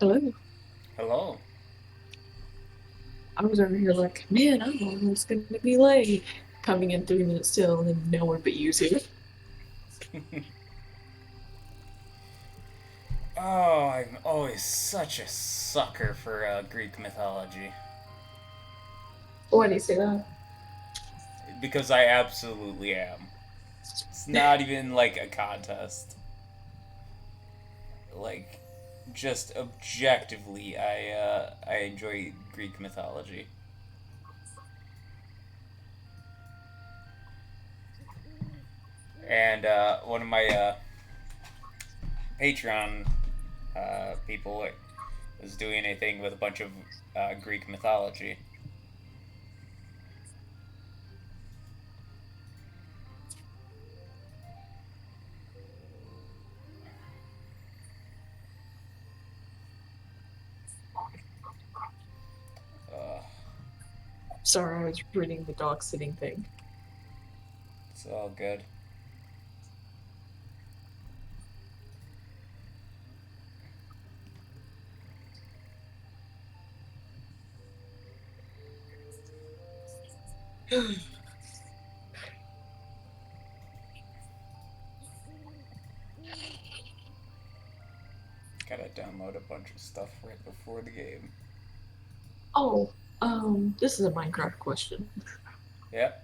Hello. Hello. I was over here like, man, I'm almost going to be late. Coming in 3 minutes still, and then no one but you here. Oh, I'm always such a sucker for Greek mythology. Why do you say that? Because I absolutely am. It's not even like a contest. Like, just objectively, I enjoy Greek mythology. And one of my Patreon people was doing a thing with a bunch of Greek mythology. Uh, Sorry, I was reading the dog sitting thing. it's all good. Gotta download a bunch of stuff right before the game. Oh, this is a Minecraft question. Yep.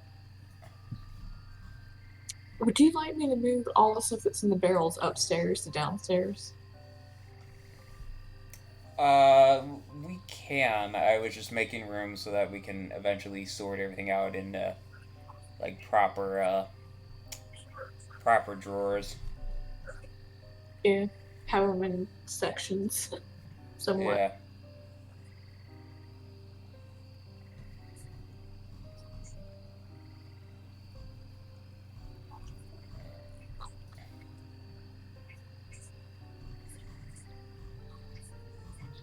Would you like me to move all the stuff that's in the barrels upstairs to downstairs? Uh, we can. I was just making room so that we can eventually sort everything out into like proper drawers. Yeah, have them in sections, somewhat. Yeah.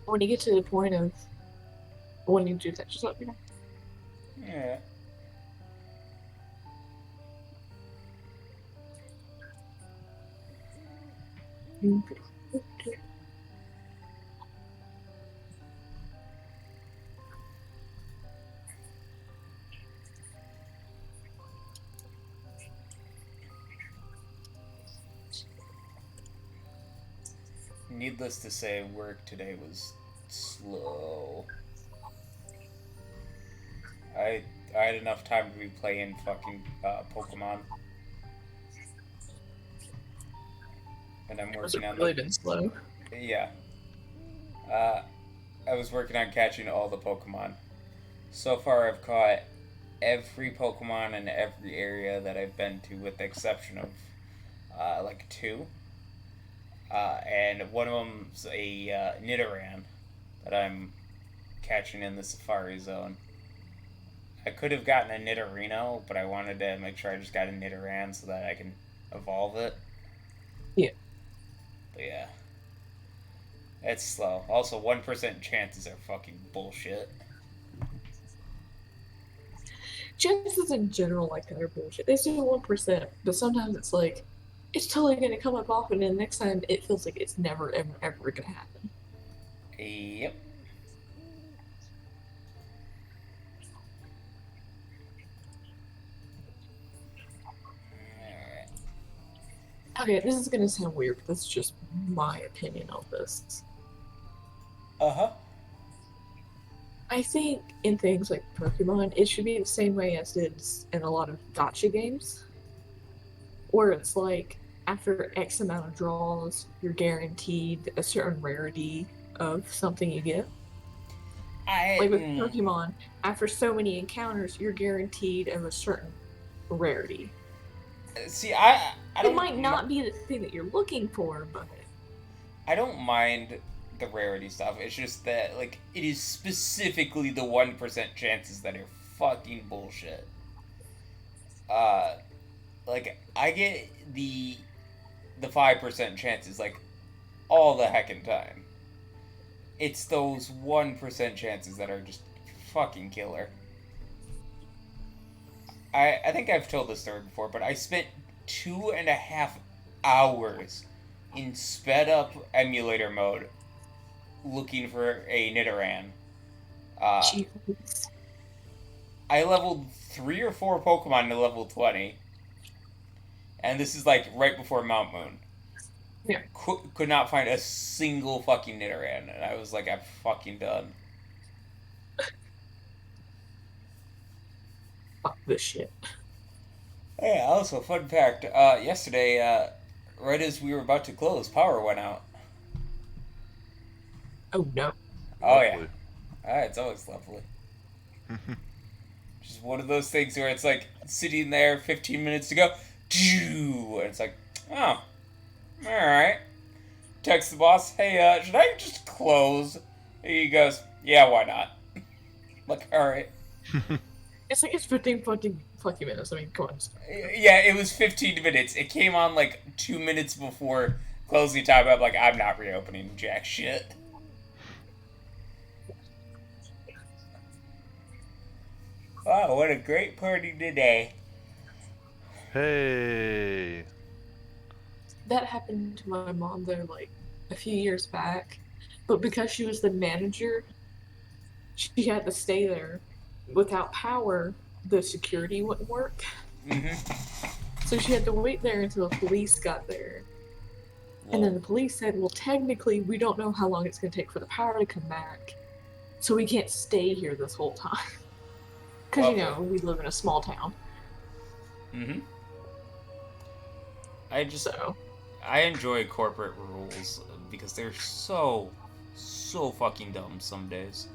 When you get to the point of wanting to do that, just let me Yeah. know. Needless to say, work today was slow. I I had enough time to be playing fucking Pokemon, and I'm Has it working on the really been slow? yeah. Uh, I was working on catching all the Pokemon. So far, I've caught every Pokemon in every area that I've been to, with the exception of like two. And one of them's a Nidoran that I'm catching in the Safari Zone. I could have gotten a Nidorino, but I wanted to make sure I just got a Nidoran so that I can evolve it. Yeah. But yeah, it's slow. Also, 1% chances are fucking bullshit. Chances in general, like they're bullshit. They say 1%, but sometimes it's like it's totally gonna come up often, and next time it feels like it's never, ever, ever gonna happen. Yep. Alright. Okay, this is gonna sound weird, but that's just my opinion on this. Uh huh. I think in things like Pokemon, it should be the same way as it is in a lot of gotcha games, where it's like after X amount of draws, you're guaranteed a certain rarity of something you get. I. Like with Pokemon, after so many encounters, you're guaranteed of a certain rarity. See, I It don't. might not be the thing that you're looking for, but I don't mind the rarity stuff. It's just that like it is specifically the 1% chances that are fucking bullshit. Uh, like I get the 5% chances like all the heckin' time. It's those 1% chances that are just fucking killer. I think I've told this story before, but I spent 2.5 hours in sped up emulator mode looking for a Nidoran. Uh, Jeez. I leveled 3 or 4 Pokemon to level 20, and this is like right before Mount Moon. Yeah, Could not find a single fucking Nidoran, and I was like, I'm fucking done. fuck this shit. Yeah, also, fun fact yesterday, right as we were about to close, power went out. Oh no. Oh, yeah. Lovely. It's always lovely. Just one of those things where it's like sitting there, 15 minutes to go, and it's like, oh, alright. Text the boss, hey, should I just close? He goes, yeah, why not? Like, alright. It's like it's 15 fucking minutes. I mean, come on. Yeah, it was 15 minutes. It came on like 2 minutes before closing time. I'm like, I'm not reopening jack shit. Wow, what a great party today. Hey. That happened to my mom though, like a few years back. But because she was the manager, she had to stay there. Without power, the security wouldn't work. Mm-hmm. So she had to wait there until the police got there. And then the police said, well, technically, we don't know how long it's going to take for the power to come back. So we can't stay here this whole time. Because, you know, we live in a small town. Mm-hmm. I enjoy corporate rules because they're so fucking dumb some days.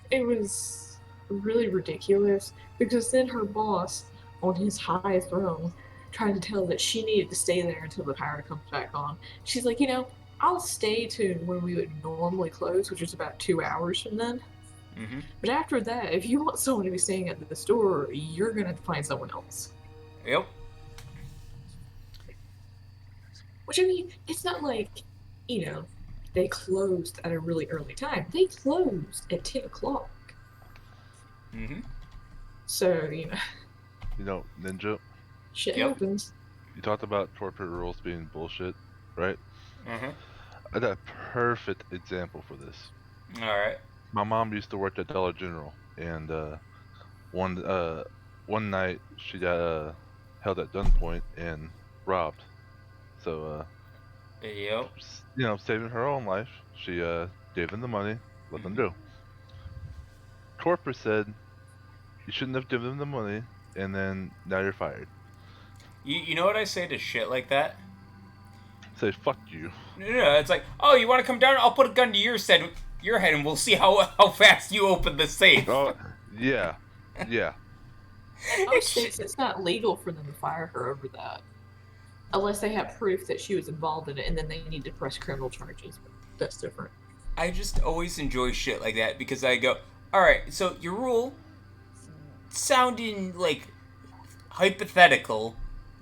It was really ridiculous because then her boss, on his high throne, tried to tell that she needed to stay there until the power comes back on. She's like, you know, I'll stay to when we would normally close, which is about 2 hours from then. Mm-hmm. But after that, if you want someone to be staying at the store, you're gonna have to find someone else. Yep. Which, I mean, it's not like, you know, they closed at a really early time. They closed at 10 o'clock. Mm-hmm. So, You know, Ninja, shit Yep. happens. you talked about corporate rules being bullshit, right? Mm-hmm. I got a perfect example for this. Alright. My mom used to work at Dollar General, and one night she got held at gunpoint and robbed. So Yep. you know, saving her own life, she gave them the money, let them go. Corporate said you shouldn't have given them the money, and then now you're fired. You know what I say to shit like that? Say fuck you. No, it's like, oh, you want to come down? I'll put a gun to your head, and we'll see how fast you open the safe. Oh yeah, yeah. Most states, it's not legal for them to fire her over that. Unless they have proof that she was involved in it, and then they need to press criminal charges. But that's different. I just always enjoy shit like that because I go, alright, so your rule, sounding like hypothetical,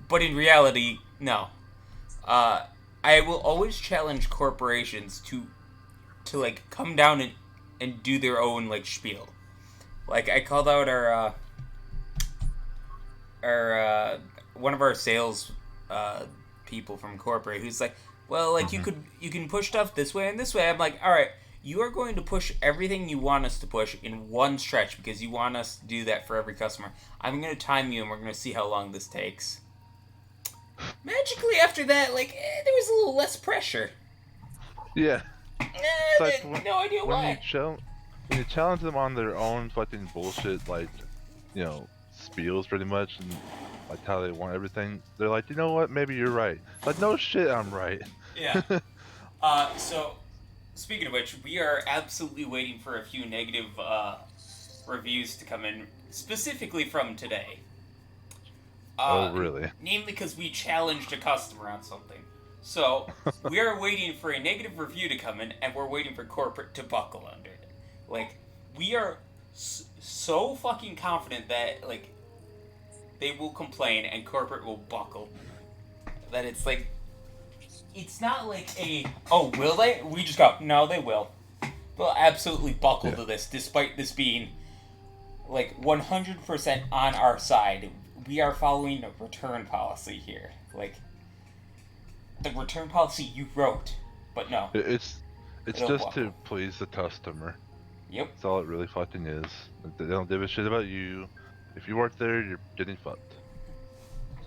but in reality, no. I will always challenge corporations to like come down and do their own like spiel. Like I called out our one of our sales people from corporate who's like, well, like you can push stuff this way and this way. I'm like, all right, you are going to push everything you want us to push in one stretch because you want us to do that for every customer. I'm going to time you and we're going to see how long this takes. Magically after that, like, there was a little less pressure. Yeah. No idea why. When you challenge them on their own fucking bullshit, like, you know, spiels pretty much, and like how they want everything, they're like, you know what, maybe you're right. Like, no shit, I'm right. Yeah. So, speaking of which, we are absolutely waiting for a few negative reviews to come in, specifically from today. Oh, really? Namely because we challenged a customer on something. So, we are waiting for a negative review to come in, and we're waiting for corporate to buckle under it. Like, we are so fucking confident that, like, they will complain and corporate will buckle. That it's like, it's not like oh, will they? We just go, no, they will. They'll absolutely buckle to this, despite this being, like, 100% on our side. We are following a return policy here. Like, the return policy you wrote, but no. It's It's It'll just walk. to please the customer. Yep. That's all it really fucking is. They don't give a shit about you. If you work there, you're getting fucked.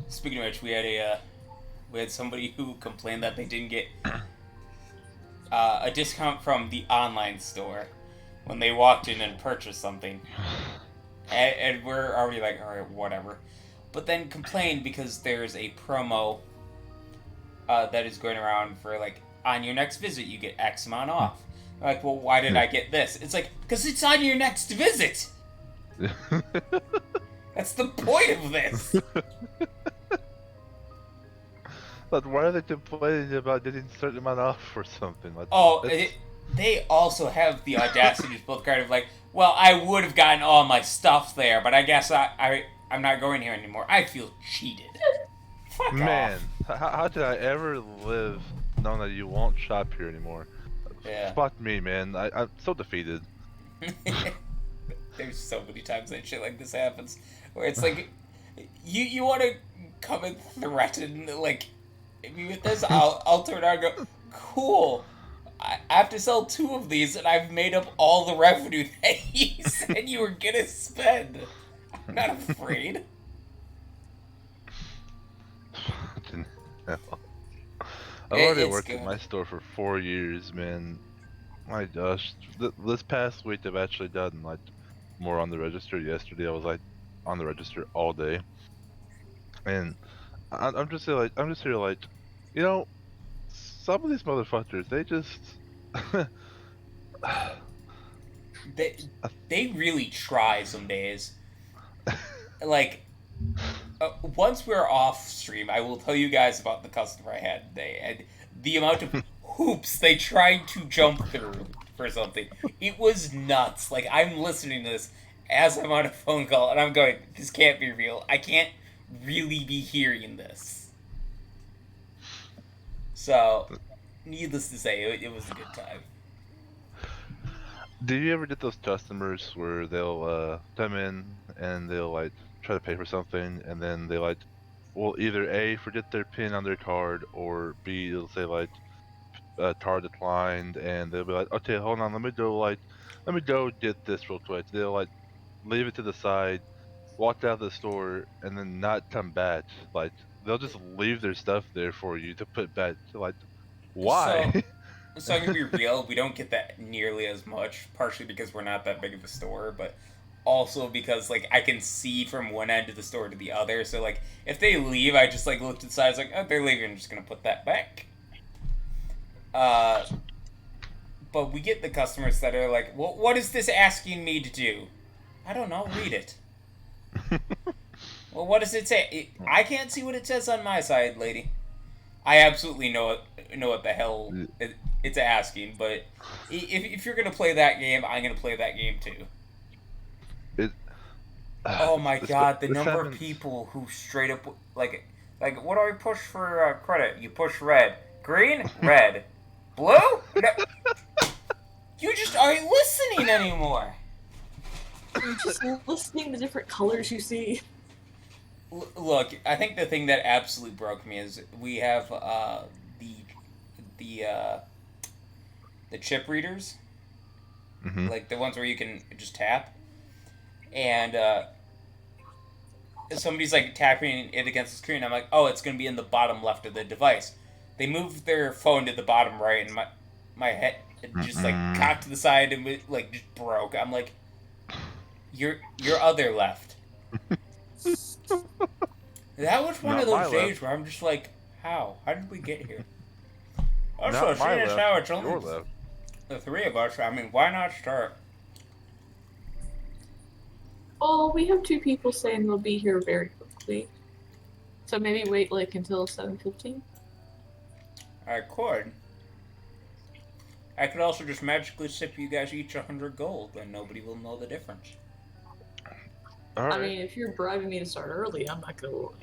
Speaking of which, we had somebody who complained that they didn't get a discount from the online store when they walked in and purchased something, and we're already like, all right, whatever. But then complained because there's a promo that is going around for like on your next visit you get X amount off. They're like, well, why did I get this? It's like, because it's on your next visit. That's the point of this. But why are they complaining about getting a certain amount off or something? Like, They also have the audacity to pull the card of like, well, I would have gotten all my stuff there, but I guess I'm not going here anymore. I feel cheated. Fuck man, off. how did I ever live knowing that you won't shop here anymore? Yeah. Fuck me, man. I'm so defeated. There's so many times that shit like this happens, where it's like, you want to come and threaten like me with this? I'll turn around and go, cool. I have to sell 2 of these, and I've made up all the revenue that you said you were gonna spend. I'm not afraid. Fucking hell. I've already It's worked good. at my store for 4 years, man. My gosh, this past week I've actually done like more on the register. Yesterday I was like on the register all day, and I'm just here like, you know, some of these motherfuckers, they just They really try some days. Like, once we're off stream, I will tell you guys about the customer I had today and the amount of hoops they tried to jump through for something. It was nuts. Like, I'm listening to this as I'm on a phone call, and I'm going, this can't be real. I can't really be hearing this. So, needless to say, it was a good time. Do you ever get those customers where they'll come in and they'll like try to pay for something, and then they like will either A, forget their PIN on their card, or B, they'll say like card declined, and they'll be like, okay, hold on, let me go get this real quick. They'll like leave it to the side, walk out of the store, and then not come back. Like they'll just leave their stuff there for you to put back. Like, So, why? so I'm gonna be real. We don't get that nearly as much, partially because we're not that big of a store, but also because like I can see from one end of the store to the other. So like if they leave, I just like look to the side. It's like, oh, they're leaving. I'm just gonna put that back. But we get the customers that are like, well, what is this asking me to do? I don't know. Read it. Well, what does it say? I can't see what it says on my side, lady. I absolutely know what the hell it's asking, but if you're gonna play that game, I'm gonna play that game too. Oh my god, the number of people who straight up like what do I push for credit? You push red, green, red, blue. No, you just aren't listening anymore. You're just listening to different colors you see. Look, I think the thing that absolutely broke me is we have the chip readers, like the ones where you can just tap, and somebody's like tapping it against the screen. I'm like, oh, it's gonna be in the bottom left of the device. They moved their phone to the bottom right, and my head just like cocked to the side and like just broke. I'm like, your other left. That was one Not of those my days left. where I'm just like, how? How did we get here? Also, Not my seeing as left, how it's your only left. the 3 of us, I mean, why not start? Oh, we have 2 people saying they'll be here very quickly. So maybe wait like until 7:15. I could. I could also just magically sip you guys each 100 gold, and nobody will know the difference. All right. I mean, if you're bribing me to start early, I'm not gonna go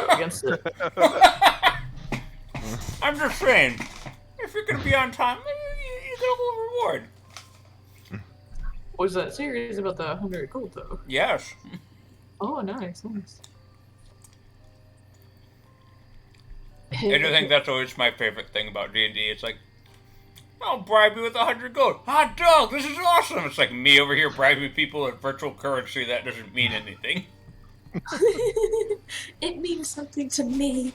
against it. I'm just saying, if you're gonna be on time, you get a little reward. Was that serious about the 100 gold though? Yes. Oh, nice, nice. And I think that's always my favorite thing about D&D. It's like, I'll bribe you with 100 gold. Hot dog, this is awesome. It's like me over here bribing people with virtual currency that doesn't mean anything. It means something to me.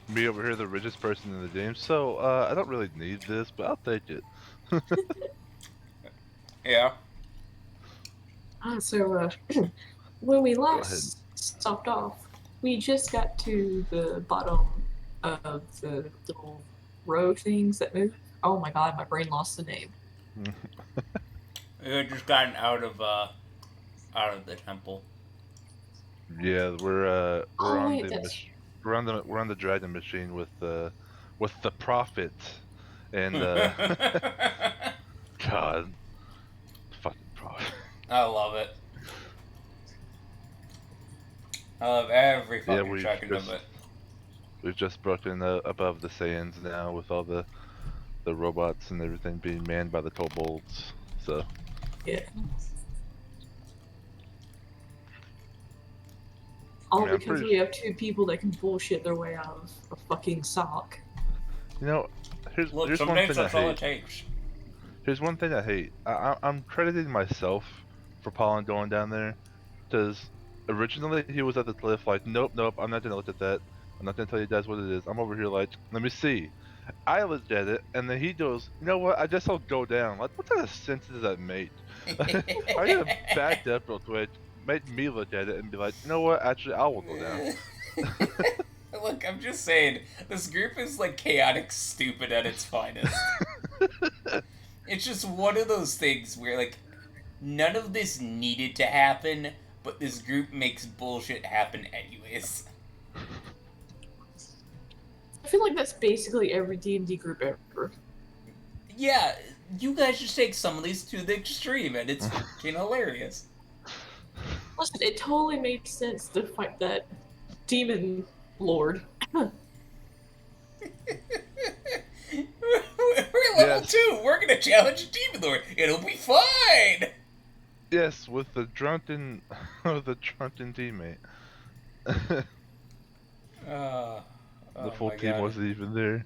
Me over here, the richest person in the game. So I don't really need this, but I'll take it. Yeah. So, when we Go ahead. last stopped off, we just got to the bottom of the little row things that move. Oh my god, my brain lost the name. We had just gotten out of the temple. Yeah, we're Oh on wait, the that's we're on the dragon machine with the prophet and God, fucking prophet. I love it. I love every Yeah, fucking second of it. we've just broken above the Saiyans now with all the robots and everything being manned by the kobolds. So yeah. All I mean, I'm because pretty we have two people that can bullshit their way out of a fucking sock. You know, Look, here's some one days thing I that's all it hate. takes. Here's one thing I hate. I'm crediting myself for Pollen going down there, because originally he was at the cliff like, nope, nope, I'm not gonna look at that. I'm not gonna tell you guys what it is. I'm over here like, let me see. I looked at it, and then he goes, you know what? I guess I'll go down. Like, what kind of sense does that make? I gotta back up real quick, make me look at it, and be like, you know what? Actually, I will go down. Look, I'm just saying, this group is like chaotic stupid at its finest. It's just one of those things where, like, none of this needed to happen, but this group makes bullshit happen anyways. I feel like that's basically every D&D group ever. Yeah, you guys just take some of these to the extreme, and it's fucking hilarious. Listen, it totally made sense to fight that demon lord. We're level 2. We're gonna challenge a demon lord. It'll be fine. Yes, with the drunken, the drunken teammate. Oh The full my team God. wasn't even there.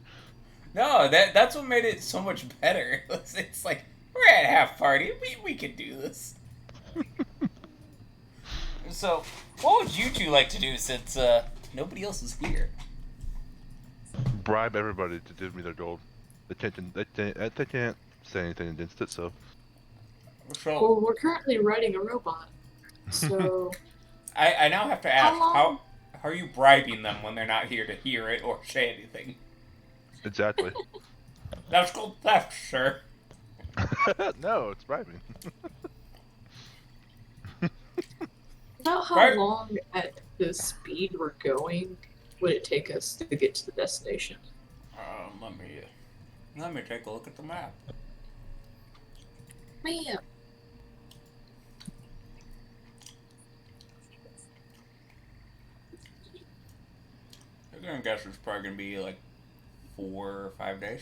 No, that's what made it so much better. It's like, we're at a half party. We can do this. So, what would you two like to do since nobody else is here? Bribe everybody to give me their gold. They can't say anything against it, so. So, Well, we're currently riding a robot, so I now have to ask, How long? how are you bribing them when they're not here to hear it or say anything? Exactly. That's called theft, sir. No, it's bribing. about how Right. long at the speed we're going would it take us to get to the destination? Let me take a look at the map. Man, I'm gonna guess it's probably gonna be like 4 or 5 days.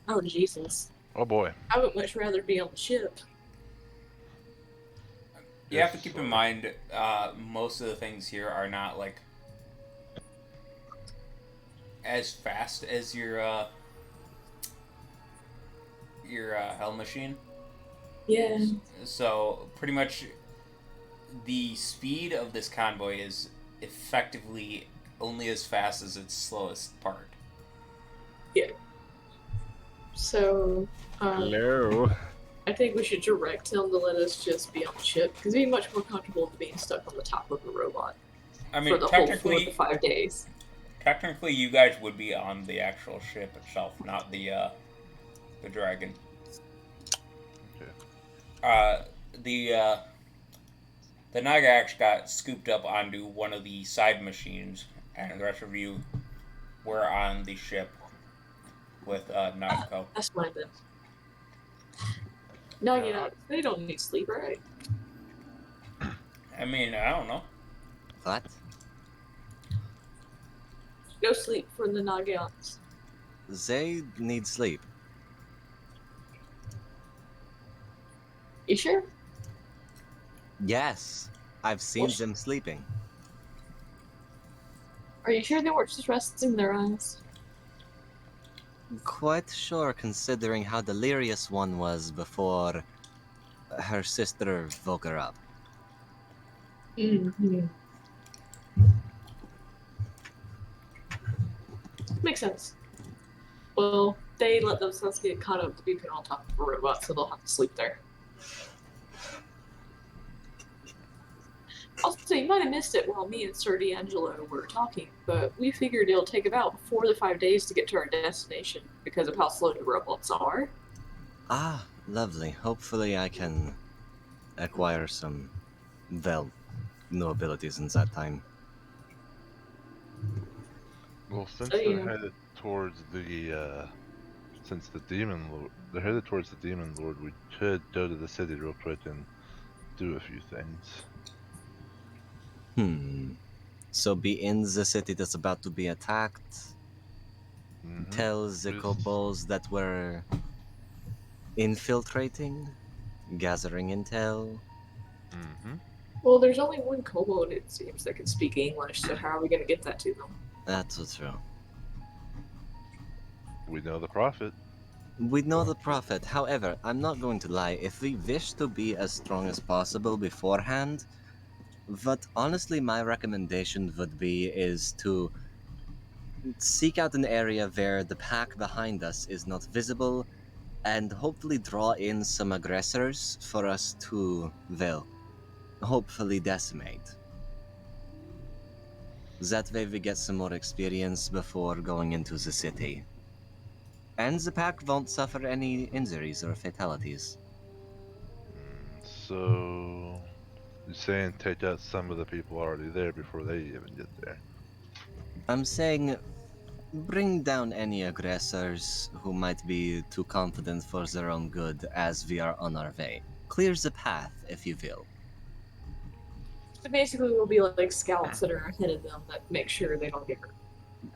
oh Jesus. Oh boy. I would much rather be on the ship. You have to keep in mind, most of the things here are not like as fast as your hell machine. Yeah. So pretty much, the speed of this convoy is effectively only as fast as its slowest part. So, Hello. I think we should direct him to let us just be on the ship because he'd be much more comfortable than being stuck on the top of a robot I mean, for the whole 4 technically, to 5 days. technically, you guys would be on the actual ship itself, not the dragon. Okay. The Nagax got scooped up onto one of the side machines, and the rest of you were on the ship with Nagako. That's fine then. No, yeah, they don't need sleep, right? I mean, I don't know. What? No sleep for the Nagants. They need sleep. You sure? Yes, I've seen Well, them sleeping. Are you sure they weren't just resting their eyes? Quite sure considering how delirious one was before her sister woke her up. Mm-hmm. Makes sense. Well, they let themselves get caught up to be put on top of a robot, so they'll have to sleep there. Also, you might have missed it while me and Sir D'Angelo were talking, but we figured it'll take about 4 to 5 days to get to our destination because of how slow the robots are. Ah, lovely. Hopefully I can acquire some, well, new abilities in that time. Well, So, since they're headed towards since the demon lord, they're headed towards the demon lord, we could go to the city real quick and do a few things. So be in the city that's about to be attacked. Tell the Just, kobolds that we're infiltrating, gathering intel. well, there's only one kobold, it seems, that can speak English, so how are we going to get that to them? That's true. we know the prophet. We know the prophet. However, I'm not going to lie. If we wish to be as strong as possible beforehand, what honestly my recommendation would be is to seek out an area where the pack behind us is not visible and hopefully draw in some aggressors for us to, well, hopefully decimate. That way we get some more experience before going into the city. And the pack won't suffer any injuries or fatalities. So, you're saying take out some of the people already there before they even get there. I'm saying bring down any aggressors who might be too confident for their own good as we are on our way. Clear the path, if you will. So basically, we'll be like scouts that are ahead of them that make sure they don't get hurt.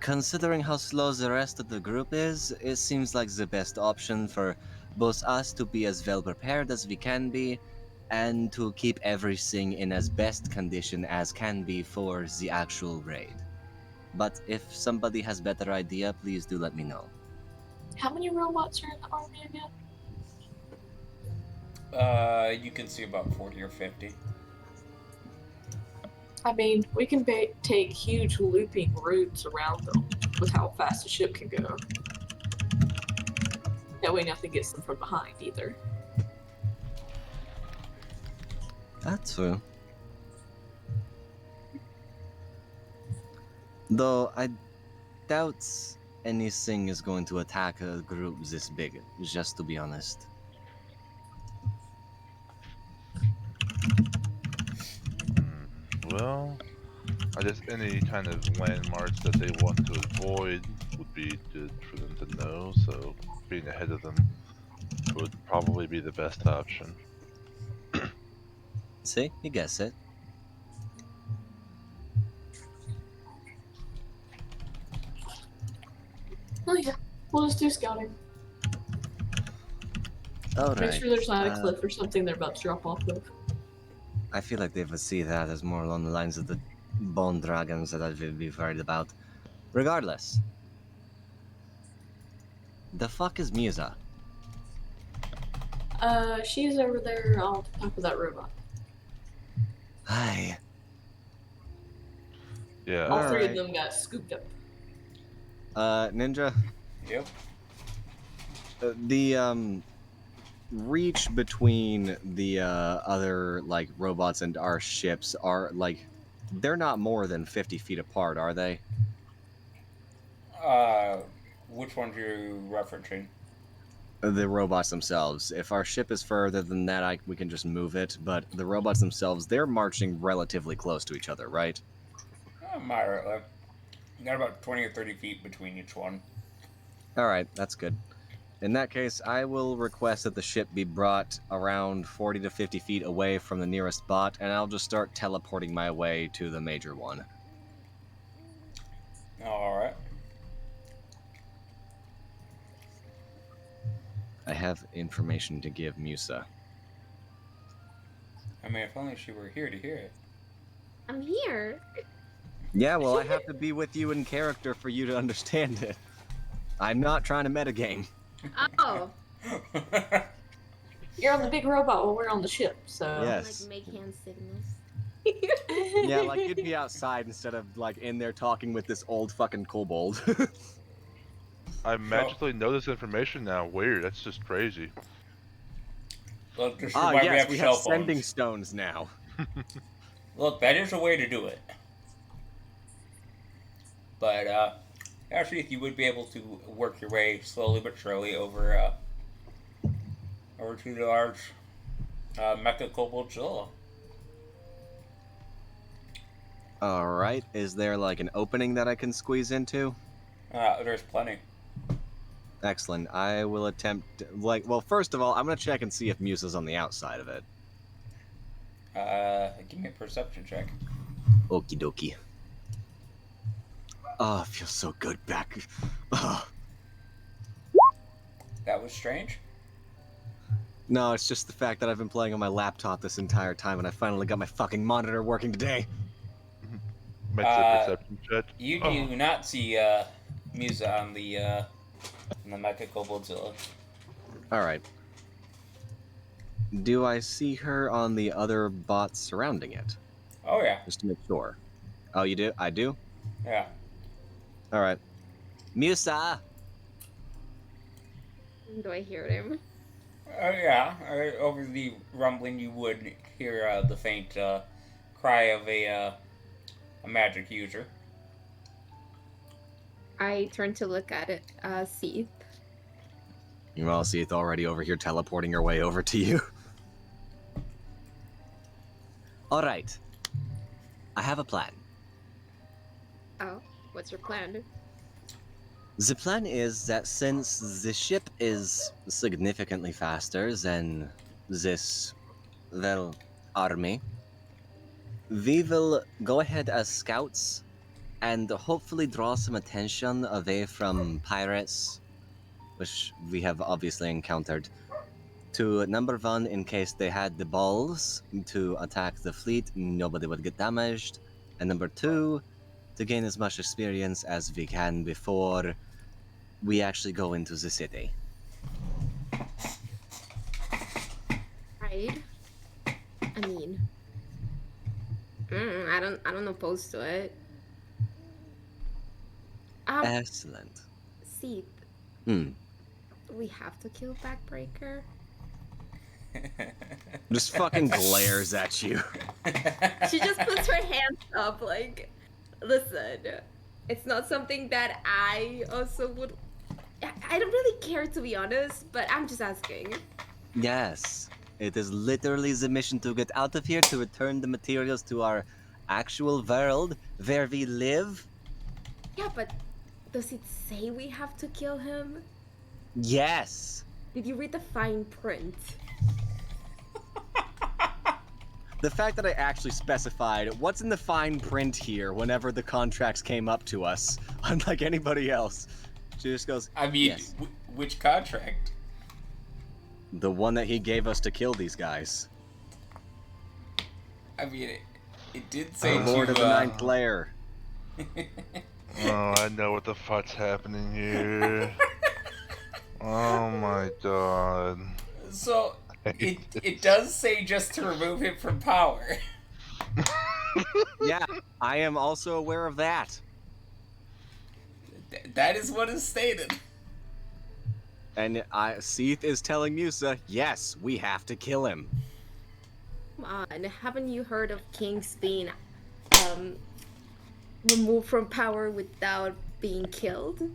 Considering how slow the rest of the group is, it seems like the best option for both us to be as well prepared as we can be, and to keep everything in as best condition as can be for the actual raid. But if somebody has better idea, please do let me know. How many robots are in the army again? You can see about 40 or 50. I mean, we can take huge looping routes around them with how fast a ship can go. That way nothing gets them from behind either. That's true. Though I doubt anything is going to attack a group this big, just to be honest. Well, I guess any kind of landmarks that they want to avoid would be good for them to know, so being ahead of them would probably be the best option. See, you guess it. Oh yeah, we'll just do scouting. Alright. Make sure there's not a cliff or something they're about to drop off of. I feel like they would see that as more along the lines of the bone dragons that I would be worried about. Regardless. The fuck is Musa? She's over there on top of that robot. Hi. Yeah. All three of Alright. them got scooped up. Ninja, Yep. the reach between the other like robots and our ships are like they're not more than 50 feet apart, are they? Which ones are you referencing? The robots themselves. If our ship is further than that, we can just move it. But the robots themselves, they're marching relatively close to each other, right? Moderately. You got about 20 or 30 feet between each one. All right, that's good. In that case, I will request that the ship be brought around 40 to 50 feet away from the nearest bot, and I'll just start teleporting my way to the major one. Alright. I have information to give Musa. I mean, if only she were here to hear it. I'm here. Yeah, well, I have to be with you in character for you to understand it. I'm not trying to metagame. Oh, You're on the big robot while we're on the ship, so. Yes. like make hand signals. Yeah, like you'd be outside instead of like in there talking with this old fucking kobold. I magically know this information now. Weird. That's just crazy. Look, this is Ah, why yes, we we have have cell sending phones. stones now. Look, that is a way to do it. But, actually, if you would be able to work your way slowly but surely over to the large Mecha Kobold Zilla. Alright, is there like an opening that I can squeeze into? There's plenty. Excellent. I will attempt, well, first of all, I'm gonna check and see if Musa's on the outside of it. Give me a perception check. Okie dokie. Oh, it feels so good back. Oh. That was strange. No, it's just the fact that I've been playing on my laptop this entire time and I finally got my fucking monitor working today. Makes a perception check. You do not see Musa on the Mecha Kobold Zilla. Alright. Do I see her on the other bots surrounding it? Oh yeah, Just to make sure. Oh, you do? I do? yeah. Alright. Musa! Do I hear him? Yeah. Over the rumbling, you would hear the faint cry of a magic user. I turn to look at it. Seath. You all see it already over here teleporting her way over to you. Alright. I have a plan. Oh, what's your plan? The plan is that since the ship is significantly faster than this, well, army, we will go ahead as scouts and hopefully draw some attention away from pirates, which we have obviously encountered, to number one, in case they had the balls to attack the fleet, nobody would get damaged, and number two, to gain as much experience as we can before we actually go into the city. Right. I mean, I don't oppose to it. Excellent. Seath, Hmm. we have to kill Backbreaker. Just fucking glares at you. She just puts her hands up like, listen, it's not something that I also would. I don't really care, to be honest, but I'm just asking. Yes. It is literally the mission to get out of here to return the materials to our actual world where we live. Yeah, but does it say we have to kill him? Yes. Did you read the fine print? The fact that I actually specified what's in the fine print here whenever the contracts came up to us, unlike anybody else. She just goes, I mean, yes. Which contract? The one that he gave us to kill these guys. I mean, it did say Lord of the Ninth Layer. Oh, I know what the fuck's happening here. Oh my god. So it does say just to remove him from power. Yeah, I am also aware of that. That is what is stated. And Seath is telling Musa, yes, we have to kill him. Come on, haven't you heard of kings being removed from power without being killed?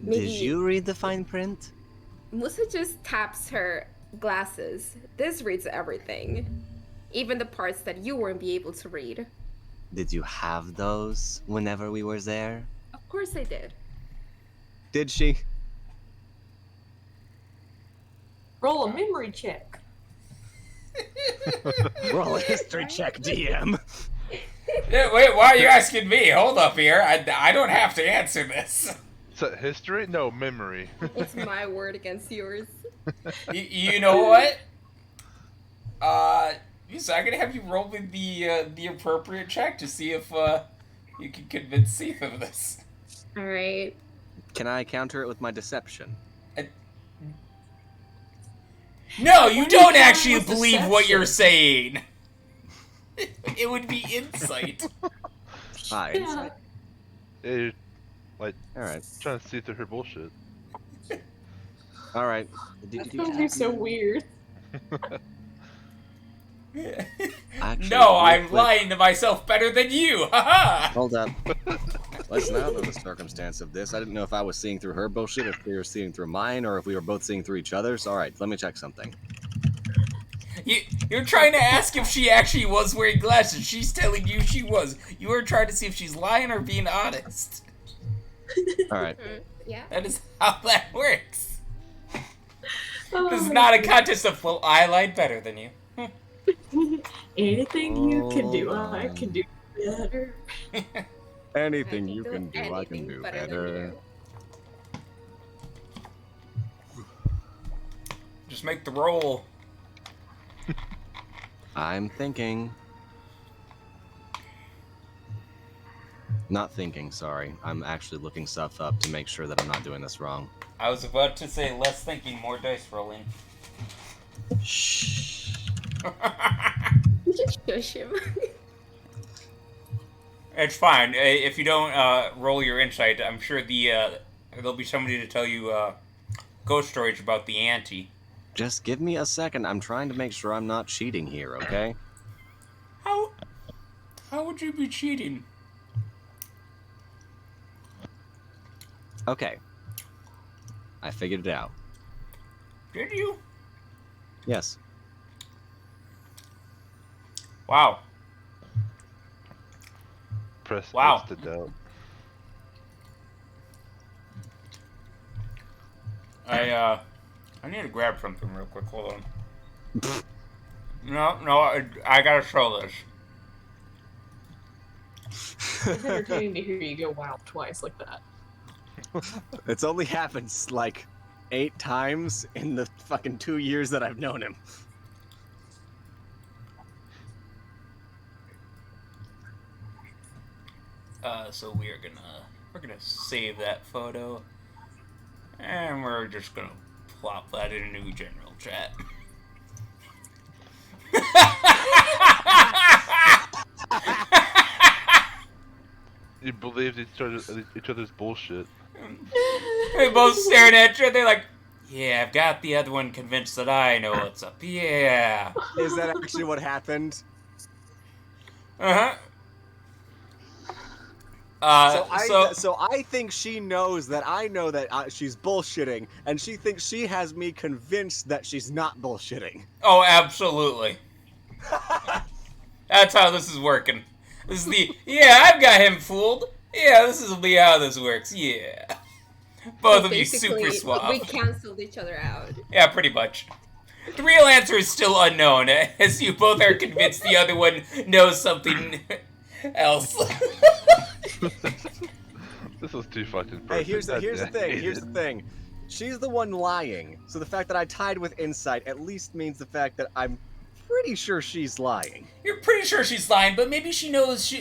Did you read the fine print? Musa just taps her glasses. This reads everything. Even the parts that you won't be able to read. Did you have those whenever we were there? Of course I did. Did she? Roll a memory check. Roll a history check, DM. Yeah, wait, why are you asking me? Hold up here. I don't have to answer this. Is that history? No, memory. It's my word against yours. You know what? So I'm gonna have you roll me the appropriate check to see if you can convince Seath of this. All right. Can I counter it with my deception? No, Why you do you don't count it actually with believe what you're deception? saying. It would be insight. Ah, Yeah. insight. Yeah, you're like All right. trying to see through her bullshit. All right. That's gonna be so weird. Actually, No, real I'm quick- lying to myself better than you. Haha. Hold up. Listen, I don't know the circumstance of this. I didn't know if I was seeing through her bullshit, if we were seeing through mine, or if we were both seeing through each other's. All right, let me check something. You're trying to ask if she actually was wearing glasses. She's telling you she was. You are trying to see if she's lying or being honest. All right. Yeah. That is how that works. Oh, This is not a contest of, well, I lied better than you. Anything you can do, Hold I on. can do better. Anything I you can do, I can anything do better than better. you. Just make the roll. I'm thinking. Not thinking, sorry. I'm actually looking stuff up to make sure that I'm not doing this wrong. I was about to say less thinking, more dice rolling. Shh. You just shush him. It's fine. If you don't roll your insight, I'm sure there'll be somebody to tell you ghost stories about the auntie. Just give me a second. I'm trying to make sure I'm not cheating here, okay? How would you be cheating? Okay. I figured it out. Did you? Yes. Wow. Press Wow. X to doubt. I need to grab something real quick. Hold on. No, I gotta show this. It's entertaining to hear you go wow twice like that. It's only happened like 8 times in the fucking 2 years that I've known him. So we're gonna save that photo, and we're just gonna plop that into general chat. You believed each other's bullshit. They both staring at each other like, yeah, I've got the other one convinced that I know what's up. Yeah. Is that actually what happened? Uh-huh. So I think she knows that I know that she's bullshitting, and she thinks she has me convinced that she's not bullshitting. Oh, absolutely. That's how this is working. This is yeah, I've got him fooled. Yeah, this is how this works. Yeah. Both of you super Basically, suave. we canceled each other out. Yeah, pretty much. The real answer is still unknown, as you both are convinced the other one knows something else. This was too fucking perfect. Hey, here's the thing. Here's Here's the thing. She's the one lying, so the fact that I tied with insight at least means the fact that I'm pretty sure she's lying. You're pretty sure she's lying, but maybe she knows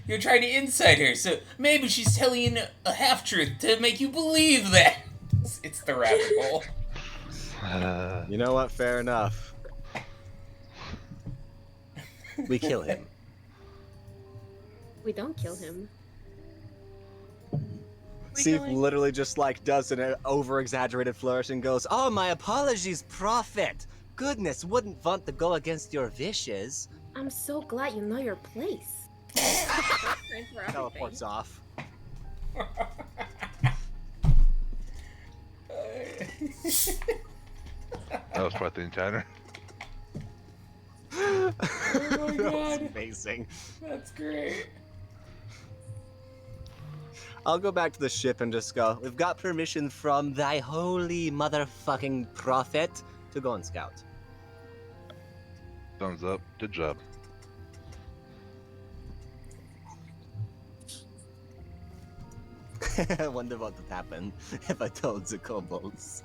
you're trying to incite her, so maybe she's telling you a half-truth to make you believe that. It's the rabbit hole. You know what? Fair enough. We kill him. We don't kill him. Steve literally just does an over-exaggerated flourish and goes, "Oh, my apologies, Prophet. Goodness, wouldn't want to go against your wishes." I'm so glad you know your place. Time for Teleports off. That was quite the encounter. Oh my That was god. amazing. That's great. I'll go back to the ship and just go, "We've got permission from thy holy motherfucking prophet to go and scout." Thumbs up. Good job. I wonder what would happen if I told the kobolds.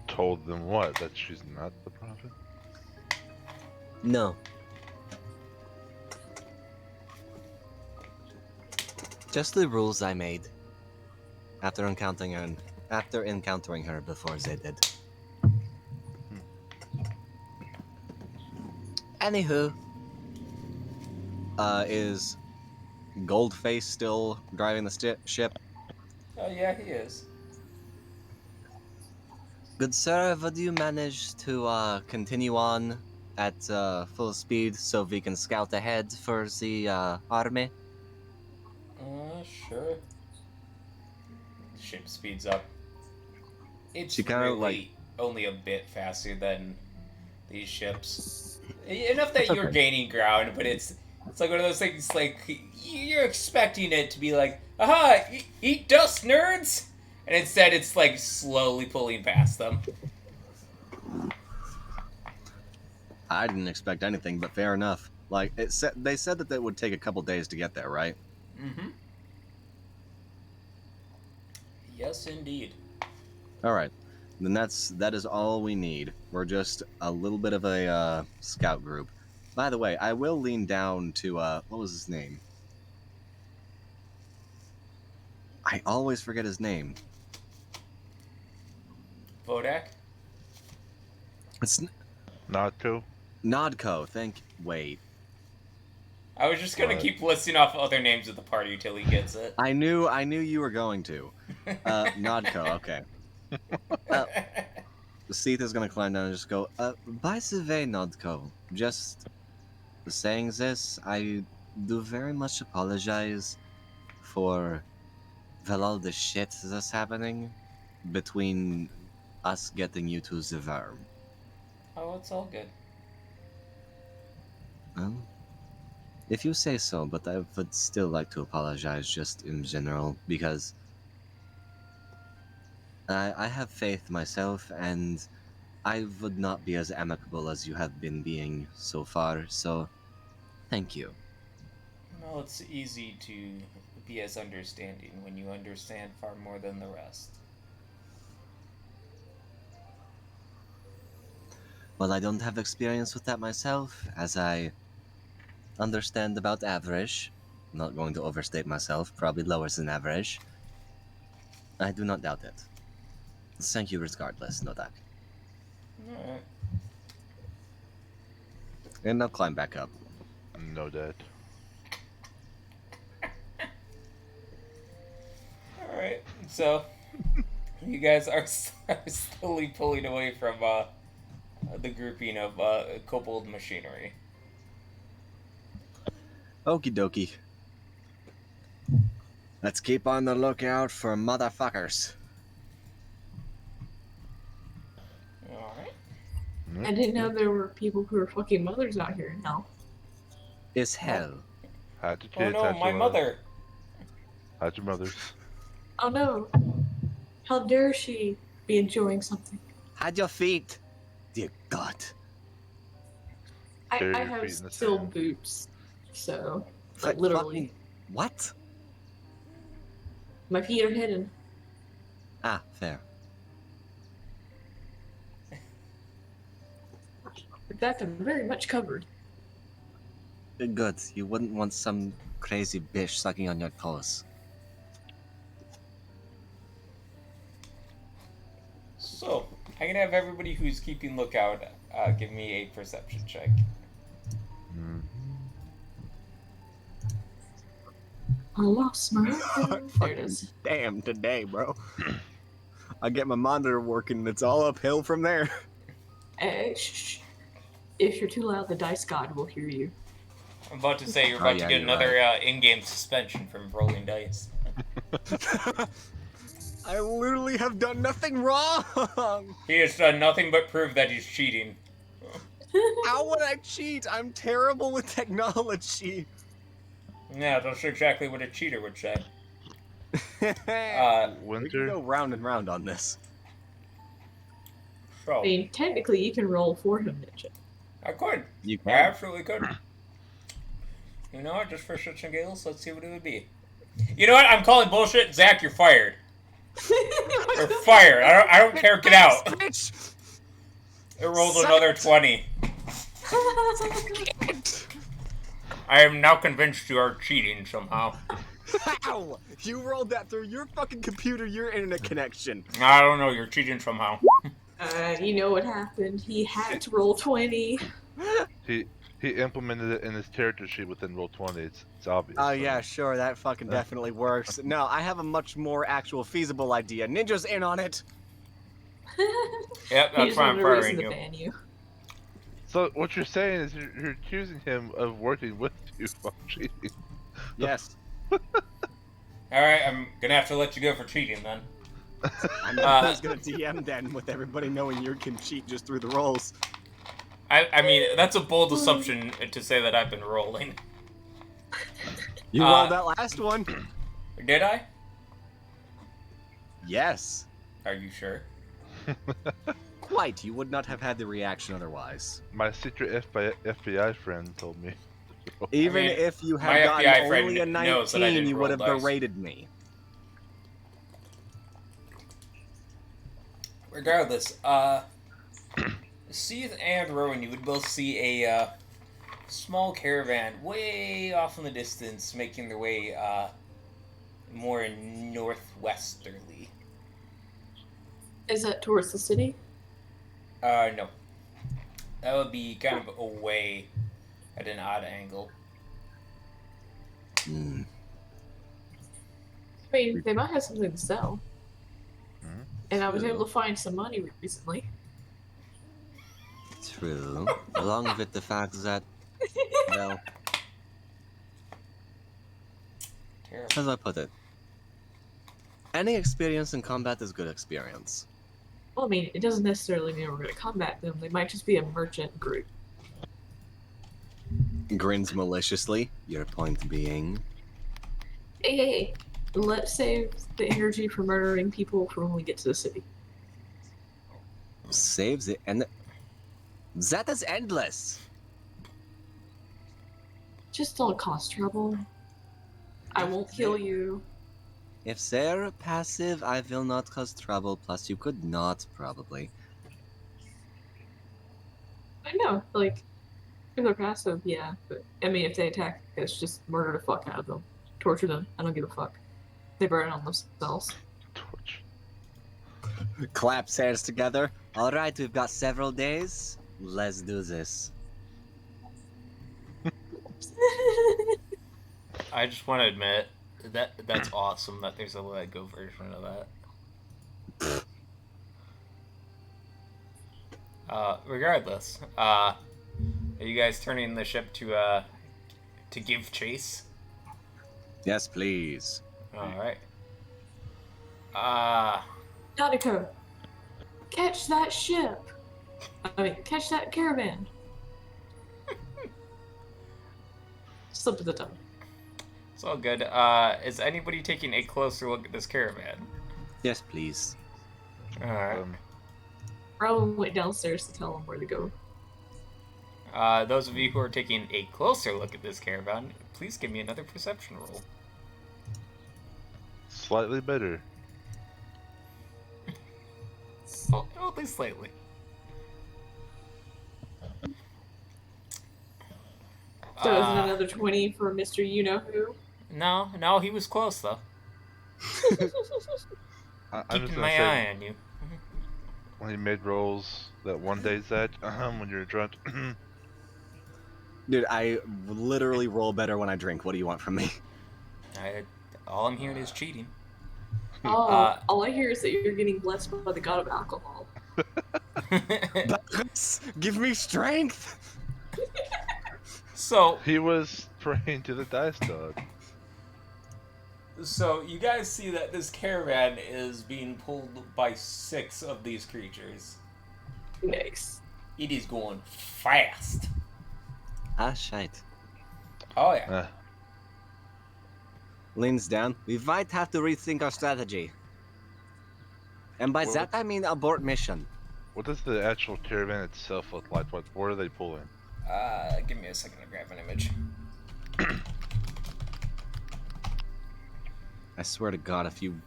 Told them what? That she's not the prophet? No. Just the rules I made after encountering her before they did. Anywho, is Goldface still driving the ship? Oh yeah, he is. Good sir, would you manage to continue on at full speed so we can scout ahead for the army? Sure. Ship speeds up. It's She kinda, really only a bit faster than these ships. Enough that It's you're okay. gaining ground, but it's like one of those things like you're expecting it to be like, aha, eat dust, nerds! And instead it's like slowly pulling past them. I didn't expect anything, but fair enough. Like they said that it would take a couple days to get there, right? Mm-hmm. Yes, indeed. All right, then that is all we need. We're just a little bit of a scout group. By the way, I will lean down to what was his name? I always forget his name. Vodak? It's Nacho. Nodco. Wait. I was just gonna What? keep listing off other names of the party till he gets it. I knew you were going to. Nodco. Okay. Seath is gonna climb down and just go. By the way, Nodco. Just saying this, I do very much apologize for all the shit that's happening between us getting you to the worm. Oh, it's all good. If you say so, but I would still like to apologize just in general because I have faith myself and I would not be as amicable as you have been being so far, so thank you. No, it's easy to be as understanding when you understand far more than the rest. Well, I don't have experience with that myself, as I understand about average. I'm not going to overstate myself, probably lower than average. I do not doubt it. Thank you regardless, Nodak. Alright. And I'll climb back up. No that. Alright, so you guys are slowly pulling away from the grouping of kobold machinery. Okie dokie. Let's keep on the lookout for motherfuckers. Alright. I didn't know there were people who were fucking mothers out here. No. Is hell. Hide your Oh kids. no, hide my your mother! Hide your mothers. Oh no. How dare she be enjoying something? Hide your feet. Dear God. I Bury your have feet in the still sand. boots, so Fuck- literally fucking- What? my feet are hidden. Ah, fair. In fact, I'm very much covered. Good. You wouldn't want some crazy bitch sucking on your toes. So, I'm gonna have everybody who's keeping lookout give me a perception check. Mm. I lost my. There it is. Damn today, bro. I get my monitor working and it's all uphill from there. Shh. If you're too loud, the dice god will hear you. I'm about to say you're Oh, about yeah, to get you're another in-game suspension from rolling dice. I literally have done nothing wrong. He has done nothing but prove that he's cheating. How would I cheat? I'm terrible with technology. Yeah, that's exactly what a cheater would say. We can Winter. go round and round on this. I So, mean, technically, you can roll for him, Ninja. I could. You I can. absolutely could. You know what? Just for shits and giggles, let's see what it would be. You know what? I'm calling bullshit. Zach, you're fired. You're fired. I don't care. Get out. Bitch! It rolls Suck another it. 20. I am now convinced you are cheating somehow. How? You rolled that through your fucking computer, your internet connection. I don't know. You're cheating somehow. You know what happened? He hacked roll 20. He implemented it in his character sheet within Roll20. It's obvious. Oh so. yeah, sure, that fucking definitely works. No, I have a much more actual feasible idea. Ninja's in on it. Yep, He that's just why I'm wanted a reason firing to you. ban you. So what you're saying is you're accusing him of working with you while cheating. Yes. Alright, I'm gonna have to let you go for cheating then. I'm just gonna DM then with everybody knowing you can cheat just through the rolls. I mean, that's a bold assumption to say that I've been rolling. You rolled that last one? Did I? Yes. Are you sure? Quite. You would not have had the reaction otherwise. My secret FBI friend told me. Even mean, if you my had gotten FBI friend only a knows that I 19, didn't you roll would have dice. berated me. Regardless, Seath and Rowan, you would both see a small caravan way off in the distance, making their way more northwesterly. Is that towards the city? No. That would be kind of away at an odd angle. Hmm. I mean, they might have something to sell. Hmm? And I was able to find some money recently. True. Along with the fact that, well, Terrible. how do I put it? Any experience in combat is good experience. Well, I mean, it doesn't necessarily mean we're going to combat them. They might just be a merchant group. Grins maliciously, your point being. Hey, let's save the energy for murdering people for when we get to the city. Saves it, and that is endless. Just don't cause trouble. I won't kill you. If they're passive, I will not cause trouble, plus you could not, probably. I know, like, if they're passive, yeah. But, I mean, if they attack us, just murder the fuck out of them. Torture them. I don't give a fuck. They burn on themselves. Torch. Claps hands together. Alright, we've got several days. Let's do this. I just want to admit that's awesome that there's a Lego version of that. Regardless, are you guys turning the ship to give chase? Yes, please. All right. Nautico, catch that ship. I mean, catch that caravan. Slip of the tongue. It's all good. Is anybody taking a closer look at this caravan? Yes, please. All right. Rowan went downstairs to tell him where to go. Those of you who are taking a closer look at this caravan, please give me another perception roll. Slightly better. Only slightly. So is it another 20 for Mr. You-Know-Who? No, he was close though. I'm just Keeping gonna my say, eye on you. when he made rolls that one day said, when you're drunk. Dude, I literally roll better when I drink. What do you want from me? All I'm hearing is cheating. Oh, all I hear is that you're getting blessed by the god of alcohol. Give me strength! So He was praying to the dice god. So you guys see that this caravan is being pulled by 6 of these creatures. Nice. It is going fast. Ah, shite. Oh yeah. Leans down. We might have to rethink our strategy. And by Well, that I mean abort mission. What does the actual caravan itself look like? What are they pulling? Give me a second to grab an image. I swear to God, if you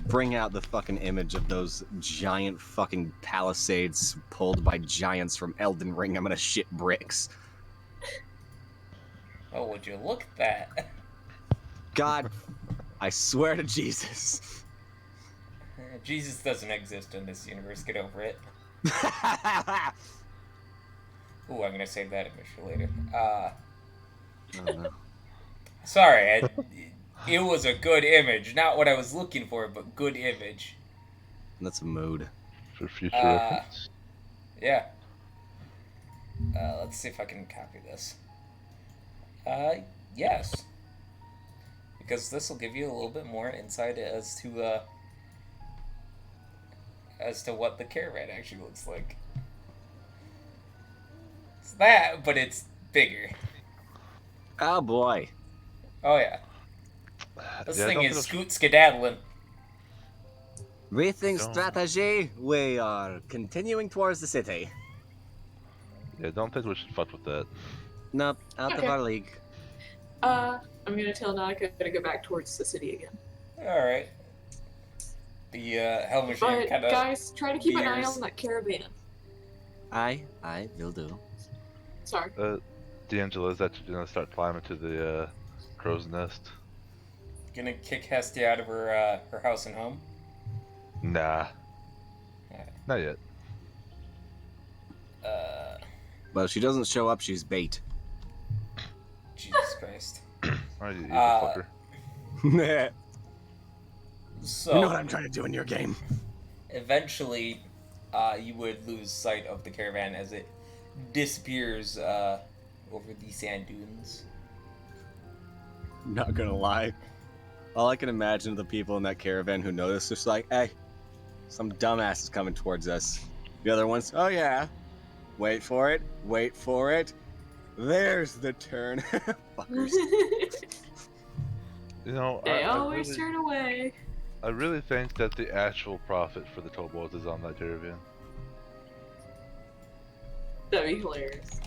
bring out the fucking image of those giant fucking palisades pulled by giants from Elden Ring, I'm gonna shit bricks. Oh, would you look at that? God, I swear to Jesus. Jesus doesn't exist in this universe. Get over it. Ooh, I'm gonna save that image for later. Oh, no. Sorry, it was a good image. Not what I was looking for, but good image. That's a mood. For future Uh, reference. yeah. Let's see if I can copy this. Yes. Because this will give you a little bit more insight as to what the caravan actually looks like. It's that, but it's bigger. Oh boy. Oh yeah. This Yeah, I thing don't is think scoot skedaddling. Rethink Don't- strategy. We are continuing towards the city. don't think we should fuck with that. Nope, out of Okay. our league. I'm gonna tell Nanako to go back towards the city again. Alright. The hell machine But kind of. guys, try to keep an eye veers. on that caravan. I will do. Sorry. D'Angelo is actually gonna start climbing to the crow's nest. Gonna kick Hestia out of her house and home. Nah. Not yet. Well, if she doesn't show up, she's bait. Jesus Christ. Alright, you evil Uh, fucker. You So know what I'm trying to do in your game. eventually, you would lose sight of the caravan as it disappears over the sand dunes. Not gonna lie. All I can imagine are the people in that caravan who notice, just like, hey, some dumbass is coming towards us. The other ones, oh yeah. Wait for it. Wait for it. There's the turn. Fuckers. You know, They I always really, turn away. I really think that the actual profit for the kobolds is on that caravan. That'd be hilarious.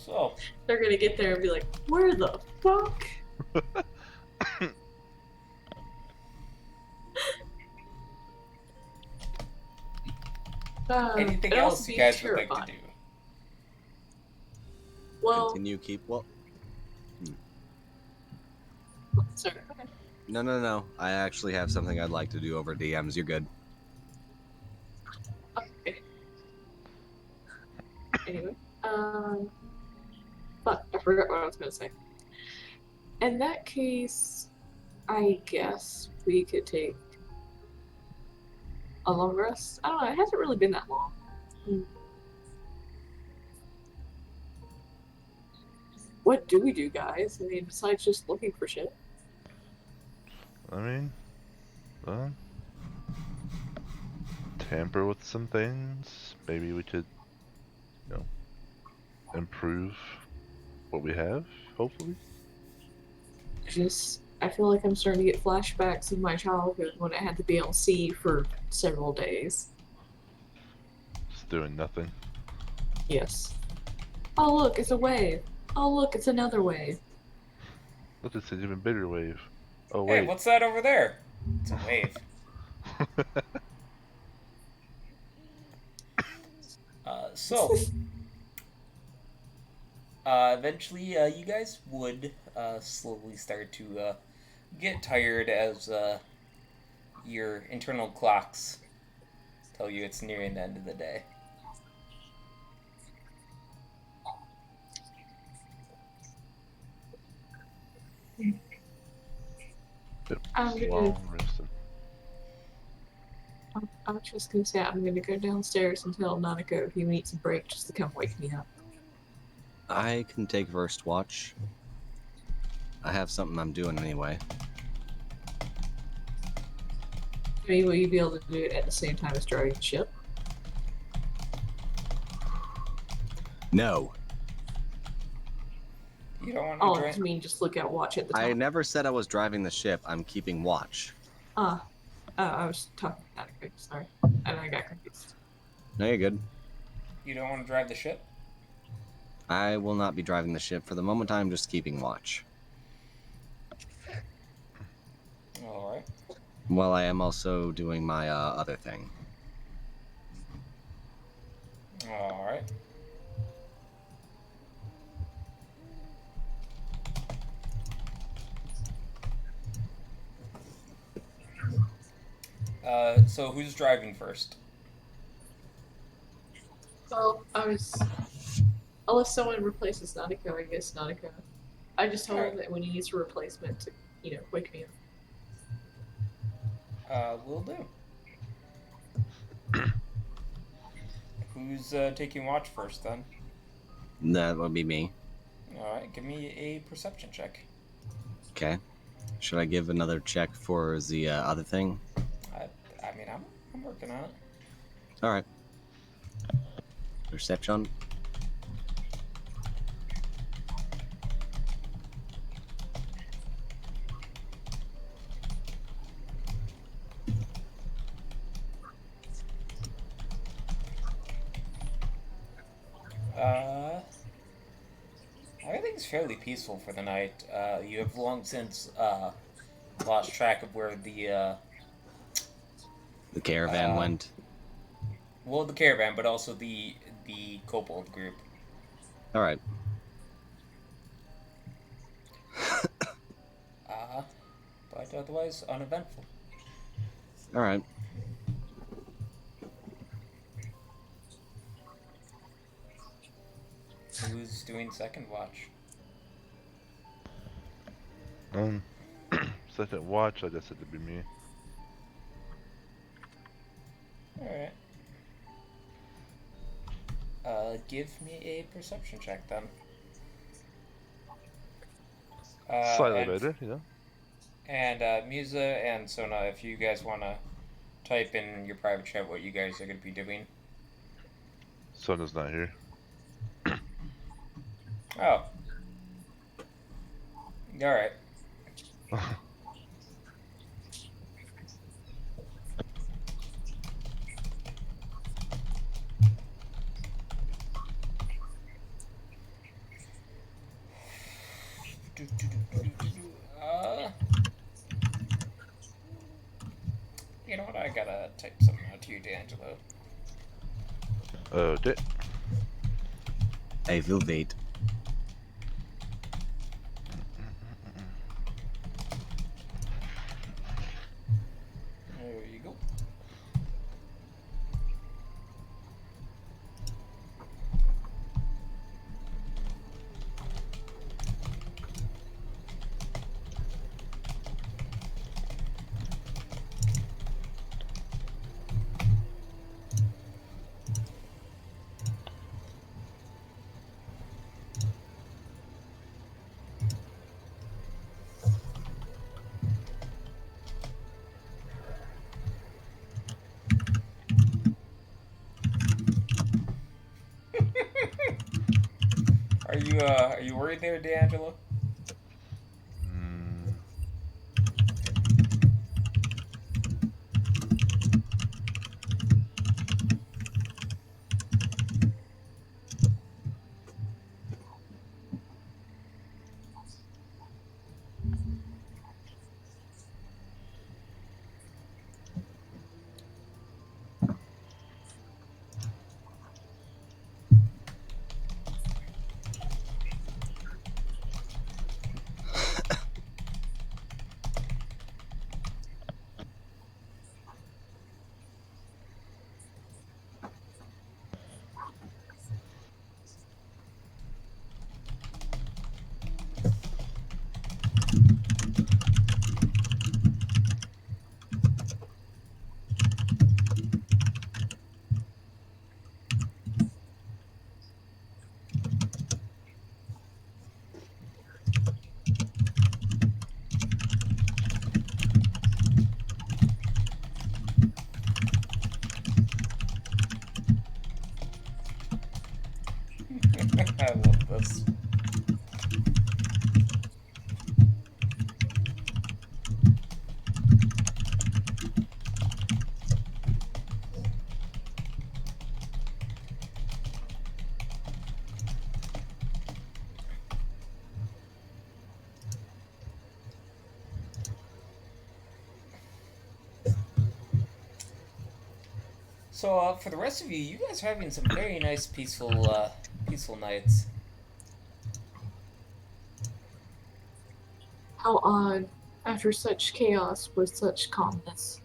So, They're gonna get there and be like, where the fuck? anything it'd also else you be guys would like to terrifying. do? Well, Continue, keep. Well, sorry. Okay. no. I actually have something I'd like to do over DMs. You're good. Okay. Anyway, fuck, I forgot what I was gonna say. In that case, I guess we could take a long rest. I don't know, it hasn't really been that long. What do we do, guys? I mean, besides just looking for shit. I mean, well, tamper with some things. Maybe we could, improve what we have, hopefully. I feel like I'm starting to get flashbacks of my childhood when I had to be on sea for several days. Just doing nothing. Yes. Oh look, it's a wave. Oh look, it's another wave. Look, it's an even bigger wave. Oh, Hey, wait. what's that over there? It's a wave. So, eventually, you guys would slowly start to get tired as your internal clocks tell you it's nearing the end of the day. I'm gonna, Long resting. I'm just gonna say I'm gonna go downstairs and tell Nanako if he needs a break just to come wake me up. I can take first watch. I have something I'm doing anyway. I mean, will you be able to do it at the same time as driving the ship? No. You don't want Oh, to I join? mean, just look at watch at the I time. never said I was driving the ship. I'm keeping watch. I was talking to Nanako, sorry. And I got confused. No, you're good. You don't want to drive the ship? I will not be driving the ship. For the moment, I'm just keeping watch. Alright. While I am also doing my other thing. Alright. So who's driving first? Well, unless someone replaces Nanako, I guess Nanako. I just told Alright. him that when he needs a replacement to, wake me up. Will do. Who's taking watch first then? That would be me. Alright, give me a perception check. Okay. Should I give another check for the other thing? I mean, I'm working on it. All right. Perception. Everything's fairly peaceful for the night. You have long since lost track of where the caravan went. Well, the caravan, but also the kobold group. All right. But otherwise uneventful. All right. Who's doing second watch? Second watch, I guess it'd be me. Alright. Give me a perception check then. Slightly better, yeah. And Musa and Sona, if you guys want to type in your private chat what you guys are going to be doing. Sona's not here. Oh. Alright. You know what? I gotta type something out to you, D'Angelo. Okay. I will wait. There you go. Are you worried there, D'Angelo? I love this. So, for the rest of you, you guys are having some very nice, peaceful nights. How odd, after such chaos with such calmness.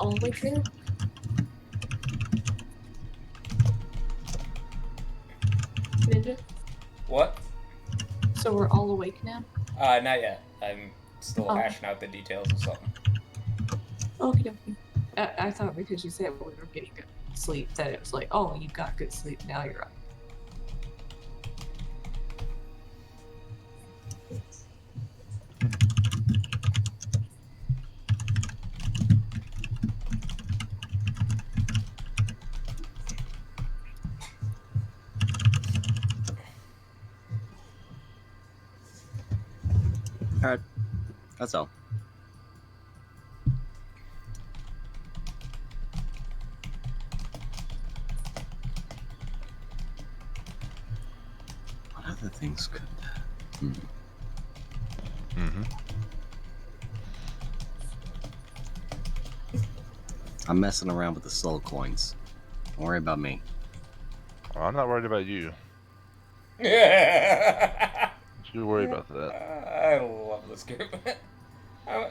all awake there? Ninja? What? So we're all awake now? Not yet. I'm still Oh. hashing out the details of something. Okie dokie. I thought because you said we were getting good sleep that it was like, oh, you got good sleep, now you're up. Alright. That's all. What other things could Mm-hmm. I'm messing around with the soul coins. Don't worry about me. Well, I'm not worried about you. I You worry about that. love this group. I'm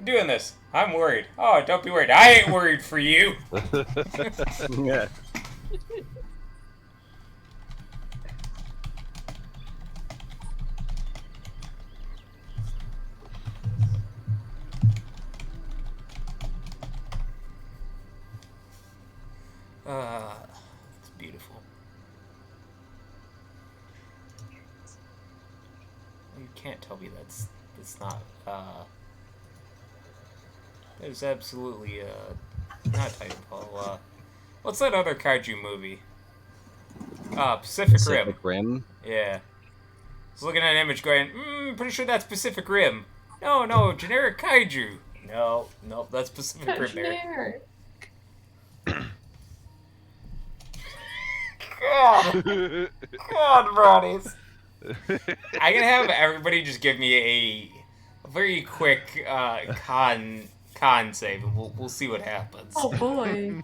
doing this. I'm worried. Oh, don't be worried. I ain't worried for you. Yeah. It's beautiful. You can't tell me that's not. That is absolutely not Titanfall. What's that other kaiju movie? Pacific Rim. Pacific Rim? Yeah. I was looking at an image going, pretty sure that's Pacific Rim. No, generic kaiju. No, that's Pacific Rim there. Generic. God, brownies. I'm gonna have everybody just give me a very quick con save, and we'll see what happens. Oh boy.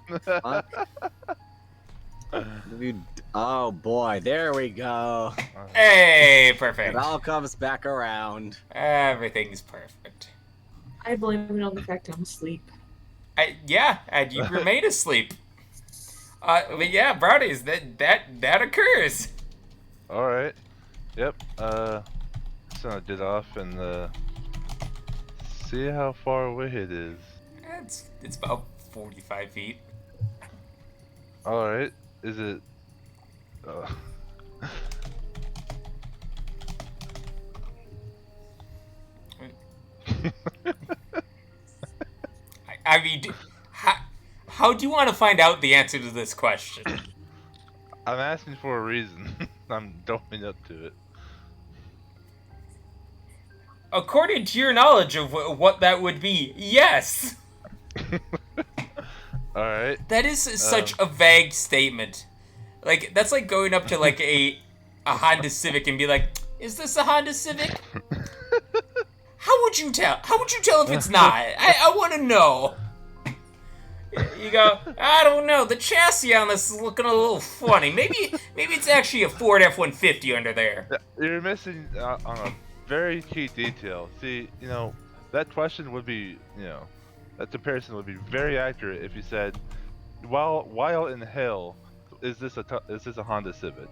Oh boy, there we go. Hey, perfect. It all comes back around. Everything's perfect. I blame it on the fact I'm asleep. Yeah, and you remain asleep. But yeah, brownies, that occurs. All right. Yep. So I did off and see how far away it is. It's about 45 feet. All right. Is it? I mean, how do you want to find out the answer to this question? I'm asking for a reason. I'm going up to it. According to your knowledge of what that would be, yes. All right. That is such a vague statement. Like, that's like going up to like a Honda Civic and be like, "Is this a Honda Civic?" How would you tell? How would you tell if it's not? I want to know. You go, I don't know. The chassis on this is looking a little funny. Maybe it's actually a Ford F-150 under there. You're missing on a very key detail. See, that question would be, that comparison would be very accurate if you said, while in hell, is this a Honda Civic?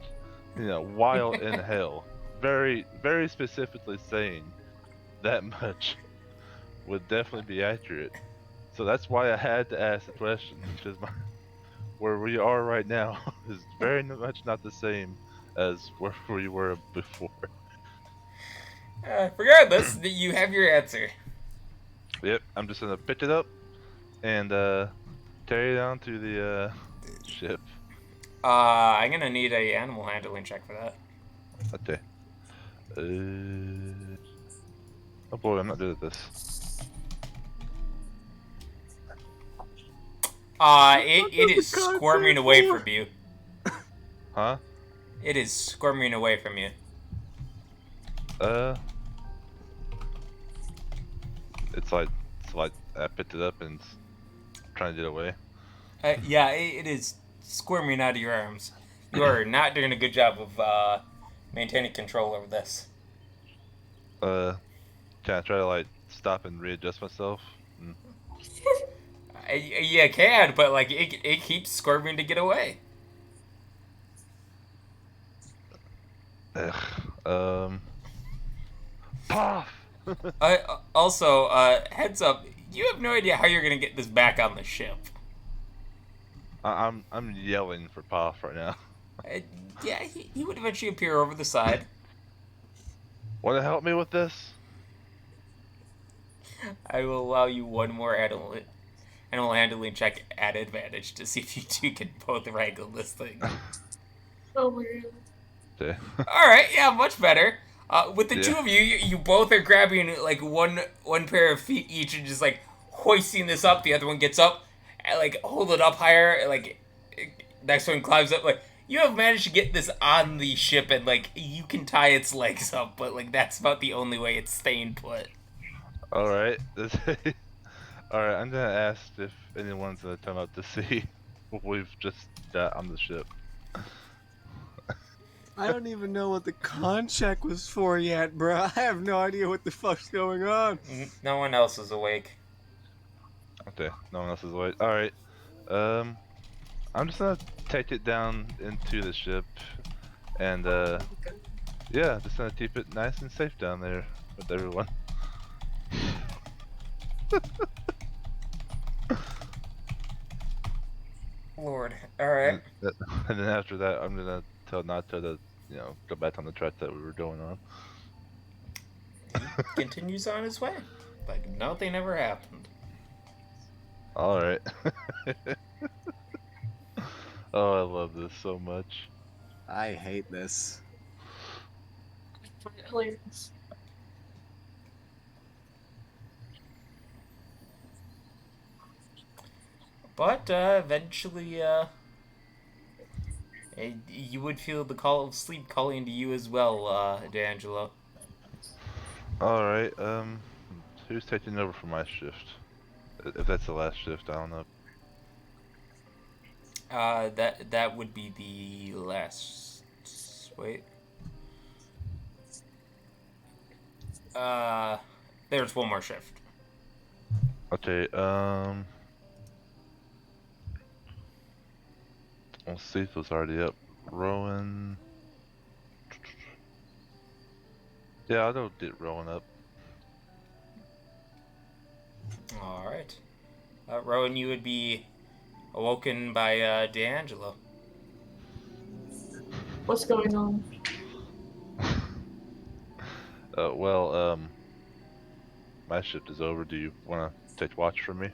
While in hell, very very specifically saying that much would definitely be accurate. So that's why I had to ask the question, because where we are right now is very much not the same as where we were before. Regardless, you have your answer. Yep, I'm just gonna pick it up and carry it down to the ship. I'm gonna need a animal handling check for that. Okay. Oh boy, I'm not good at this. It is squirming away from you. Huh? It is squirming away from you. It's like I picked it up and trying to get away. Yeah, it is squirming out of your arms. You are not doing a good job of maintaining control over this. Can I try to stop and readjust myself? You can, but like it keeps squirming to get away. Ugh. Puff. Also, heads up, you have no idea how you're gonna get this back on the ship. I'm yelling for Puff right now. Uh, yeah, he would eventually appear over the side. Want to help me with this? I will allow you one more animal handling check at advantage to see if you two can both wrangle this thing. Oh my god. Okay. All right, yeah, much better. With the Yeah. two of you, you both are grabbing like one pair of feet each and just like hoisting this up. The other one gets up, and like hold it up higher. Like next one climbs up. Like you have managed to get this on the ship, and like you can tie its legs up, but like that's about the only way it's staying put. All right. All right. I'm gonna ask if anyone's gonna come out to see what we've just got on the ship. I don't even know what the con check was for yet, bro. I have no idea what the fuck's going on. No one else is awake. Okay. No one else is awake. All right. I'm just gonna take it down into the ship, and yeah, just gonna keep it nice and safe down there with everyone. Lord. All right. And then after that, I'm gonna tell Nato to, go back on the track that we were going on. Continues on his way. Like nothing ever happened. All right. Oh, I love this so much. I hate this. I find it hilarious. But eventually, you would feel the call of sleep calling to you as well, D'Angelo. All right. Who's taking over for my shift? If that's the last shift, I don't know. That would be the last. Wait. There's one more shift. Okay. Let's see if it's already up. Rowan. Yeah, I'll go get Rowan up. All right. Rowan, you would be awoken by D'Angelo. What's going on? Well, my shift is over. Do you want to take watch from me?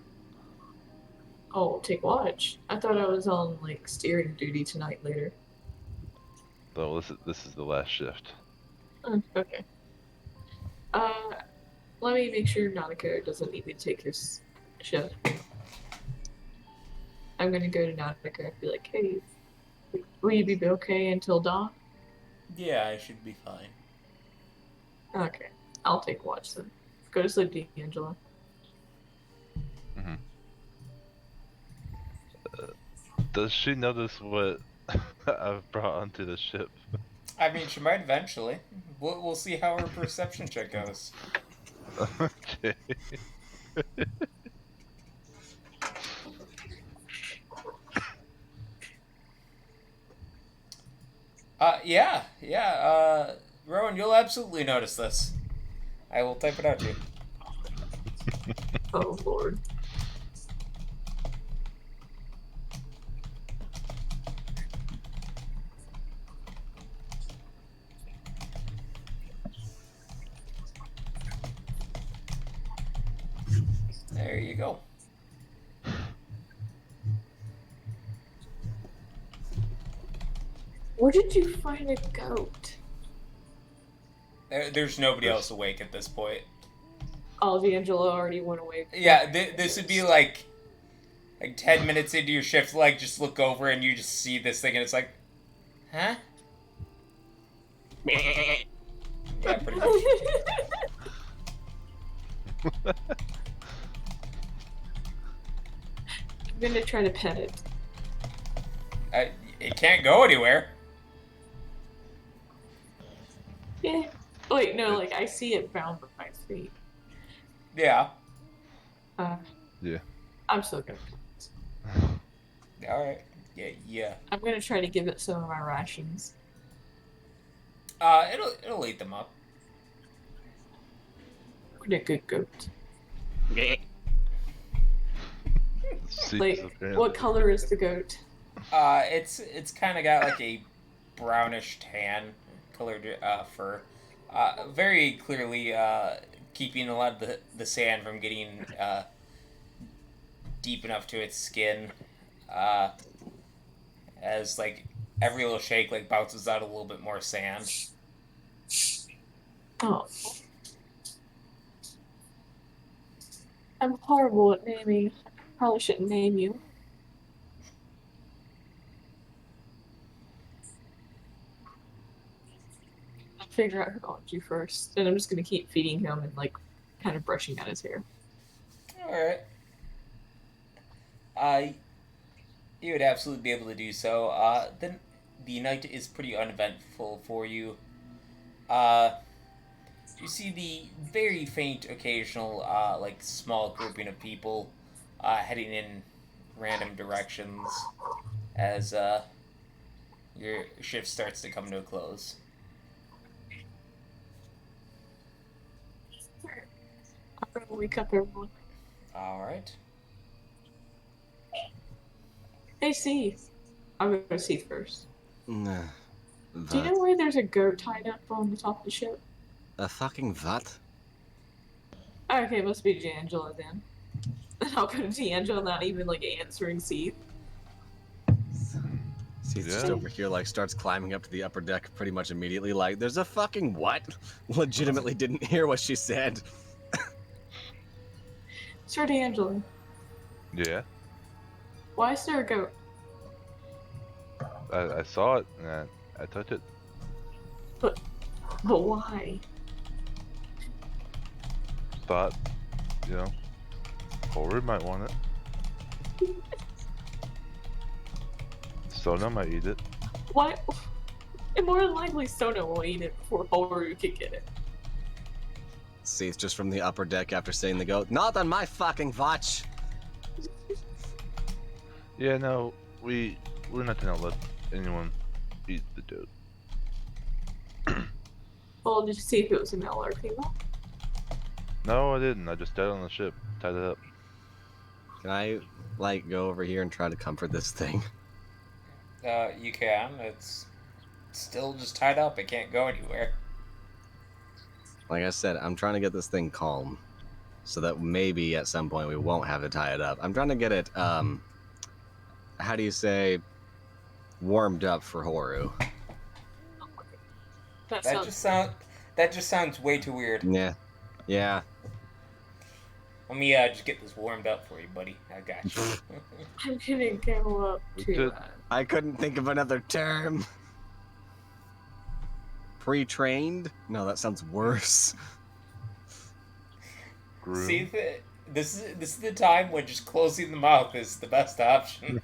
Oh, take watch. I thought I was on like steering duty tonight later. Though this is the last shift. Okay. Let me make sure Nautica doesn't need me to take his shift. I'm gonna go to Nautica and be like, hey, will you be okay until dawn? Yeah, I should be fine. Okay. I'll take watch then. Go to sleep, D'Angelo. Mm-hmm. Does she notice what I've brought onto the ship? I mean, she might eventually. We'll see how her perception check goes. Okay. Yeah. Rowan, you'll absolutely notice this. I will type it out to you. Oh, Lord. There you go. Where did you find a goat? There's nobody else awake at this point. Oh, D'Angelo already went away. Yeah, this would be like 10 minutes into your shift, like, just look over and you just see this thing and it's like, huh? Yeah, pretty much. I'm gonna try to pet it. It can't go anywhere. Yeah. Wait, no, like, I see it bound by my feet. Yeah. Yeah. I'm still gonna. All right. Yeah, yeah. I'm gonna try to give it some of my rations. It'll eat them up. What a good goat. Seats Like, apparently. what color is the goat? It's kind of got like a brownish tan colored fur. Very clearly keeping a lot of the sand from getting deep enough to its skin. Uh, as like every little shake like bounces out a little bit more sand. Oh. I'm horrible at naming. Probably shouldn't name you. I'll figure out who owns you first. And I'm just gonna keep feeding him and like kind of brushing at his hair. All right. Uh, you would absolutely be able to do so. Then the night is pretty uneventful for you. Uh, you see the very faint occasional like small grouping of people heading in random directions as your shift starts to come to a close. I'm gonna wake up everyone. All right. Hey, Seath. I'm gonna go to Seath first. Nah, Do you know what? where there's a goat tied up on the top of the ship? A fucking what? Okay, must be D'Angelo then. And I'll go to D'Angelo, not even like answering Seath. He's just Yeah. over here, like, starts climbing up to the upper deck pretty much immediately. Like, there's a fucking what? Legitimately didn't hear what she said. Sir D'Angelo, Yeah. why is there a goat? I saw it and I took it. But why? Thought, you know, Forward might want it. Sona might eat it. Why? And more than likely, Sona will eat it before Horu can get it. See, it's just from the upper deck after saying the goat. Not on my fucking watch! Yeah, no, we're not gonna let anyone eat the goat. Well, did you see if it was a male or a female? No, I didn't. I just got on the ship, tied it up. Can I, like, go over here and try to comfort this thing? You can. It's still just tied up. It can't go anywhere. Like I said, I'm trying to get this thing calm. So that maybe at some point we won't have to tie it up. I'm trying to get it, how do you say, warmed up for Horu. That That just sounds way too weird. Yeah. Yeah. Let me just get this warmed up for you, buddy. I got you. I'm gonna go up to. I couldn't think of another term. Pre-trained? No, that sounds worse. Groom. See, this is the time when just closing the mouth is the best option.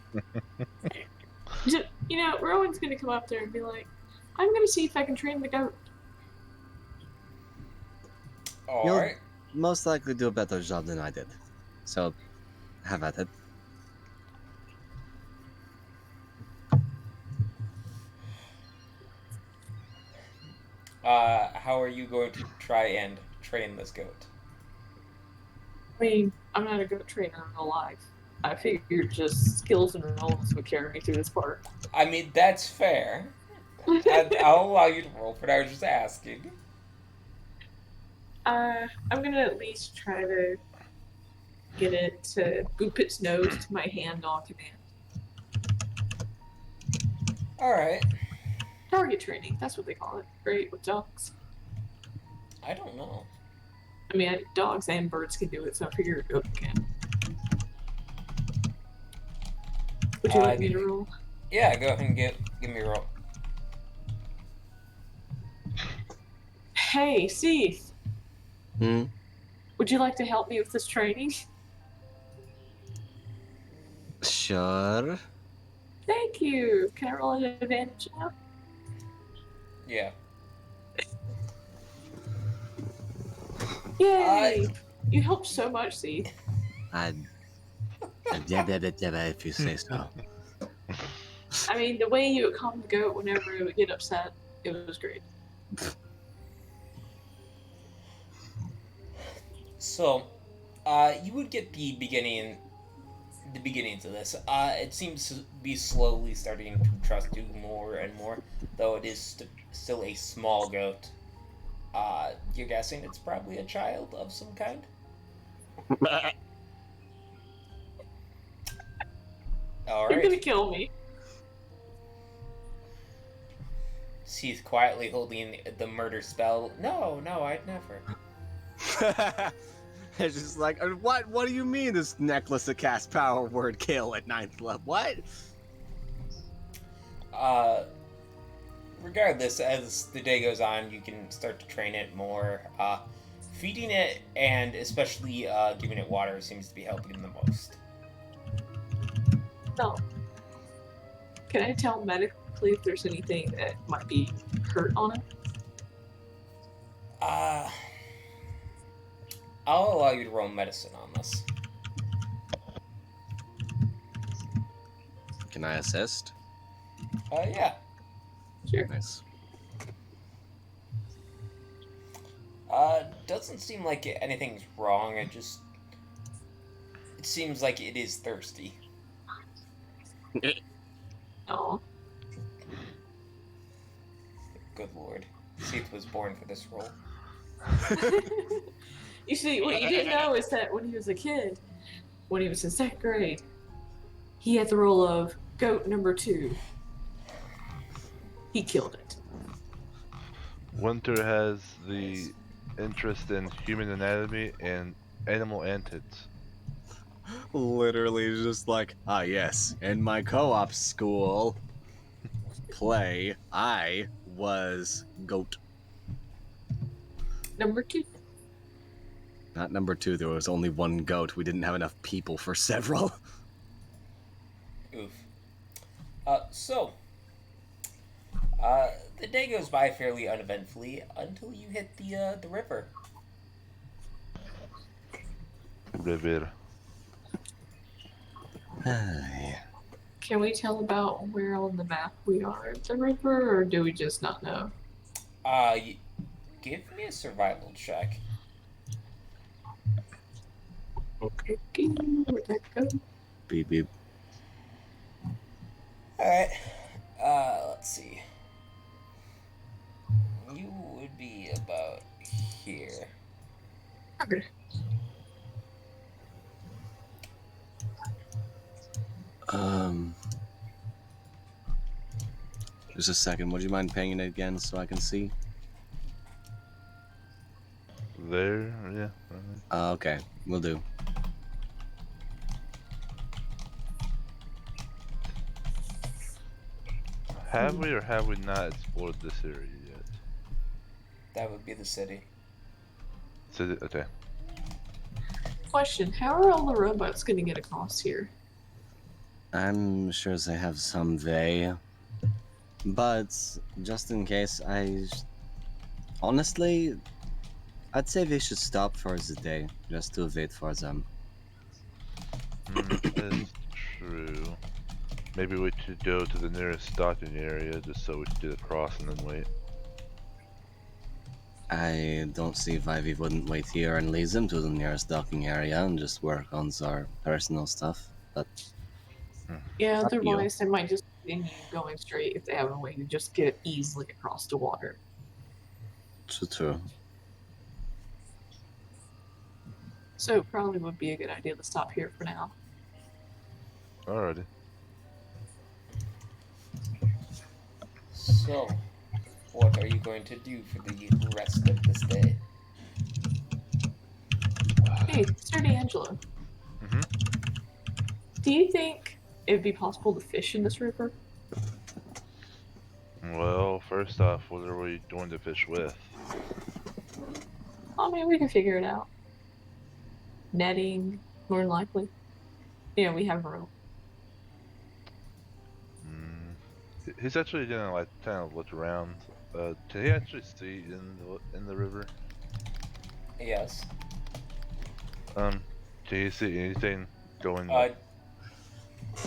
You know, Rowan's gonna come up there and be like, I'm gonna see if I can train the goat. All You'll- right. Most likely do a better job than I did. So, have at it. How are you going to try and train this goat? I mean, I'm not a goat trainer in real life. I figured just skills and rolls would carry me through this part. I mean, that's fair. I'll allow you to roll for it. I was just asking. I'm gonna at least try to get it to boop its nose to my hand on command. All right. Target training, that's what they call it, right? With dogs. I don't know. I mean, dogs and birds can do it, so I figure a goat can. Would you like me to roll? Yeah, go ahead and give me a roll. Hey, Seath, Hmm? would you like to help me with this training? Sure. Thank you. Can I roll an advantage now? Yeah. Yay! You helped so much, Seath. I If you say so. I mean, the way you would calm the goat whenever it would get upset, it was great. So, you would get the beginnings of this. It seems to be slowly starting to trust you more and more, though it is still a small goat. You're guessing it's probably a child of some kind? You're gonna Alright. kill me. She's quietly holding the murder spell. No, I'd never. It's just like, what? What do you mean this necklace that casts power word kill at 9th level? What? Regardless, as the day goes on, you can start to train it more. Feeding it and especially giving it water seems to be helping the most. No. Can I tell medically if there's anything that might be hurt on it? I'll allow you to roll medicine on this. Can I assist? Yeah. Sure. Nice. Doesn't seem like anything's wrong. It seems like it is thirsty. Oh. Good lord. Seath was born for this role. You see, what you didn't know is that when he was a kid, when he was in 2nd grade, he had the role of goat number 2. He killed it. Winter has the interest in human anatomy and animal antics. Literally just like, yes, in my co-op school play, I was goat. Number 2. Not number 2, there was only one goat. We didn't have enough people for several. Oof. The day goes by fairly uneventfully until you hit the river. River. Can we tell about where on the map we are at the river, or do we just not know? Give me a survival check. Okay, where'd that go? Beep beep. Alright. Let's see. You would be about here. Okay. Just a second. Would you mind paying it again so I can see? There, yeah. Okay, will do. Have we or have we not explored this area yet? That would be the city. Okay. Question, how are all the robots gonna get across here? I'm sure they have some way. But just in case, honestly, I'd say we should stop for the day just to wait for them. That's true. Maybe we should go to the nearest docking area just so we can get across and then wait. I don't see why we wouldn't wait here and lead them to the nearest docking area and just work on our personal stuff. But Yeah, Up to you. otherwise they might just continue going straight if they have a way to just get easily across the water. true. So it probably would be a good idea to stop here for now. Alrighty. So, what are you going to do for the rest of this day? Hey, Sir D'Angelo. Mhm. Do you think it'd be possible to fish in this river? Well, first off, what are we going to fish with? I mean, we can figure it out. Netting, more than likely. Yeah, we have a rope. He's actually gonna like kind of look around. Can he actually see in the river? Yes. Can you see anything going?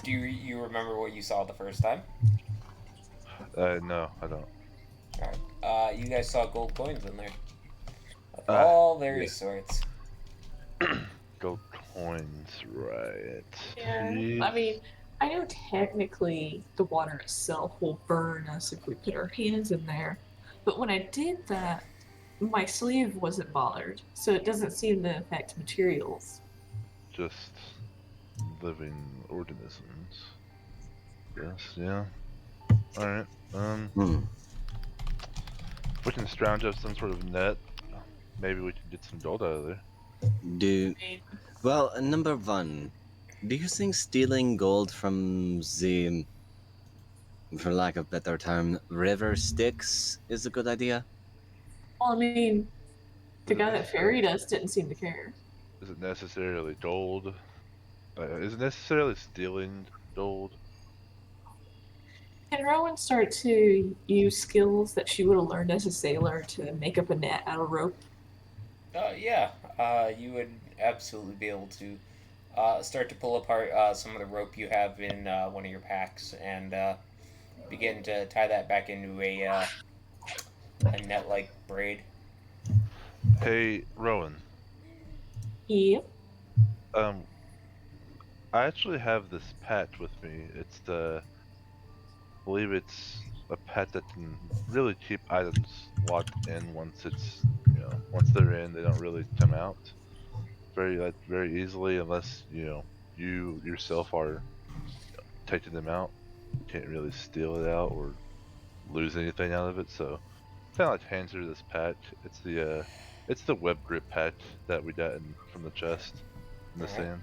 Do you remember what you saw the first time? No, I don't. Alright. You guys saw gold coins in there. Of Ah, all yeah. various sorts. Gold coins, right. Yeah, Yes. I mean, I know technically the water itself will burn us if we put our hands in there, but when I did that, my sleeve wasn't bothered, so it doesn't seem to affect materials. Just living organisms. Yes, yeah. Alright. Hmm. If we can scrounge up some sort of net, maybe we can get some gold out of there. Do I mean, well. Number one, do you think stealing gold from the, for lack of better term, river Styx is a good idea? well, I mean, the Is it guy that necessarily, ferried us didn't seem to care. is it necessarily gold? Is it necessarily stealing gold? Can Rowan start to use skills that she would have learned as a sailor to make up a net out of rope? Yeah. You would absolutely be able to start to pull apart some of the rope you have in one of your packs and begin to tie that back into a net-like braid. Hey, Rowan. Yep. Um, I actually have this patch with me. It's the, I believe it's a patch that can really keep items locked in once it's, once they're in, they don't really come out very easily unless you yourself are taking them out. You can't really steal it out or lose anything out of it. So kind of like hands her this patch. It's the web grip patch that we got from the chest in the Alright. sand.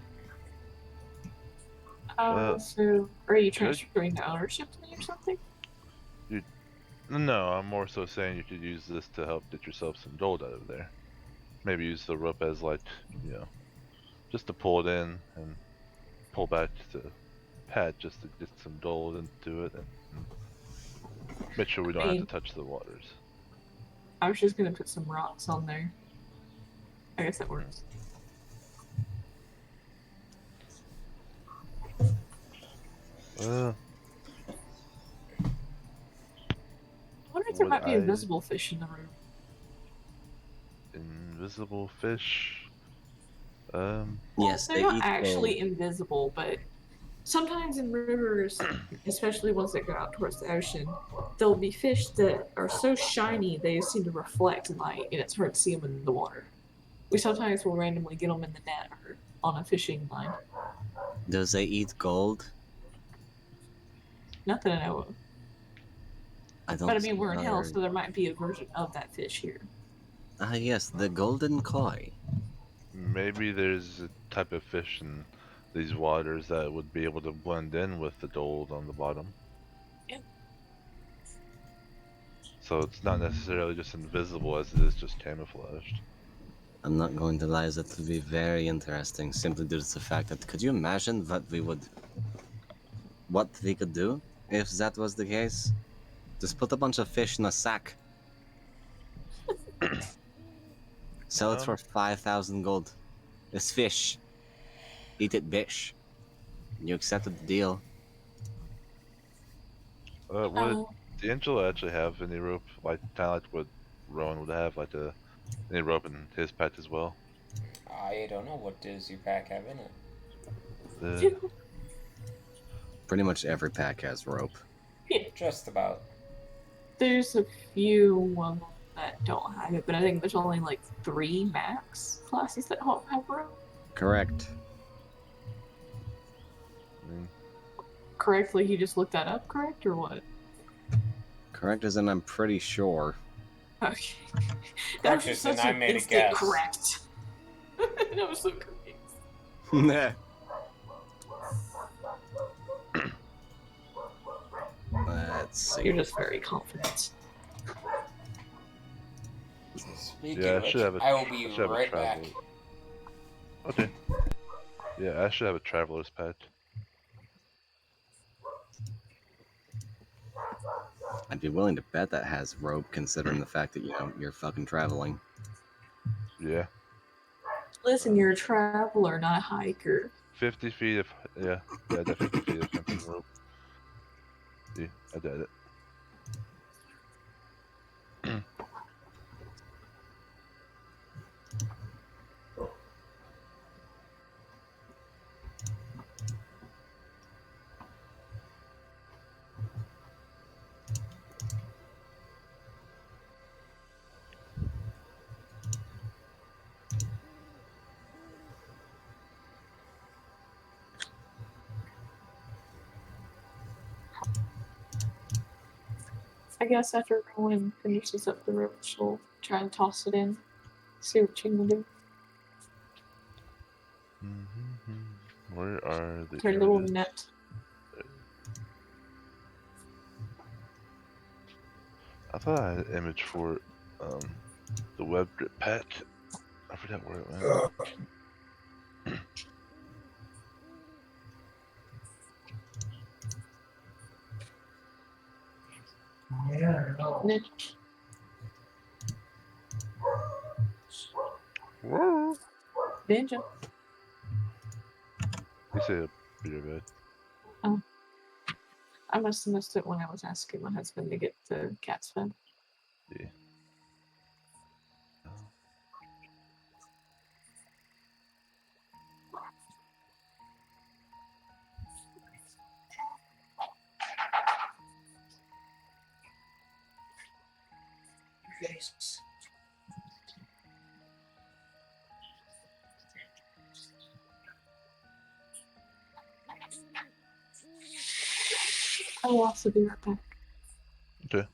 Uh, So are you could transferring the ownership to me or something? you? No, I'm more so saying you could use this to help get yourself some gold out of there. Maybe use the rope as like, just to pull it in and pull back the pad just to get some gold into it and make sure we I don't have to mean, touch the waters. I was just gonna put some rocks on there. I guess that works. Uh, I wonder if there would might be I invisible fish in the room. invisible fish? Yes, They're they not eat actually gold. invisible, but sometimes in rivers, especially ones that go out towards the ocean, there'll be fish that are so shiny they seem to reflect light, and it's hard to see them in the water. We sometimes will randomly get them in the net or on a fishing line. Does they eat gold? Not that I know of. I But don't I mean, see we're in hell, another. so there might be a version of that fish here. Ah, yes, the golden koi. Maybe there's a type of fish in these waters that would be able to blend in with the gold on the bottom. Yeah. So it's not necessarily just invisible as it is just camouflaged. I'm not going to lie, that would be very interesting, simply due to the fact that could you imagine what we could do if that was the case? Just put a bunch of fish in a sack, sell it for 5,000 gold. It's fish. Eat it, bitch. You accepted the deal. Would Oh, D'Angelo actually have any rope, like kind of like what Rowan would have, like any rope in his patch as well? I don't know. What does your pack have in it? The Pretty much every pack has rope. Just about. there's a few of them that don't have it, but I think there's only like 3 max classes that have rope. Correct. I mean, Correctly, you just looked that up, correct, or what? Correct as in I'm pretty sure. Okay. That Correct was just as in such I an made a instant guess. correct. That was so correct. Nah. Let's see. You're just very confident. Speaking Yeah, of I which, should have a- I will be I should have a right back. travel. Okay. Yeah, I should have a traveler's patch. I'd be willing to bet that has rope, considering the fact that you're fucking traveling. Yeah. Listen, you're a traveler, not a hiker. 50 feet of I did 50 feet of fencing rope. See, I did it. I guess after Rowan finishes up the rope, she'll try and toss it in. See what she can do. Where are the Her little areas? net. I thought I had an image for the web drip pack. I forgot where it went. Net. Whoa! Ninja. You say a bigger bed. I must have missed it when I was asking my husband to get the cats fed. Yeah. Yes. I will also be right back. Okay.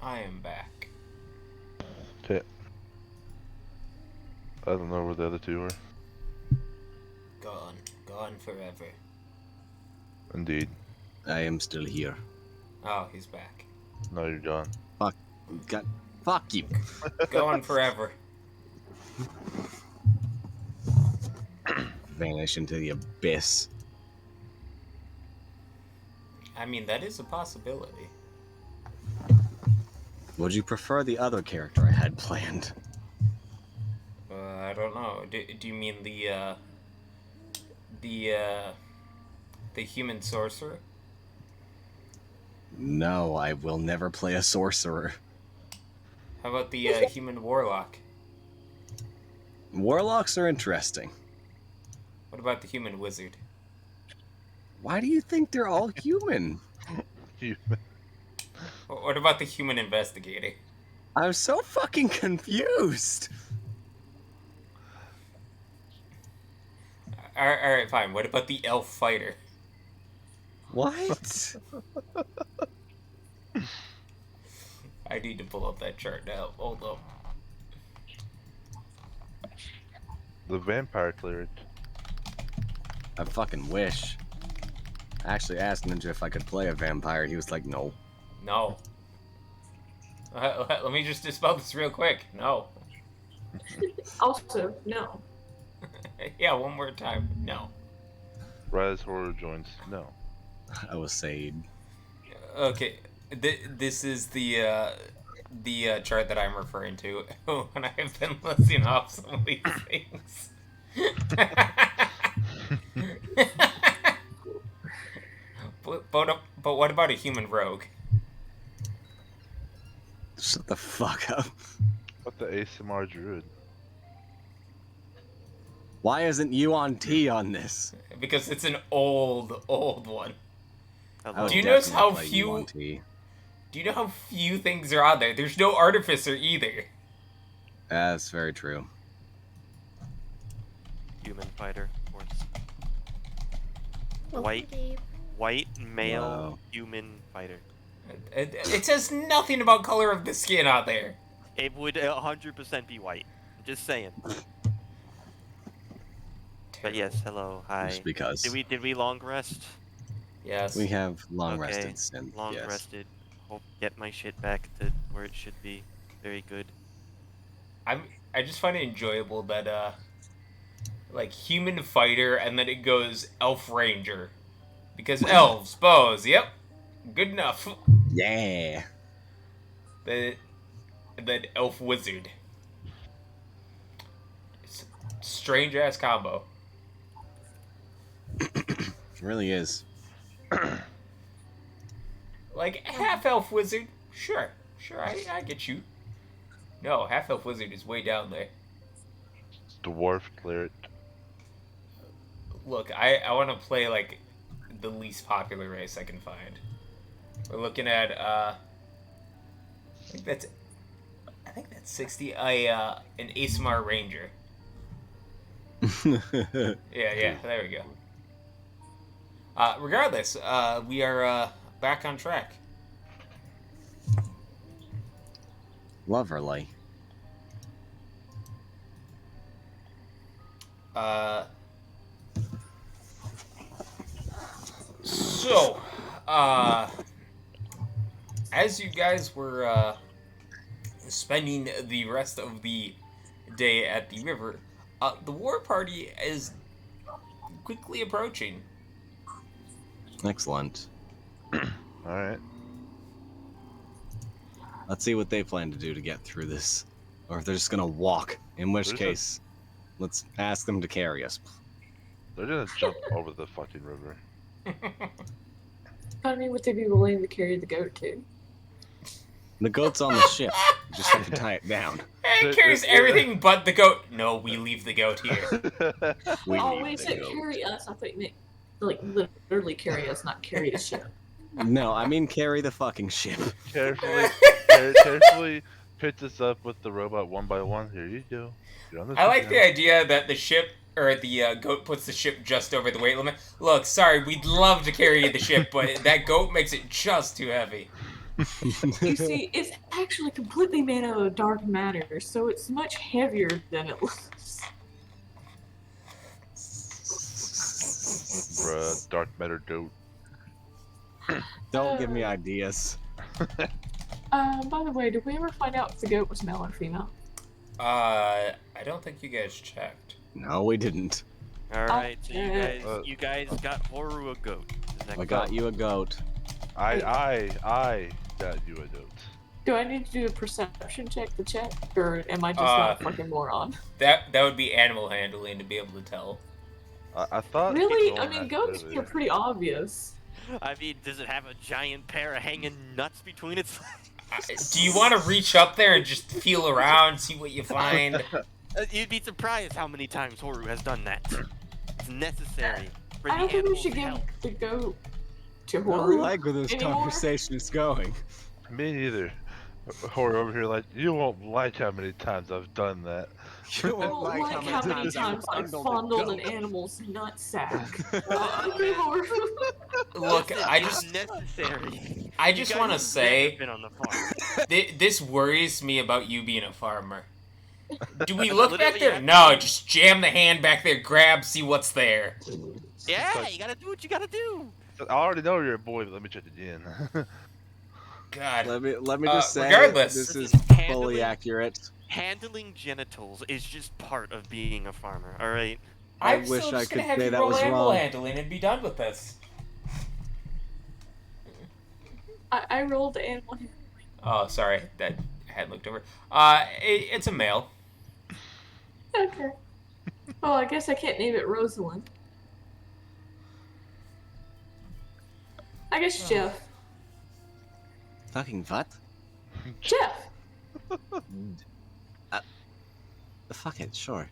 I am back. Okay. I don't know where the other two were. Gone. Gone forever. Indeed. I am still here. Oh, he's back. No, you're gone. Fuck you. Gone forever. Vanish into the abyss. I mean, that is a possibility. Would you prefer the other character I had planned? I don't know. Do you mean the human sorcerer? No, I will never play a sorcerer. How about the human warlock? Warlocks are interesting. What about the human wizard? Why do you think they're all human? What about the human investigator? I'm so fucking confused. Alright, fine. What about the elf fighter? What? I need to pull up that chart now. Hold up. The vampire cleric. I fucking wish. actually asked Ninja if I could play a vampire. He was like, no. No. Let me just dispel this real quick. No. Also, no. Yeah, one more time. No. Rise Horror joins. No. I was saying. Okay. This is the chart that I'm referring to when I've been listing off some of these things. but what about a human rogue? Shut the fuck up. What the ASMR druid? Why isn't you on T on this? Because it's an old one. I would Do you notice definitely how play you few- on T. Do you know how few things are on there? There's no artificer either. That's very true. Human fighter, of course. Well, White. Gabe. White male Wow. human fighter. It says nothing about color of the skin out there. It would 100% be white. I'm just saying. But yes, hello, hi. Just because. Did we long rest? Yes. We have long Okay, rested since. Long yes. rested. Hope get my shit back to where it should be. Very good. I just find it enjoyable that like human fighter and then it goes elf ranger. Because elves, bows, yep. Good enough. Yeah. Then elf wizard. It's a strange ass combo. It really is. Like half elf wizard, sure, I get you. No, half elf wizard is way down there. Dwarf cleric. Look, I want to play like the least popular race I can find. We're looking at I think that's 60. An ASMR ranger. Yeah, there we go. Regardless, we are back on track. Loverly. So, as you guys were spending the rest of the day at the river, the war party is quickly approaching. Excellent. Alright. Let's see what they plan to do to get through this. Or if they're just gonna walk. In which There's case, let's ask them to carry us. They're gonna jump over the fucking river. I mean, would they be willing to carry the goat too? The goat's on the ship. You just have to tie it down. It carries everything but the goat. No, we leave the goat here. We oh, need wait, the said goat. carry us. I thought you meant like literally carry us, not carry the ship. No, I mean carry the fucking ship. Carefully pick this up with the robot one by one. Here you go. You're on I like ship the now. idea that the ship or the goat puts the ship just over the weight limit. Look, sorry, we'd love to carry the ship, but that goat makes it just too heavy. You see, it's actually completely made out of dark matter, so it's much heavier than it looks. Bruh, dark matter goat. Don't give me ideas. By the way, did we ever find out if the goat was male or female? I don't think you guys checked. No, we didn't. All right, so Uh, you guys got Horu a goat. Is that I got you a goat. I got you a goat. Do I need to do a perception check to check, or am I just not a fucking moron? That would be animal handling to be able to tell. I thought. Really? Ignoring I mean, that goats earlier. are pretty obvious. I mean, does it have a giant pair of hanging nuts between its legs? Do you want to reach up there and just feel around, see what you find? You'd be surprised how many times Horu has done that. It's necessary for I the don't think we animals should to give help. the goat to I don't Horu. like where this anymore? conversation is going. Me neither. Horror over here, like you won't like how many times I've done that. You I don't like how many times I fondled an animal's nutsack. Okay, Horu. Look, Listen, I it's just necessary. I You just guys want to have say never been on the farm. this worries me about you being a farmer. Do we look back Literally there? have No, to. just jam the hand back there, grab, see what's there. Yeah, you gotta do what you gotta do. I already know you're a boy, but let me check again. God. Let me just say, regardless, this is listen, fully accurate. Handling genitals is just part of being a farmer, alright? I I'm wish still I just gonna could have say you that roll was animal wrong. handling and be done with this. I rolled animal handling. Oh, sorry, that I had looked over. It's a male. Okay. Well, I guess I can't name it Rosalind. I guess Jeff. Fucking what? Jeff! Fuck it, sure.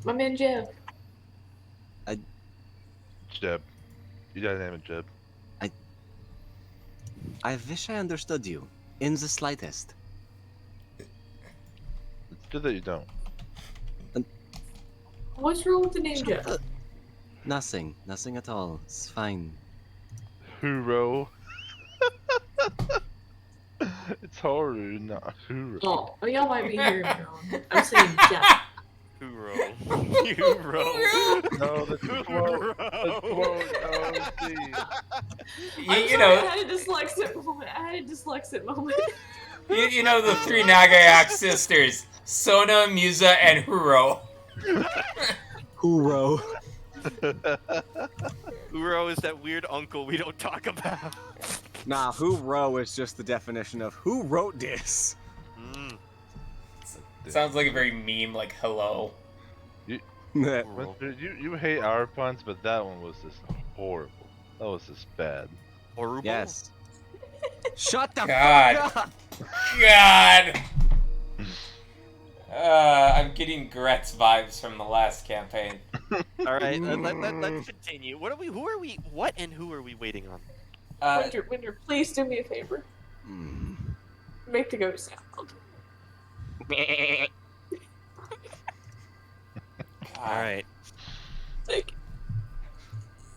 My man Jeff. Jeb. You gotta name it Jeb. I wish I understood you. In the slightest. It's good that you don't. What's wrong with the name Shut Jeff? up. Nothing. Nothing at all. It's fine. Huro. It's Haru, not Huro. Oh, y'all might be hearing me wrong. I'm saying Jeff. Huro. Huro. No, the quote. The quote. Oh, see. I'm You sorry, know, I had a dyslexic moment. you know the three Nagayak sisters, Sona, Musa, and Huro. Huro. Huro is that weird uncle we don't talk about. Nah, Huro is just the definition of who wrote this. Mm. Sounds like a very meme, like hello. Winter, you hate our puns, but that one was just horrible. That was just bad. Horrible? Yes. Shut the God. fuck up! God. I'm getting Gretz vibes from the last campaign. Alright, let's continue. What and who are we waiting on? Winter, please do me a favor. Make the ghost sound. Alright. Like,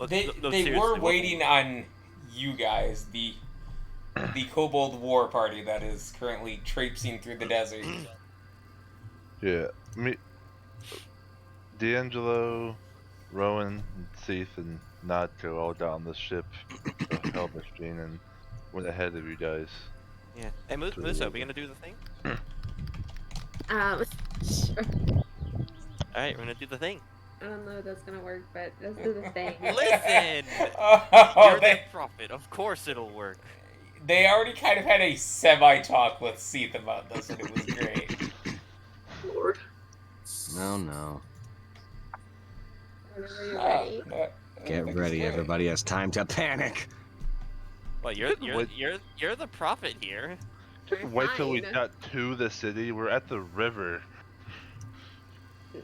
They were waiting on you guys, the Kobold War Party that is currently traipsing through the desert. Yeah, D'Angelo, Rowan, Seath, and Nadko all got on the ship, the Hell Machine, and went ahead of you guys. Yeah. Hey, Musa, are we gonna do the thing? Sure. Alright, we're gonna do the thing. I don't know if that's gonna work, but let's do the thing. Listen! Oh, You're the prophet. Of course it'll work. they already kind of had a semi-talk with Seath about this, and it was great. Lord. No, no. Whenever you're ready. Get ready, everybody. It's time to panic. Well, you're the prophet here. Wait till we Fine. got to the city. We're at the river.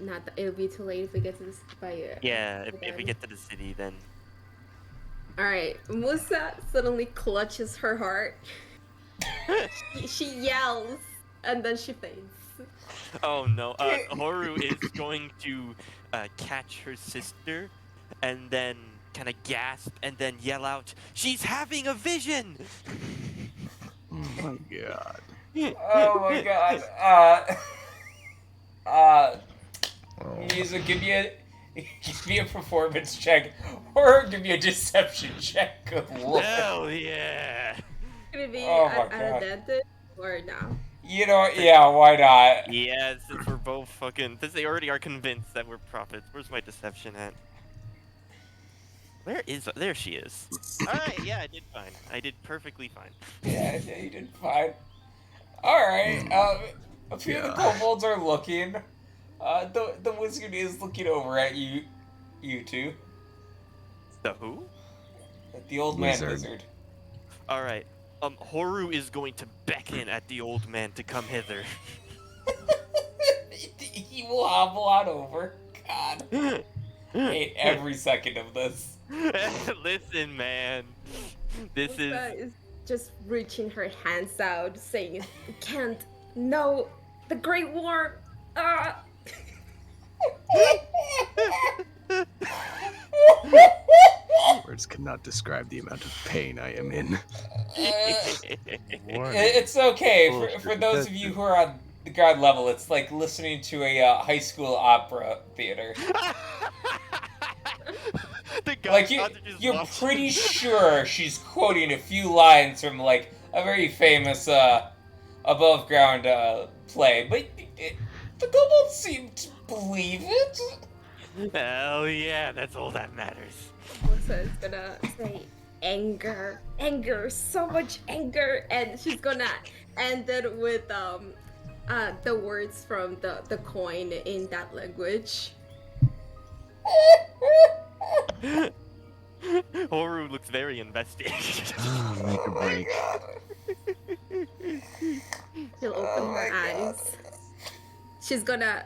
Not that it'll be too late if we get to this by Yeah, if we get to the city, then. Alright, Musa suddenly clutches her heart. she yells and then she faints. Oh no, Horu is going to catch her sister and then kind of gasp and then yell out, "She's having a vision!" Oh my god. Oh my god. Musa, give me a performance check, or give me a deception check. Good lord. Hell yeah! Could it be Oh my at a God. dentist or no? You know, yeah, why not? Yeah, since we're both since they already are convinced that we're prophets, where's my deception at? There she is. Alright, yeah, I did fine. I did perfectly fine. Yeah, you did fine. Alright, a few of the kobolds are looking. The wizard is looking over at you two. The who? The old man Wizard. wizard. Alright, Horu is going to beckon at the old man to come hither. He will hobble on over. God. I hate every second of this. Listen, man. This Musa is... is just reaching her hands out, saying, "We can't. No, the Great War. Ah." Words cannot describe the amount of pain I am in. It's okay. For those of you who are on the ground level, it's like listening to a high school opera theater. The Like Godfather just you're walks pretty in. sure she's quoting a few lines from like a very famous above ground play, but the kobolds seem to believe it. Hell yeah, that's all that matters. Melissa is gonna say anger, anger, so much anger, and she's gonna end it with the words from the coin in that language. Horu looks very invested. Make a break. She'll open her eyes. She's gonna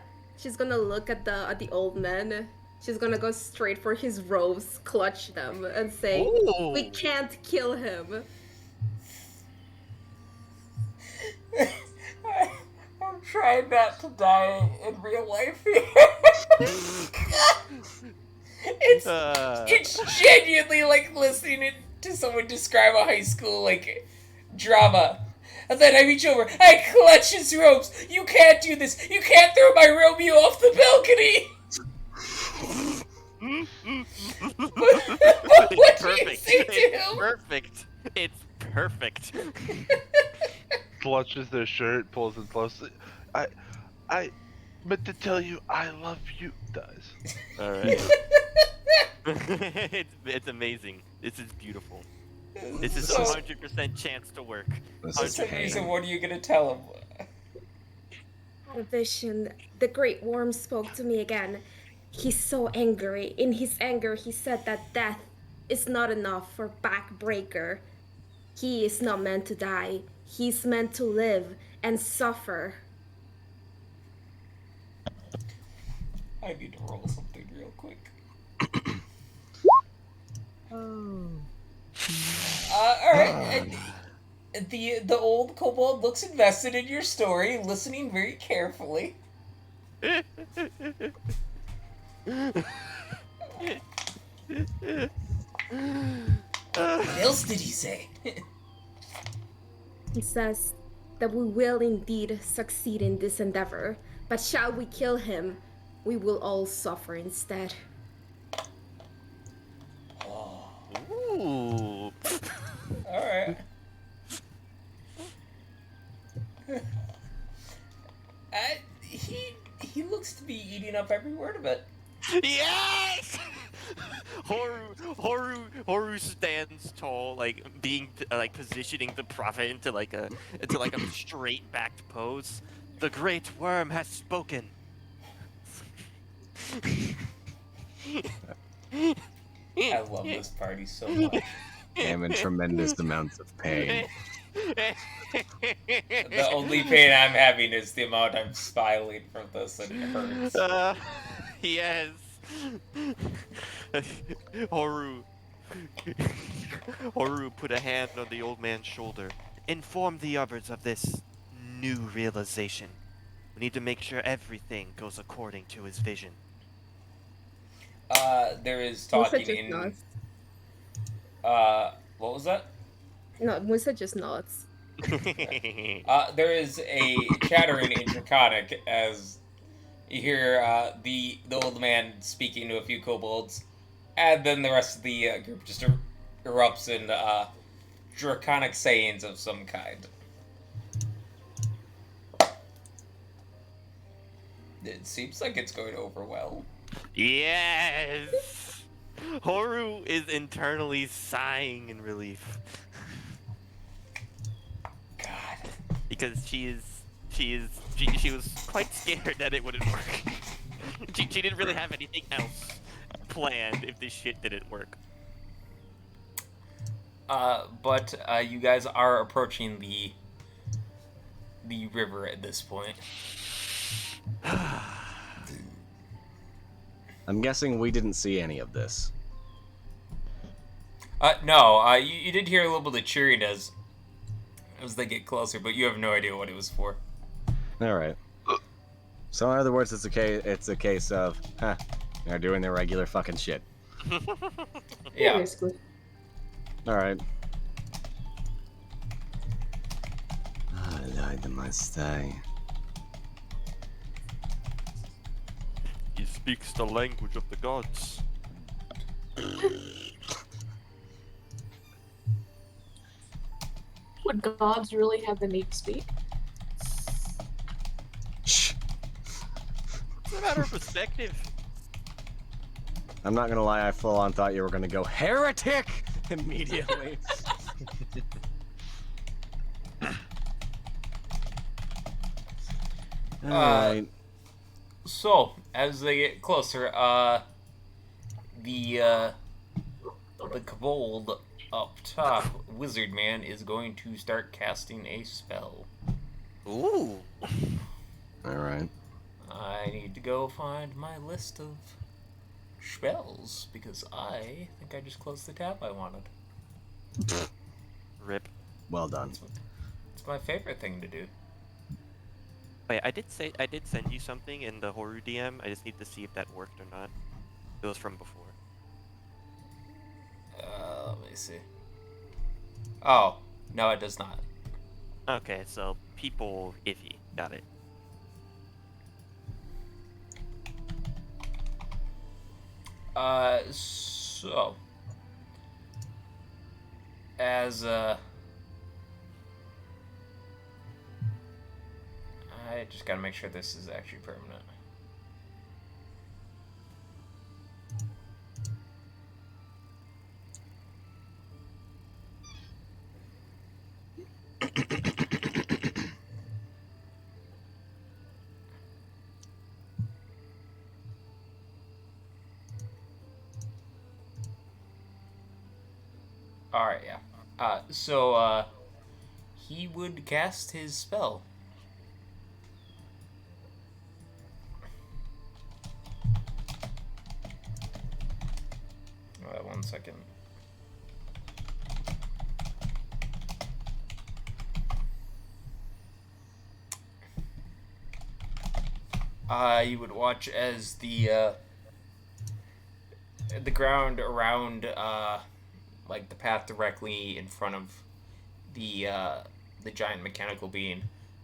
look at the old man. She's gonna go straight for his robes, clutch them, and say, "We Ooh. can't kill him." I'm trying not to die in real life here. It's genuinely like listening to someone describe a high school like drama. And then I reach over, I clutch his ropes. You can't do this. You can't throw my Romeo off the balcony. But what do you say to It's him? perfect. It's perfect. Clutches their shirt, pulls it closely. I meant to tell you I love you. Does. All right. it's amazing. This is beautiful. This is So- 100% chance to work. This For is some reason, pain. what are you gonna tell him? A vision. The great worm spoke to me again. He's so angry. In his anger, he said that death is not enough for Backbreaker. He is not meant to die. He's meant to live and suffer. I need to roll something real quick. Alright. The old kobold looks invested in your story, listening very carefully. What else did he say? He says that we will indeed succeed in this endeavor, but shall we kill him, we will all suffer instead. Ooh. Alright. He looks to be eating up every word of it. Yes! Horu stands tall, like being like positioning the prophet into like a straight backed pose. The great worm has spoken. I love this party so much. I am in tremendous amounts of pain. The only pain I'm having is the amount I'm smiling from this, and it hurts. Yes. Horu put a hand on the old man's shoulder. Inform the others of this new realization. We need to make sure everything goes according to his vision. There is Musa talking just in. nods. What was that? No, Musa just nods. There is a chattering in Draconic as you hear the old man speaking to a few kobolds, and then the rest of the group just erupts in Draconic sayings of some kind. It seems like it's going over well. Yes! Horu is internally sighing in relief. God. Because she was quite scared that it wouldn't work. she didn't really have anything else planned if this shit didn't work. But you guys are approaching the river at this point. I'm guessing we didn't see any of this. No, you did hear a little bit of cheering as they get closer, but you have no idea what it was for. All right. So in other words, it's a case of, they're doing their regular fucking shit. Yeah. Basically. All right. Oh, Lord, must I? He speaks the language of the gods. Would gods really have the need to speak? Shh. It's a matter of perspective. I'm not gonna lie, I full on thought you were gonna go heretic immediately. Alright. So, as they get closer, the kobold up top, Wizard Man, is going to start casting a spell. Ooh. Alright. I need to go find my list of spells, because I think I just closed the tab I wanted. Rip. Well done. It's my favorite thing to do. Wait, I did send you something in the Horu DM. I just need to see if that worked or not. It was from before. Let me see. Oh, no, it does not. Okay, so people iffy. Got it. So as I just gotta make sure this is actually permanent. Alright, yeah. So he would cast his spell. One second. You would watch as the ground around like the path directly in front of the giant mechanical being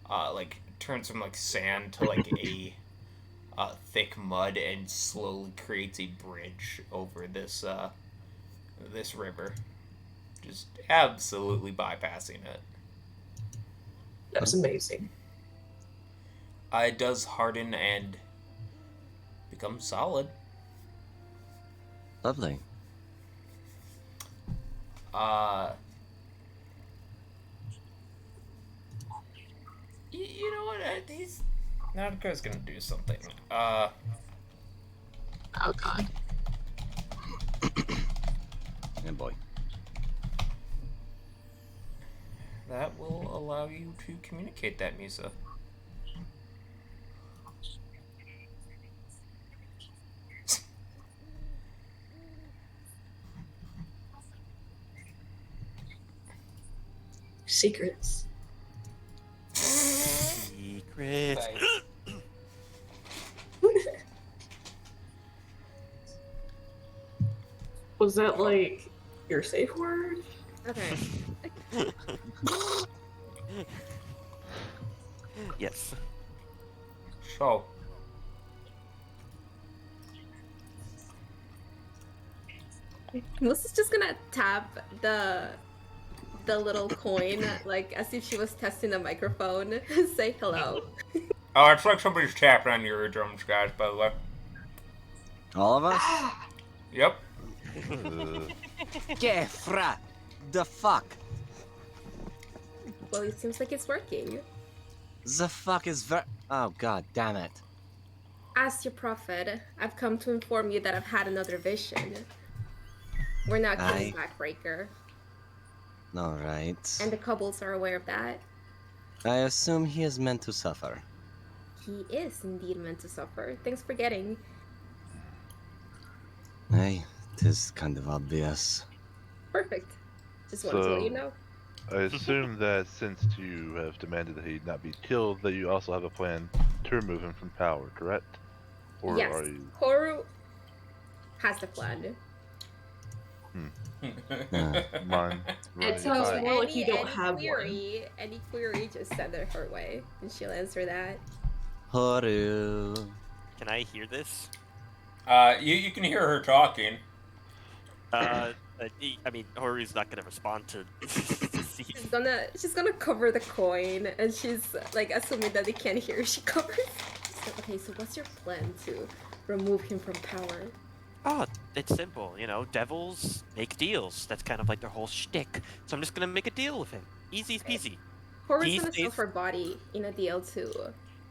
like turns from like sand to like a thick mud and slowly creates a bridge over this this river, just absolutely bypassing it. That's amazing. It does harden and become solid. Lovely. You know what? He's Nautica's gonna do something. Oh god. Yeah, boy. That will allow you to communicate that, Misa. Secrets. Secret. Was that like your safe word? Okay. Yes. So, Melissa's just gonna tap the little coin, like as if she was testing the microphone, and say hello. oh, it's like somebody's tapping on your eardrums, guys. By the way. All of us? Yep. Gefra! The fuck? Well, it seems like it's working. The fuck is Oh god damn it. As your prophet, I've come to inform you that I've had another vision. We're not killing Backbreaker, Alright. and the kobolds are aware of that. I assume he is meant to suffer. He is indeed meant to suffer. Thanks for getting. Hey, tis kind of obvious. Perfect. Just wanted to let you know. I assume that since you have demanded that he not be killed, that you also have a plan to remove him from power, correct? Or Yes, are you... Horu has the plan. Mine? It Right. sounds more like you don't have any query, just send it her way, and she'll answer that. Horu. Can I hear this? You can hear her talking. I mean, Horu's not gonna respond to. See. She's gonna cover the coin, and she's like assuming that they can't hear. She covers. She's like, okay, so what's your plan to remove him from power? Oh, it's simple. You know, devils make deals. That's kind of like their whole shtick. So I'm just gonna make a deal with him. Easy peasy. Hora's He gonna sell stays. her body in a deal too.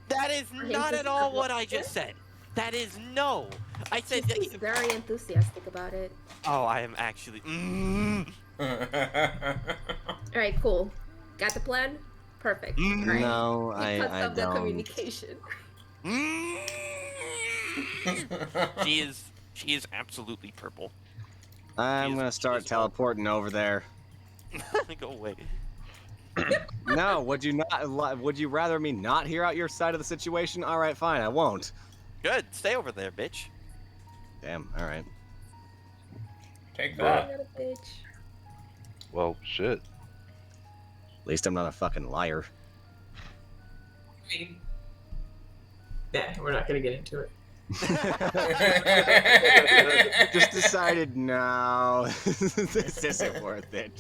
That is For him not to at all have what I just said. That is no. I She said. seems very enthusiastic about it. Oh, I am actually. Alright, cool. Got the plan? Perfect. Alright. No, He cuts I off the don't. communication. She is absolutely purple. I'm She gonna is start all- teleporting over there. Go away. No, would you not? Would you rather me not hear out your side of the situation? All right, fine, I won't. Good. Stay over there, bitch. Damn. All right. Take Bruh. that. Not a bitch. Well, shit. At least I'm not a fucking liar. I mean, yeah, we're not gonna get into it. Just decided, no, this isn't worth it.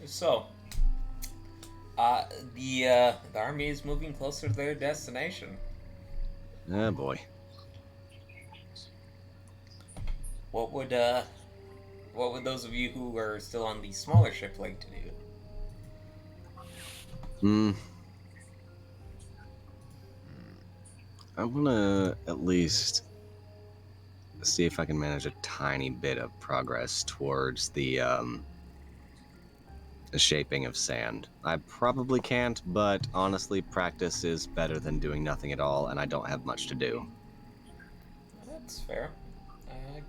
So, the army is moving closer to their destination. Oh boy. What would those of you who are still on the smaller ship like to do? I'm gonna at least see if I can manage a tiny bit of progress towards the shaping of sand. I probably can't, but honestly, practice is better than doing nothing at all, and I don't have much to do. That's fair.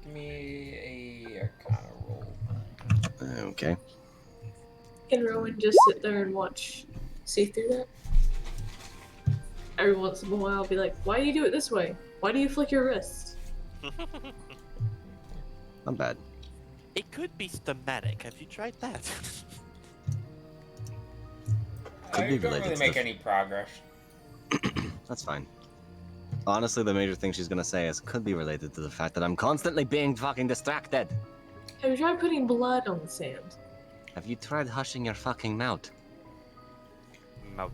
Give me a Arcana roll. Okay. Can Rowan just sit there and see through that? Every once in a while, be like, "Why do you do it this way? Why do you flick your wrist?" Not bad. It could be schematic. Have you tried that? Could be You don't related really to make the- any progress. That's fine. Honestly, the major thing she's gonna say is could be related to the fact that I'm constantly being fucking distracted. Have you tried putting blood on the sand? Have you tried hushing your fucking mouth? Mouth.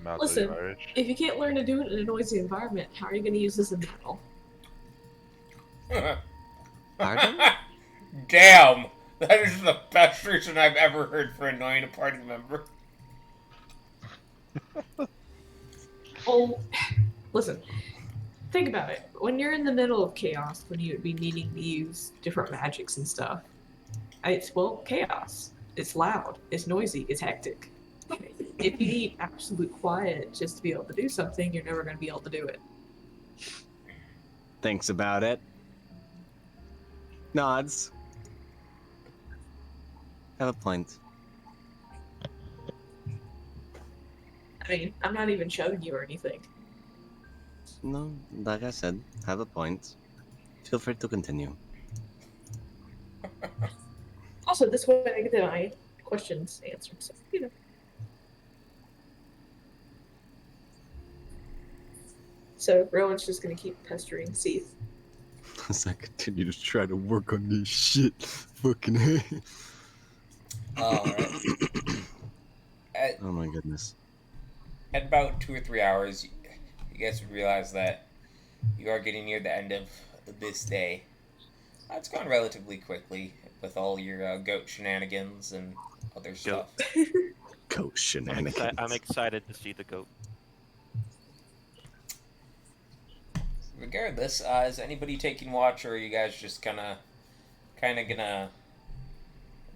Mouth Listen, Irish. if you can't learn to do it in a noisy environment, how are you going to use this in battle? Pardon? Damn! That is the best reason I've ever heard for annoying a party member. Oh, listen. Think about it. When you're in the middle of chaos, when you would be needing to use different magics and stuff, it's, well, chaos. It's loud. It's noisy. It's hectic. If you need absolute quiet just to be able to do something, you're never going to be able to do it. Thinks about it. Nods. Have a point. I mean, I'm not even shoving you or anything. No, like I said, have a point. Feel free to continue. Also, this way I get my questions answered, so, you know. So, Rowan's just going to keep pestering Seath. As I continue to try to work on this shit. Fucking hey. Alright. Oh my goodness. At about 2 or 3 hours, you guys would realize that you are getting near the end of this day. It's gone relatively quickly with all your goat shenanigans and other stuff. Goat shenanigans. I'm excited to see the goat. Regardless, is anybody taking watch, or are you guys just kind of gonna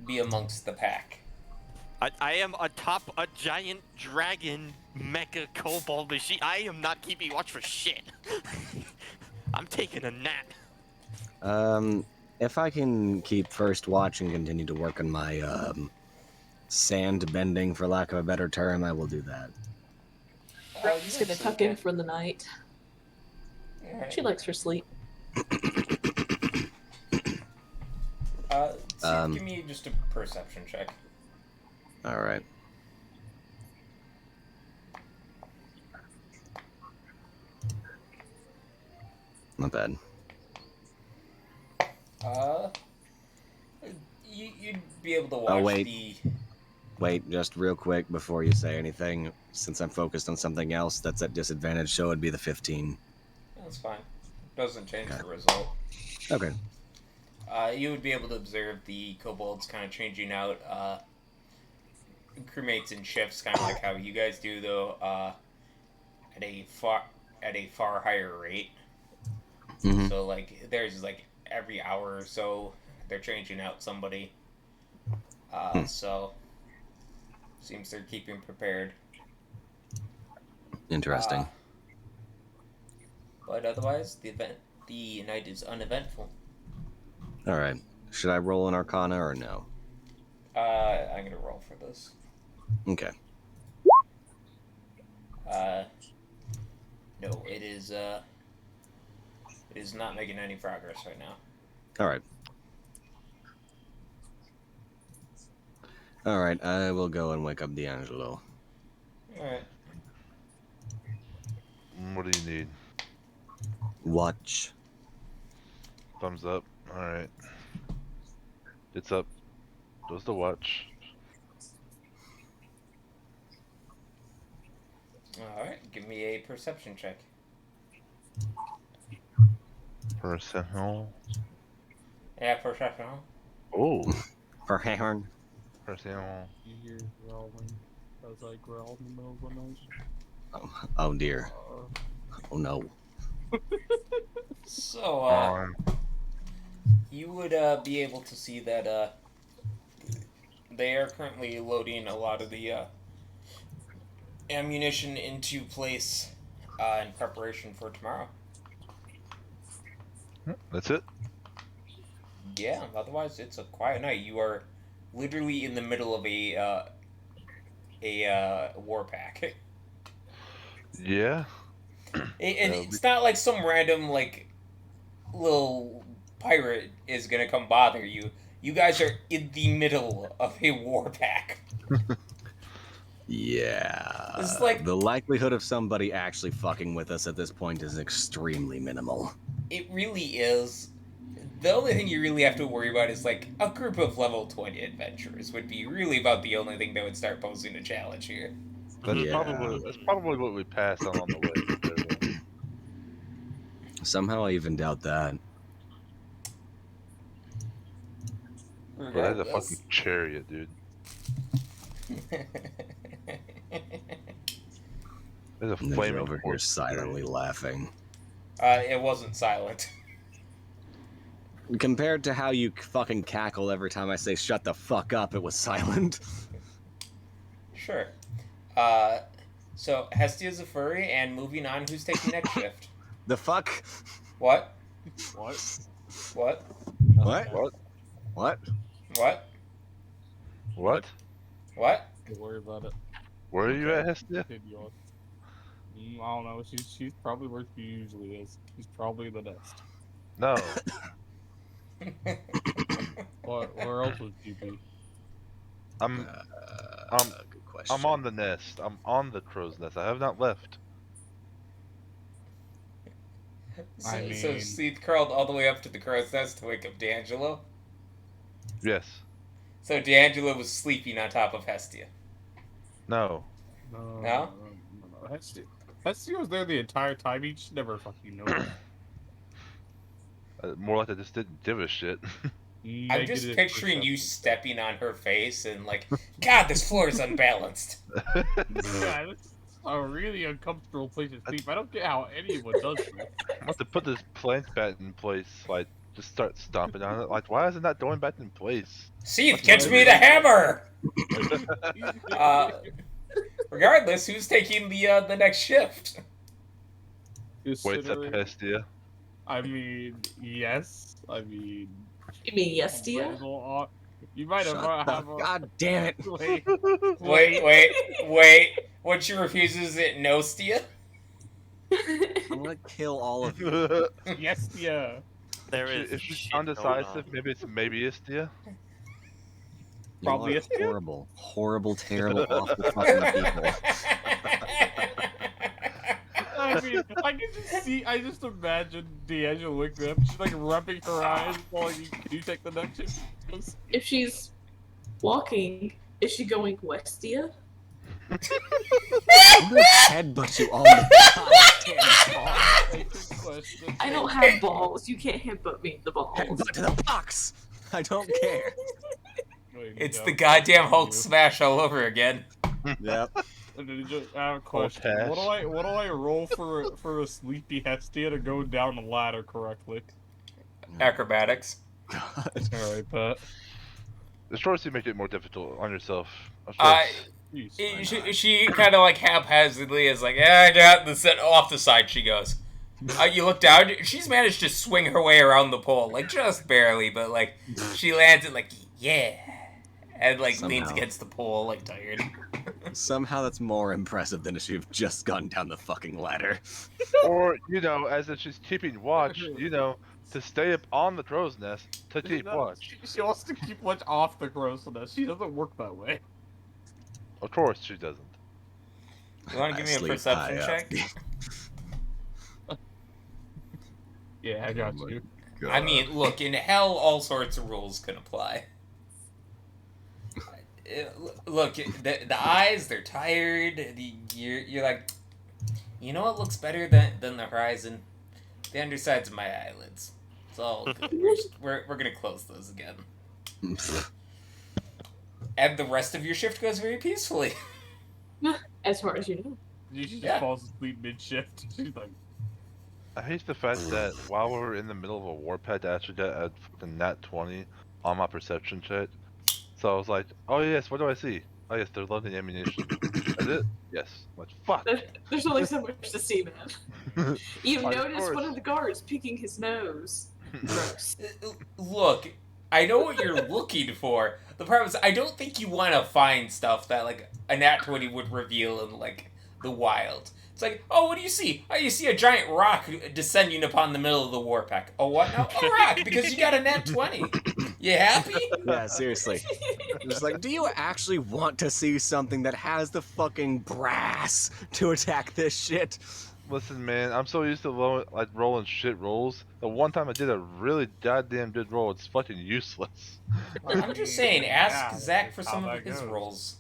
be amongst the pack? I am atop a giant dragon mecha kobold machine. I am not keeping watch for shit. I'm taking a nap. If I can keep first watch and continue to work on my sand bending, for lack of a better term, I will do that. Rowan's going to tuck in for the night. Alright. She likes her sleep. Give me just a perception check. All right. Not bad. You'd be able to watch wait. the. Wait, just real quick before you say anything, since I'm focused on something else that's at disadvantage, so it'd be the 15. That's fine. Doesn't change Okay. the result. Okay. You would be able to observe the kobolds kind of changing out crewmates in shifts, kind of like how you guys do, though, at a far higher rate. Mhm. So like, there's like every hour or so they're changing out somebody. So seems they're keeping prepared. Interesting. But otherwise, the night is uneventful. All right. Should I roll an Arcana or no? I'm gonna roll for this. Okay. No, it is not making any progress right now. All right. All right. I will go and wake up D'Angelo. Alright. What do you need? Watch. Thumbs up. Alright. It's up. Does the watch. Alright, give me a perception check. Perception. Yeah, perception. Oh. Perhorn. Perception. You hear growling as I growl in the middle of the night. Oh dear. Oh no. So, you would be able to see that they are currently loading a lot of the ammunition into place in preparation for tomorrow. That's it? Yeah, otherwise it's a quiet night. You are literally in the middle of a war pack. Yeah. It's not like some random like little pirate is gonna come bother you. You guys are in the middle of a war pack. Yeah. It's like the likelihood of somebody actually fucking with us at this point is extremely minimal. it really is. The only thing you really have to worry about is like a group of level 20 adventurers would be really about the only thing that would start posing a challenge here. That's probably what we passed on the way. Somehow I even doubt that. But that's a fucking chariot, dude. There's a Ninja flaming over here horse silently laughing. It wasn't silent. Compared to how you fucking cackle every time I say shut the fuck up, it was silent. Sure. So Hestia's a furry, and moving on, who's taking next shift? The fuck? What? What? What? What? What? What? What? What? What? Don't worry about it. Where are you at, Hestia? Continue on. I don't know. She's probably where she usually is. She's probably the nest. No. Where else would you be? I'm Good question. I'm on the nest. I'm on the crow's nest. I have not left. So mean- Sleeth crawled all the way up to the crow's nest to wake up D'Angelo. Yes. So D'Angelo was sleeping on top of Hestia. No. No? Hestia was there the entire time. He just never fucking noticed. More like I just didn't give a shit. I'm just picturing you stepping on her face and like, God, this floor is unbalanced. Yeah, this is a really uncomfortable place to sleep. I don't get how anyone does this. I have to put this plant bat in place, like, just start stomping on it. Like, why is it not going back in place? Seath, catch me the hammer! Regardless, who's taking the next shift? Waits up Considering- Hestia. I mean, yes. I mean, You mean Yestia? you might have. Shut the- God damn it! Wait. When she refuses it, no Stia? I'm gonna kill all of you. Yes, yeah. There is If she's shit going undecisive, on. maybe it's Istia. You Probably are is. horrible, terrible, awful fucking people. I mean, I just imagine D'Angelo looking up. She's like rubbing her eyes, like, "Can you take the next shift?" If she's walking, is she going westia? I'm gonna headbutt you all in the goddamn ball. I don't have balls. You can't headbutt me in the balls. Headbutt to the box. I don't care. It's the goddamn Hulk smash all over again. Yep. I have a question. What do I roll for a sleepy Hestia to go down the ladder correctly? Acrobatics. God. Alright, Pat. The shorts you make it more difficult on yourself. She kind of like haphazardly is like, I got the set off the side she goes. You look down, she's managed to swing her way around the pole, like just barely, but like she lands it like, yeah. And like leans against the pole, like tired. Somehow that's more impressive than if she'd just gone down the fucking ladder. Or, as if she's keeping watch, to stay up on the crow's nest to keep watch. She wants to keep watch off the crow's nest. She doesn't work that way. Of course she doesn't. You want to give me a perception check? Yeah, I got you. God. I mean, look, in hell, all sorts of rules can apply. Look, the eyes, they're tired. You're like, you know what looks better than the horizon? The undersides of my eyelids. It's all good. We're gonna close those again. And the rest of your shift goes very peacefully. As far as you know. She just falls asleep mid-shift. She's like... I hate the fact that while we were in the middle of a warpath, I actually got a fucking nat 20 on my perception check. So I was like, oh yes, what do I see? Oh yes, they're loading ammunition. Is it? Yes. I'm like, fuck. There's only so much to see, man. You notice one of the guards picking his nose. Gross. Look, I know what you're looking for. The problem is, I don't think you want to find stuff that, like, a nat 20 would reveal in, like, the wild. It's like, oh, what do you see? Oh, you see a giant rock descending upon the middle of the warpack. Oh, what now? Oh, rock, because you got a nat 20. You happy? Yeah, seriously. Just like, do you actually want to see something that has the fucking brass to attack this shit? Listen, man, I'm so used to rolling shit rolls. The one time I did a really goddamn good roll, it's fucking useless. I'm just saying, ask Zach for some of his rolls.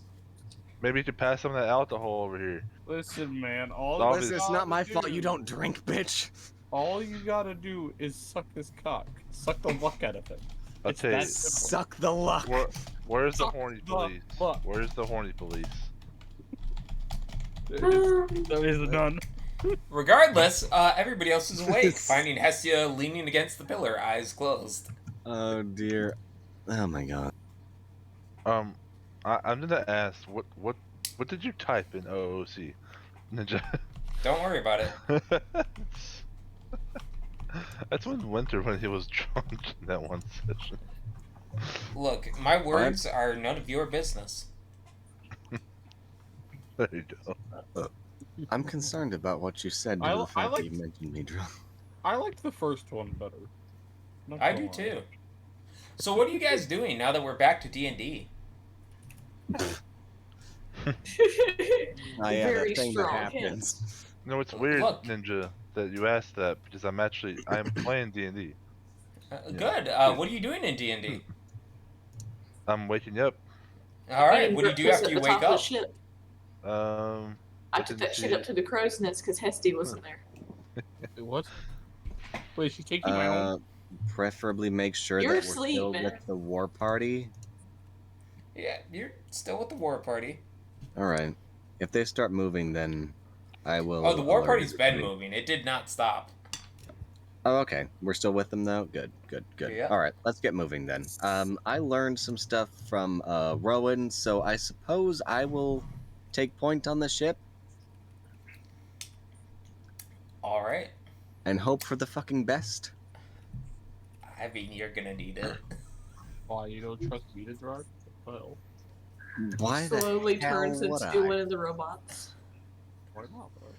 Maybe you could pass some of that alcohol over here. Listen, man, Listen, it's not my fault you don't drink, bitch. All you gotta do is suck his cock. Suck the luck out of it. I'll tell you, suck the luck. Where's the horny police? Where's the horny police? There is none. Regardless, everybody else is awake, finding Hestia leaning against the pillar, eyes closed. Oh dear. Oh my god. I'm gonna ask, what did you type in OOC? Ninja. Don't worry about it. That's when he was drunk in that one session. Look, my words are none of your business. There you go. I'm concerned about what you said due to the fact that you mentioned me drunk. I liked the first one better. I do too. So what are you guys doing now that we're back to D&D? Very that thing strong that happens. No, it's weird, Ninja, that you asked that because I'm playing D&D. Good. What are you doing in D&D? I'm waking up. All right. What do you do after you wake up? I took that shit up to the crow's nest because Hesty wasn't there. What? Wait, she taking my home? Preferably make sure that we're still with the war party. Yeah, you're still with the war party. All right. If they start moving, then I will. Oh, the war party's been moving. It did not stop. Oh, okay. We're still with them though. Good. Yeah. All right, let's get moving then. I learned some stuff from Rowan, so I suppose I will take point on the ship. All right. And hope for the fucking best. I mean, you're gonna need it. Why, you don't trust me to drive? Well. Why slowly the hell turns would into I? one of the robots. Why not, bro?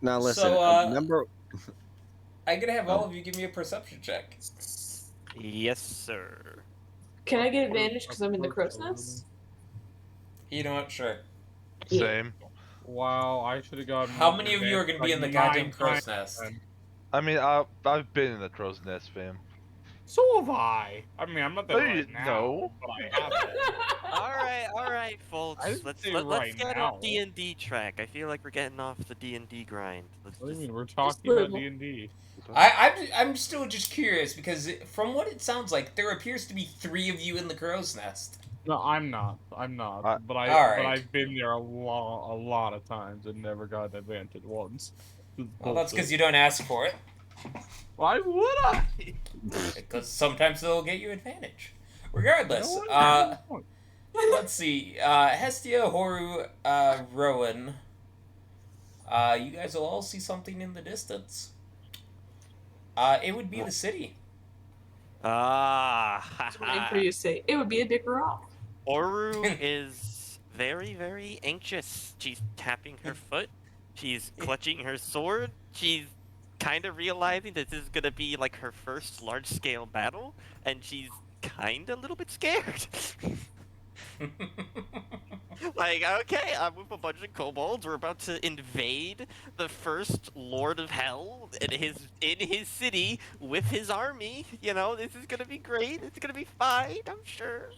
Now listen, So, number... I'm gonna have all of you give me a perception check. Yes, sir. Can I get advantage because I'm in the crow's nest? You know what? Sure. Same. Wow, I should have gotten. How many of you are gonna be like in the goddamn 9 crow's times nest? then. I mean, I've been in the crow's nest, fam. So have I. I mean, I'm not there right now, No. but I have been. All right, I folks. didn't Let's say let's right get now. on D&D track. I feel like we're getting off the D&D grind. Let's What do you just mean? We're talking live about one. D&D. I'm still just curious because from what it sounds like, there appears to be 3 of you in the crow's nest. No, I'm not. I'm not. I- but Alright. I've been there a lot of times and never got advantage once. Well, that's because you don't ask for it. Why would I? Because sometimes they'll get you advantage. Regardless, No one- let's see. Hestia, Horu, Rowan. You guys will all see something in the distance. It would be the city. Just waiting for you to say it would be a big rock. Oru is very, very anxious. She's tapping her foot. She's clutching her sword. She's kind of realizing that this is gonna be like her first large-scale battle, and she's kind of a little bit scared. Like, okay, I'm with a bunch of kobolds. We're about to invade the first Lord of Hell in his city with his army. You know, this is gonna be great. It's gonna be fine, I'm sure.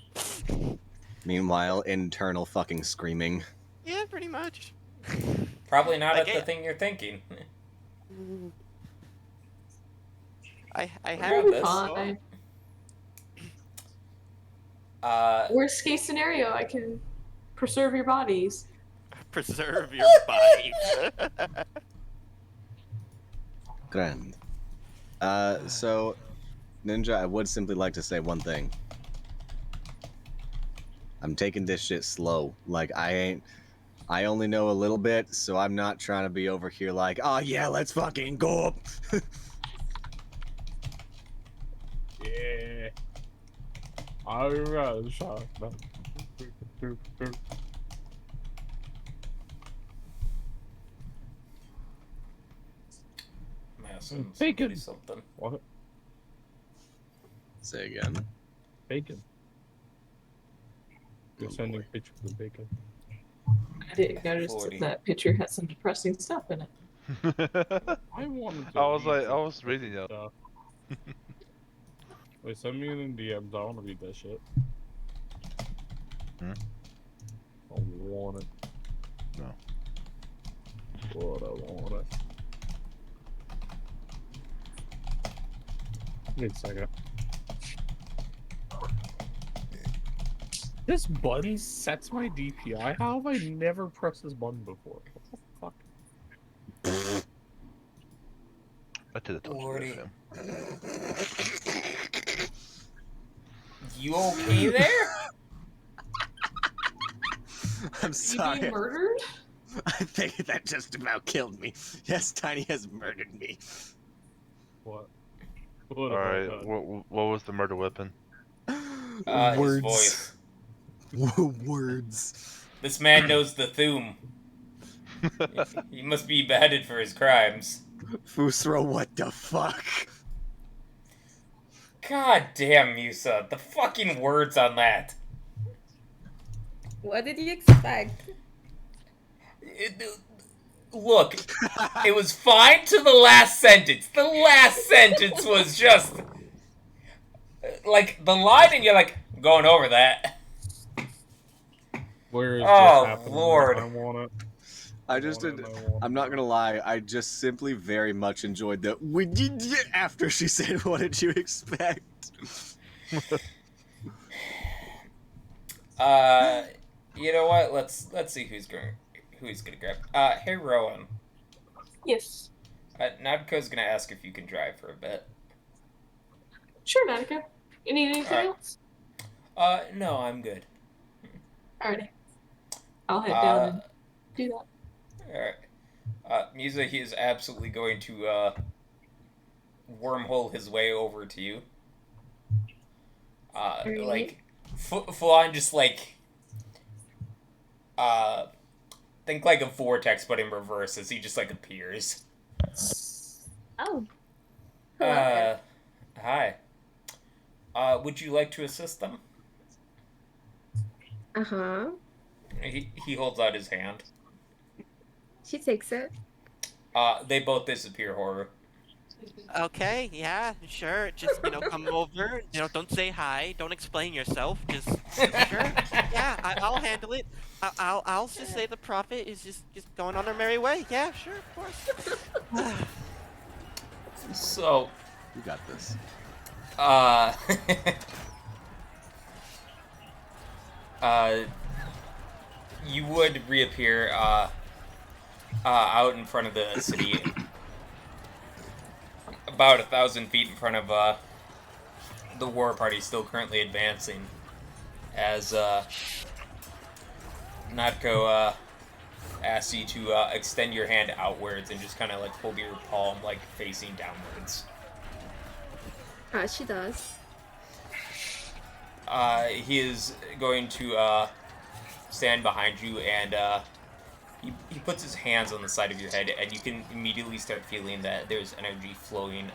Meanwhile, internal fucking screaming. Yeah, pretty much. Probably not Like, at the thing you're thinking. I It'll have be this. fine. Worst case scenario, I can preserve your bodies. preserve your body. Grand. So, Ninja, I would simply like to say one thing. I'm taking this shit slow. Like, I only know a little bit, so I'm not trying to be over here like, oh yeah, let's fucking go up. Yeah. Alright, shot. Bacon. Something. What? Say again. Bacon. You're Oh, sending boy. pictures of bacon. I didn't notice 40. that picture had some depressing stuff in it. I wanted to. I was read like, I some was reading it. stuff. Wait, send me in DMs. I want to read that shit. Hmm? I want it. No. What I want it. Wait a second. This button sets my DPI? How have I never pressed this button before? What the fuck? I did it. Lordy. You okay there? I'm You sorry. being murdered? I think that just about killed me. Yes, Tiny has murdered me. What? What All have I right. done? What was the murder weapon? His voice. Words. This man knows the Thum. He must be beheaded for his crimes. Fusro, what the fuck? God damn, Musa. The fucking words on that. What did you expect? Look, it was fine to the last sentence. The last sentence was just... like, the line and you're like, I'm going over that. Where is Oh, this happening? Lord. I want it. I just did. I'm not gonna lie. I just simply very much enjoyed the "we did" after she said, "What did you expect?" You know what? Let's see who's gonna grab. Hey Rowan. Yes. Nabko's gonna ask if you can drive for a bit. Sure, Natica. You need anything Alright. else? No, I'm good. Alrighty. I'll head down and do that. Alright. Musa, he is absolutely going to, wormhole his way over to you. Alright. Like, full on just, like, think like a vortex, but in reverse, as he just, like, appears. Oh. Hello there. Hi. Would you like to assist them? Uh-huh. He holds out his hand. She takes it. They both disappear, horror. Okay, yeah, sure. Just, come over. Don't say hi. Don't explain yourself. Just, sure. Yeah, I'll handle it. I'll just say the prophet is just going on her merry way. Yeah, sure, of course. So, You got this. uh, you would reappear, out in front of the city, about 1,000 feet in front of, the war party still currently advancing, as, Natko, asks you to, extend your hand outwards and just kind of, like, hold your palm, like, facing downwards. She does. He is going to, stand behind you, and he puts his hands on the side of your head, and you can immediately start feeling that there's energy flowing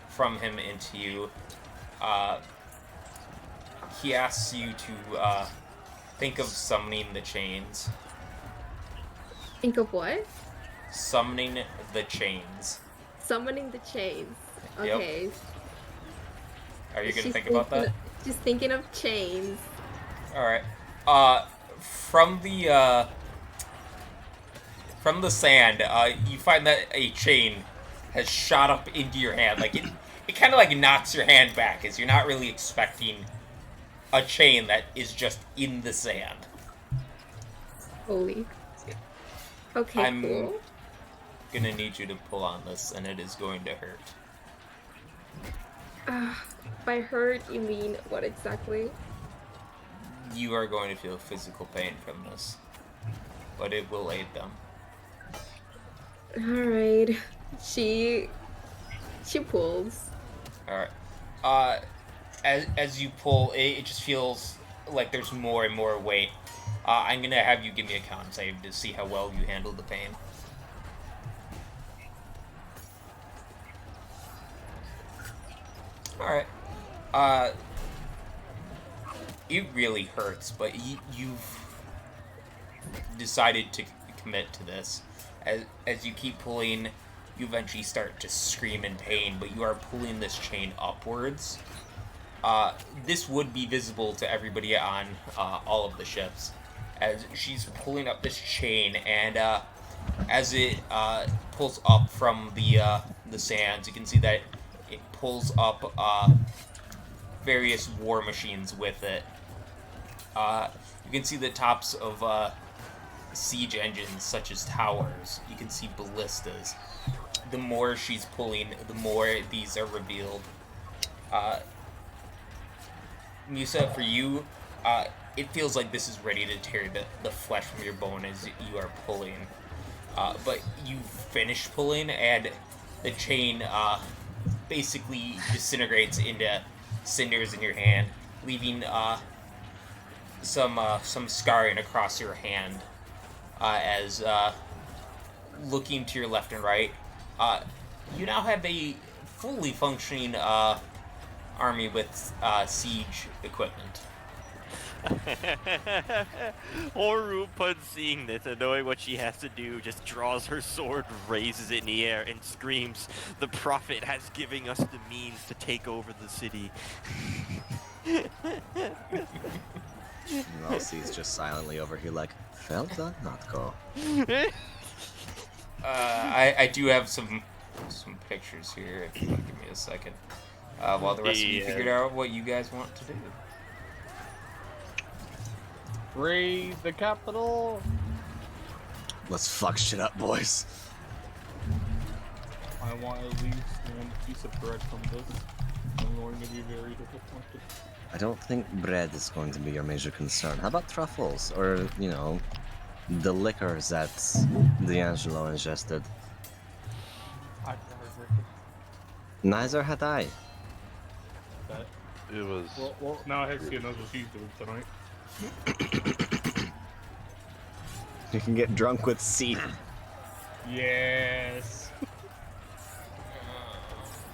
from him into you. He asks you to think of summoning the chains. Think of what? Summoning the chains. Summoning the chains. Yep. Okay. Are you gonna She's think about that? Just thinking of chains. All right. From the sand, you find that a chain has shot up into your hand. Like it kind of like knocks your hand back, as you're not really expecting a chain that is just in the sand. Holy. Okay, I'm cool. gonna need you to pull on this, and it is going to hurt. By hurt, you mean what exactly? You are going to feel physical pain from this, but it will aid them. Alright. She pulls. All right. As you pull, it just feels like there's more and more weight. I'm gonna have you give me a con save to see how well you handle the pain. All right. It really hurts, but you've decided to commit to this. As you keep pulling, you eventually start to scream in pain, but you are pulling this chain upwards. This would be visible to everybody on all of the ships, as she's pulling up this chain, and as it pulls up from the sands, you can see that it pulls up various war machines with it. You can see the tops of siege engines, such as towers. You can see ballistas. The more she's pulling, the more these are revealed. Musa, for you, it feels like this is ready to tear the flesh from your bone as you are pulling. But you finish pulling, and the chain basically disintegrates into cinders in your hand, leaving some scarring across your hand. As looking to your left and right, you now have a fully functioning army with siege equipment. Horu, upon seeing this and knowing what she has to do, just draws her sword, raises it in the air, and screams, "The prophet has given us the means to take over the city." And all sees just silently over here like, felt that not go. I do have some pictures here, if you want to give me a second. While the rest of you figure out what you guys want to do. Raise the capital. Let's fuck shit up, boys. I want at least one piece of bread from this. I'm going to be very disappointed. I don't think bread is going to be your major concern. How about truffles? Or, the liquors that D'Angelo ingested? I've never drinking Neither had I. that. It was. Well, now Hexia knows what she's doing tonight. You can get drunk with seed. Yes.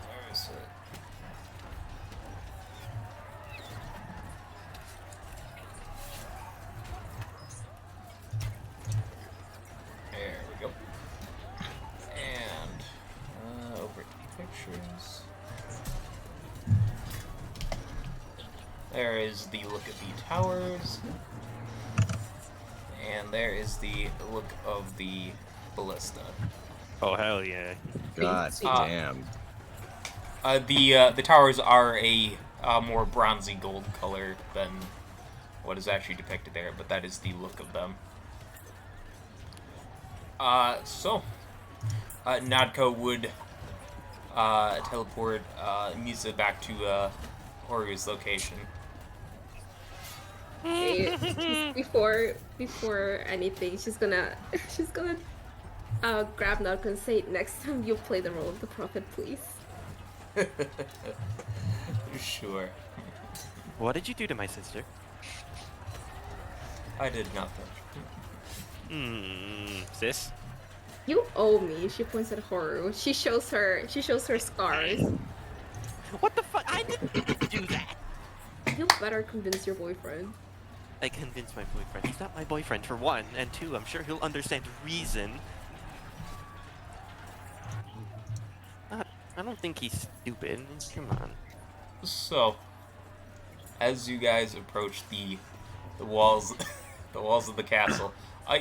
Where is it? There we go. is the look at the towers. And there is the look of the ballista. Oh hell yeah! God damn. The towers are a more bronzy gold color than what is actually depicted there, but that is the look of them. Nadko would teleport Misa back to Horu's location. Before anything, she's gonna grab Narco and say, next time you play the role of the prophet, please. Sure. What did you do to my sister? I did nothing. Sis? You owe me. She points at Horu. She shows her scars. What the fuck? I didn't do that! You better convince your boyfriend. I convinced my boyfriend. He's not my boyfriend, for one, and two, I'm sure he'll understand reason. I don't think he's stupid. Come on. So, as you guys approach the walls, the walls of the castle,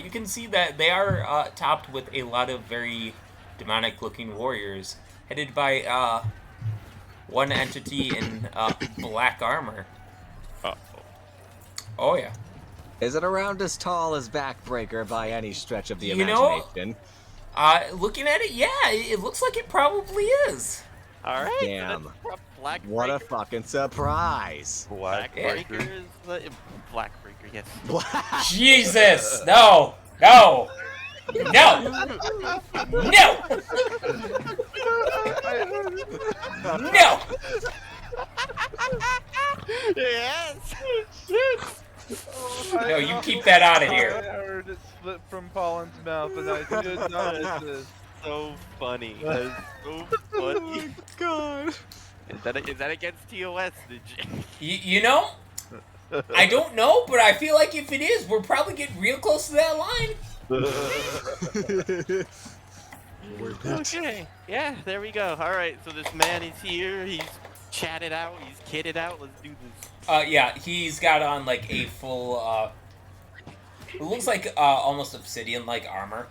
you can see that they are topped with a lot of very demonic-looking warriors, headed by one entity in black armor. Uh-oh. Oh yeah. Is it around as tall as Backbreaker by any stretch of the You know, imagination? Looking at it, yeah, it looks like it probably is. All right. Damn. So that's Black What a Breaker. fucking surprise! Black Breaker is the Black Breaker. Yes. Jesus! No! No! No! No! No! Yes. No, you keep that out of I here. heard it slip from Pollen's mouth, and I did not miss it. So funny. That is so funny. God. Is that against TOS? Did you? You know, I don't know, but I feel like if it is, we're probably getting real close to that line. Okay. Yeah, there we go. All right. So this man is here. He's chatted out. He's kitted out. Let's do this. Yeah, he's got on like a full, it looks like almost obsidian-like armor.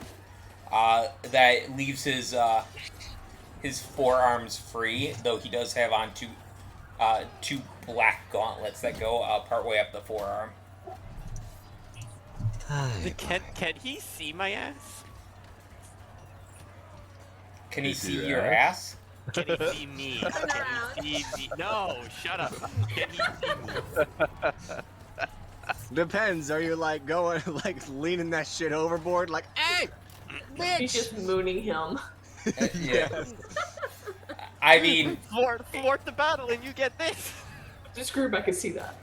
That leaves his forearms free, though he does have on two black gauntlets that go partway up the forearm. Can he see my ass? Can he see your ass? Can he see me? Can he see me? No, shut up. Can he see me? Depends. Are you like going, like leaning that shit overboard? Like, hey, He's just mooning him. Yeah. I mean, Thwart the battle and you get this. Just Screwback can see that.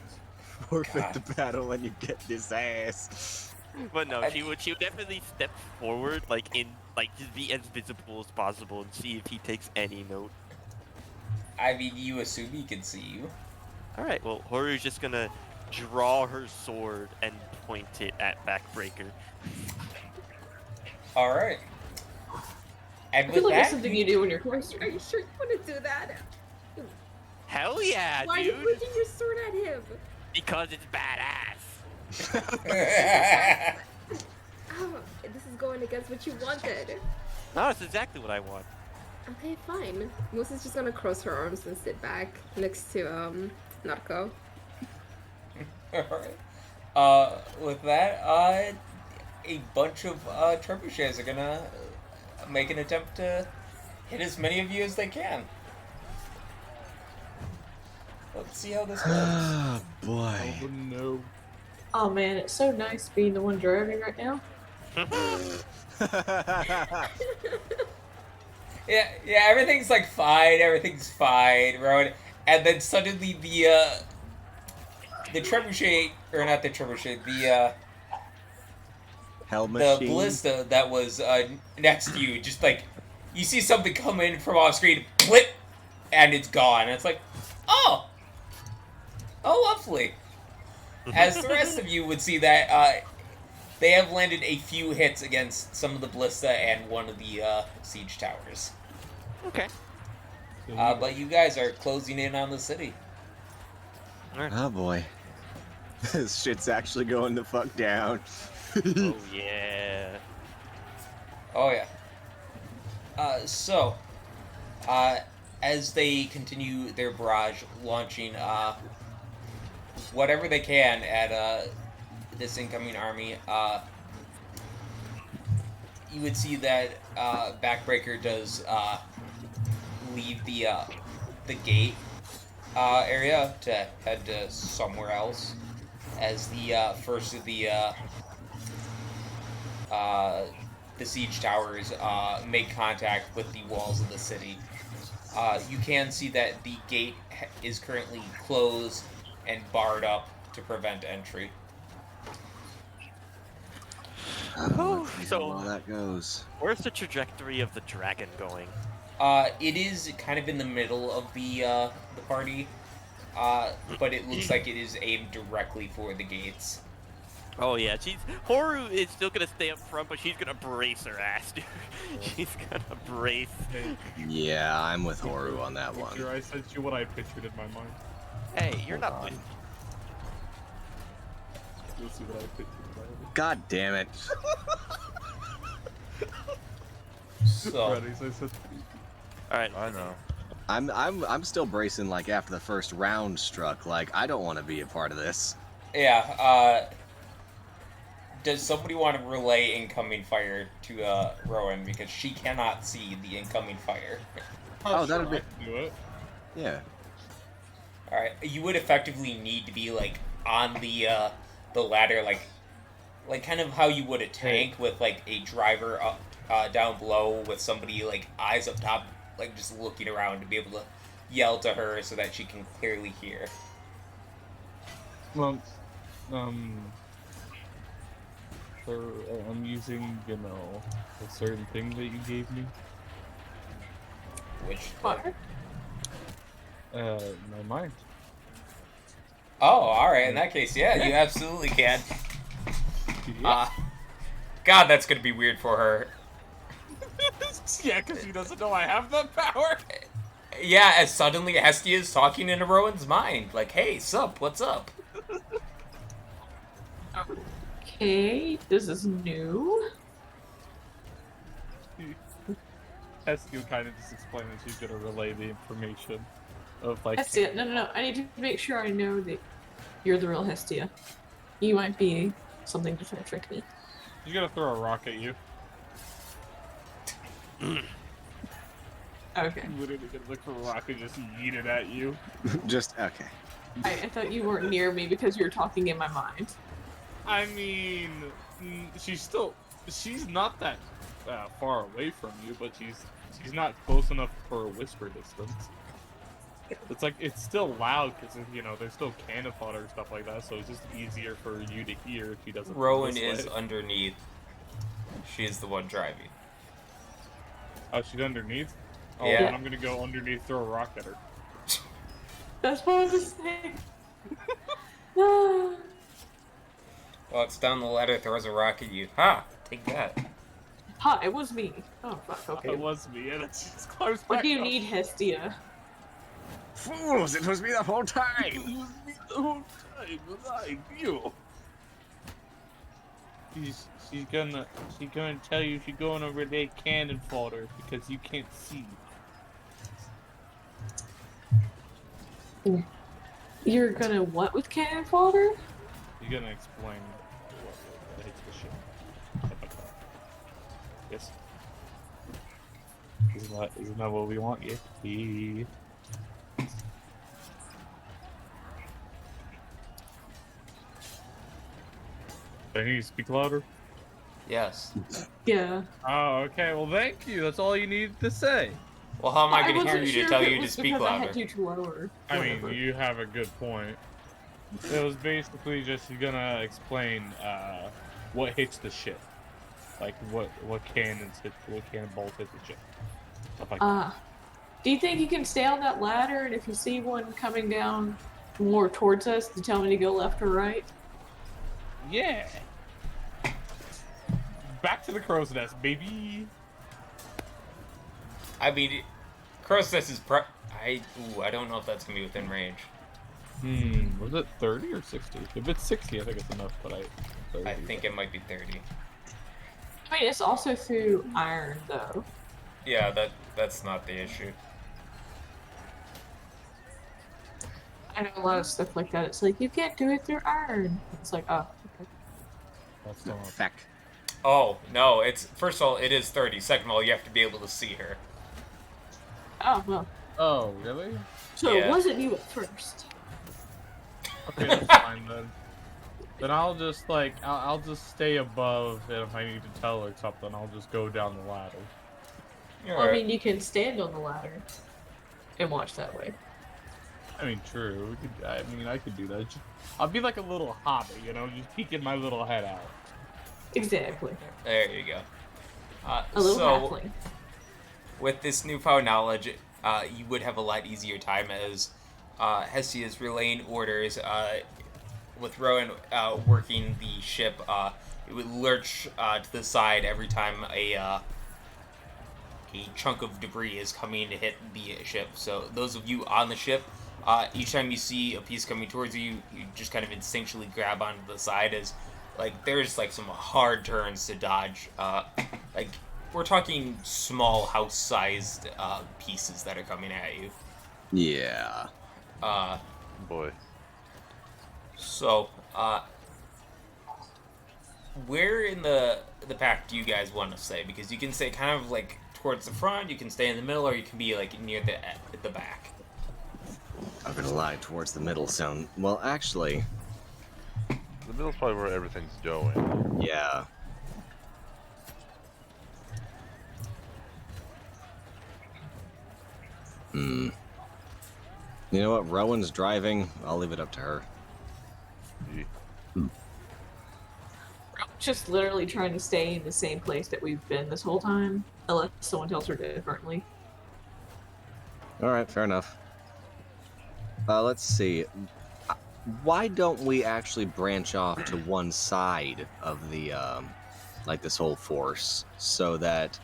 forfeit the battle and you get this ass. But no, she would definitely step forward, just be as visible as possible and see if he takes any note. I mean, you assume he can see you. Alright, well, Horu's just gonna draw her sword and point it at Backbreaker. Alright. And I feel with like that's that, something you do when you're closer. Are you sure you want to do that? Hell yeah, Why are you dude! pointing your sword at him? Because it's badass. Oh, this is going against what you wanted. No, that's exactly what I want. Okay, fine. Moose is just gonna cross her arms and sit back next to Narco. Alright. With that, a bunch of trebuchets are gonna make an attempt to hit as many of you as they can. Let's see how this goes. Oh boy. Oh no. Oh man, it's so nice being the one driving right now. Yeah, everything's like fine, Rowan. And then suddenly the trebuchet, or not the trebuchet, the Hell machine. ballista that was next to you, just like, you see something come in from off screen, blip, and it's gone. And it's like, oh, lovely. As the rest of you would see that, they have landed a few hits against some of the ballista and one of the siege towers. Okay. But you guys are closing in on the city. Oh boy. This shit's actually going the fuck down. Oh yeah. Oh yeah. As they continue their barrage, launching whatever they can at this incoming army, you would see that Backbreaker does leave the gate area to head to somewhere else, as the first of the siege towers make contact with the walls of the city. You can see that the gate is currently closed and barred up to prevent entry. So Well, that goes. where's the trajectory of the dragon going? It is kind of in the middle of the party, but it looks like it is aimed directly for the gates. Oh yeah, Horu is still gonna stay up front, but she's gonna brace her ass, dude. She's gonna brace. Yeah, I'm with Horu on that one. I sent you what I pictured in my mind. Hey, you're not with. You'll see what I pictured in my mind. God damn it. So, Ready, so I said All right. I know. I'm still bracing like after the first round struck. Like I don't want to be a part of this. yeah, does somebody want to relay incoming fire to Rowan, because she cannot see the incoming fire? Oh, that'd be. I can do it. Yeah. All right, you would effectively need to be like on the ladder, like kind of how you would a tank with like a driver up down below with somebody like eyes up top, like just looking around to be able to yell to her so that she can clearly hear. Well, so I'm using, a certain thing that you gave me. Which What? My mind. Oh, all right. In that case, yeah, you absolutely can. God, that's gonna be weird for her. Yeah, because he doesn't know I have that power. Yeah, as suddenly Hestia is talking in Rowan's mind, like, "Hey, sup? What's up?" Okay, this is new. Hestia kind of just explained that she's gonna relay the information of like. Hestia, no. I need to make sure I know that you're the real Hestia. You might be something to try to trick me. She's gonna throw a rock at you. Okay. Literally gonna look for a rock and just yeet it at you. Just okay. I thought you weren't near me because you were talking in my mind. I mean, she's not that far away from you, but she's not close enough for a whisper distance. It's like, it's still loud because, there's still cannon fodder and stuff like that, so it's just easier for you to hear if she doesn't. Rowan is underneath. She is the one driving. Oh, she's underneath? Oh, Yeah. then I'm gonna go underneath, throw a rock at her. That's what I was saying. Ah. Walks down the ladder, throws a rock at you. Ha! Take that. Ha, it was me. Oh, fuck, okay. It was me, and it just climbs back What do you up. need, Hestia? Fools! It was me the whole It time. was me the whole time, like you. She's gonna tell you she's going to relay cannon fodder because you can't see. You're gonna what with cannon fodder? You're gonna explain what hits the shit. Stuff like that. Yes. Isn't that what we want? Yeah. I need you to speak louder. Yes. Yeah. Oh, okay. Well, thank you. That's all you needed to say. Well, how am I going to hear wasn't you sure to tell if it you to was speak because I louder? had you to lower. I Whatever. mean, you have a good point. It was basically just you're gonna explain what hits the ship, like what cannons hit, what cannonballs hit the ship, stuff like that. Do you think you can stay on that ladder, and if you see one coming down more towards us, to tell me to go left or right? Yeah. Back to the crow's nest, baby. I mean, Crow's Nest is I don't know if that's going to be within range. Was it 30 or 60? If it's 60, I think it's enough, but 30. I think it might be 30. I mean, it's also through iron, though. Yeah, that's not the issue. I know a lot of stuff like that. It's like, you can't do it through iron. It's like, oh, okay. That's still not... Feck. Oh, no, it's... First of all, it is 30. Second of all, you have to be able to see her. Oh, well. Oh, really? So Yeah. it wasn't you at first. Okay, that's fine then. Then I'll just, like, I'll just stay above, and if I need to tell her something, I'll just go down the ladder. Well, I mean, you can stand on the ladder and watch that way. I mean, true. I could do that. I'll be like a little hobbit, you know, just peeking my little head out. Exactly. There you go. A little so, halfling. with this newfound knowledge, you would have a lot easier time as Hestia is relaying orders. With Rowan working the ship, it would lurch to the side every time a chunk of debris is coming to hit the ship. So those of you on the ship, each time you see a piece coming towards you, you just kind of instinctually grab onto the side as, like, there's like some hard turns to dodge. Like, we're talking small house-sized pieces that are coming at you. Yeah. Boy. So, where in the pack do you guys want to stay? Because you can stay kind of like towards the front, you can stay in the middle, or you can be like near the back. I'm gonna lie, towards the middle sound. Well, actually, The middle's probably where everything's going. yeah. You know what? Rowan's driving. I'll leave it up to her. Just literally trying to stay in the same place that we've been this whole time, unless someone tells her differently. All right, fair enough. Let's see. Why don't we actually branch off to one side of the, like this whole force, so that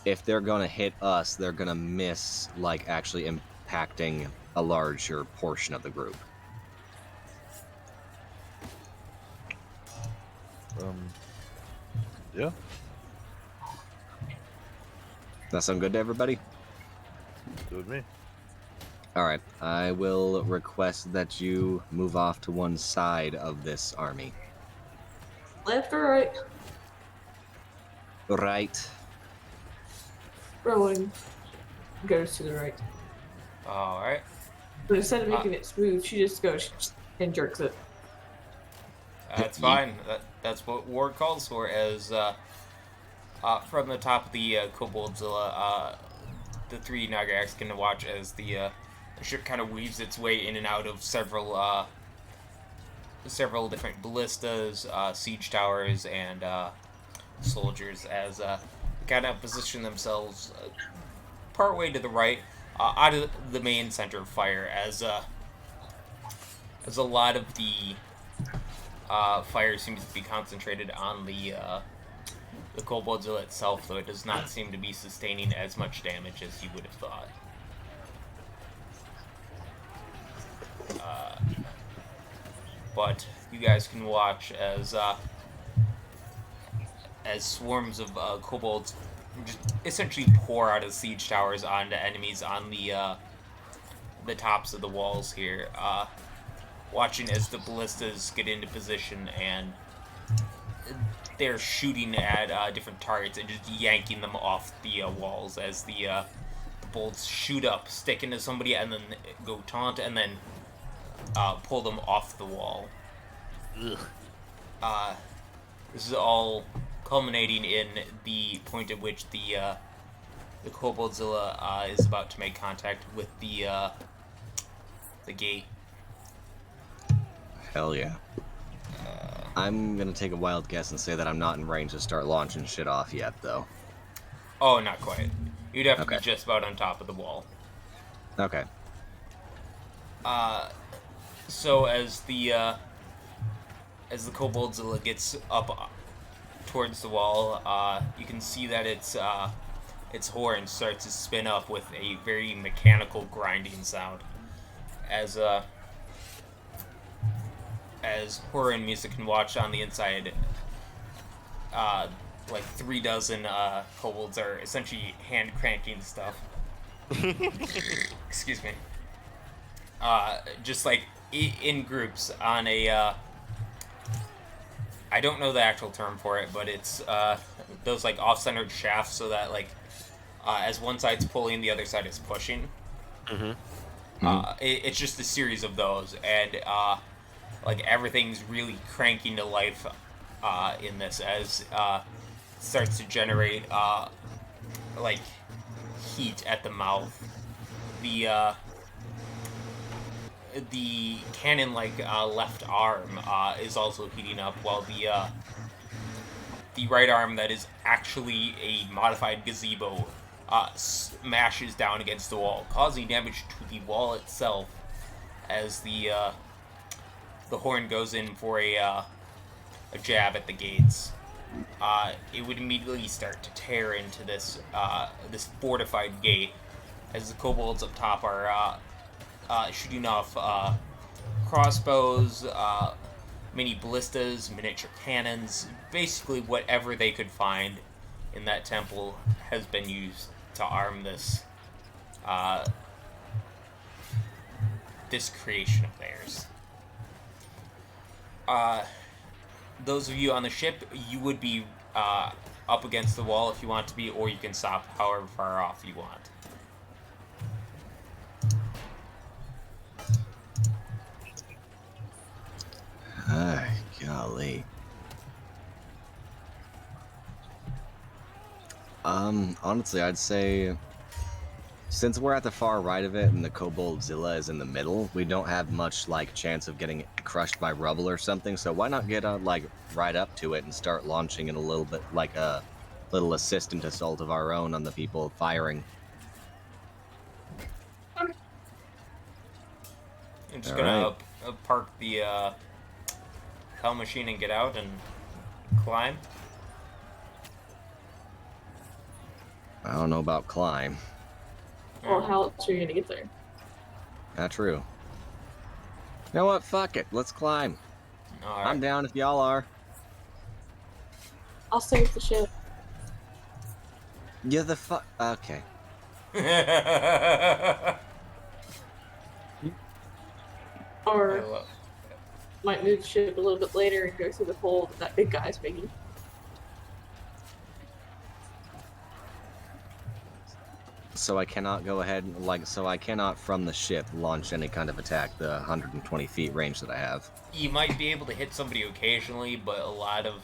if they're gonna hit us, they're gonna miss, like, actually impacting a larger portion of the group. Yeah. That sound good to everybody? Good with me. All right, I will request that you move off to one side of this army. Left or right? Right. Rowan goes to the right. Alright. But instead of making it smooth, she just goes and jerks it. That's fine. That's what War calls for. As from the top of the Koboldzilla, the three Nagarax can watch as the ship kind of weaves its way in and out of several different ballistas, siege towers, and soldiers as kind of position themselves partway to the right, out of the main center of fire, as a lot of the fire seems to be concentrated on the Koboldzilla itself, though it does not seem to be sustaining as much damage as you would have thought. But you guys can watch as swarms of kobolds just essentially pour out of siege towers onto enemies on the tops of the walls here. Watching as the ballistas get into position and they're shooting at different targets and just yanking them off the walls as the bolts shoot up, stick into somebody, and then go taunt, and then pull them off the wall. This is all culminating in the point at which the Koboldzilla is about to make contact with the gate. Hell yeah. I'm gonna take a wild guess and say that I'm not in range to start launching shit off yet, though. Oh, not quite. You'd have to Okay. be just about on top of the wall. Okay. So as the Koboldzilla gets up towards the wall, you can see that its horn starts to spin up with a very mechanical grinding sound. As as horror and music can watch on the inside, like 36 kobolds are essentially hand cranking stuff. Excuse me. Just like in groups on a. I don't know the actual term for it, but it's those like off-centered shafts, so that like as one side's pulling, the other side is pushing. It's just a series of those, and like everything's really cranking to life in this as it starts to generate like heat at the mouth. The cannon-like left arm is also heating up, while the right arm that is actually a modified gazebo smashes down against the wall, causing damage to the wall itself as the horn goes in for a jab at the gates. It would immediately start to tear into this this fortified gate as the kobolds up top are shooting off crossbows, mini ballistas, miniature cannons, basically whatever they could find in that temple has been used to arm this this creation of theirs. Those of you on the ship, you would be up against the wall if you want to be, or you can stop however far off you want. Ay, golly. Honestly, I'd say since we're at the far right of it and the Koboldzilla is in the middle, we don't have much like chance of getting crushed by rubble or something. So why not get like right up to it and start launching it a little bit like a little assistant assault of our own on the people firing. I'm just All gonna right. park the hell machine and get out and climb. I don't know about climb. Well, how else are you gonna get there? Not true. You know what? Fuck it. Let's climb. All I'm right. down if y'all are. I'll save the ship. You're the fuck. Okay. Or might move the ship a little bit later and go through the hole that big guy's making. So I cannot go ahead, so I cannot from the ship launch any kind of attack, the 120 feet range that I have. You might be able to hit somebody occasionally, but a lot of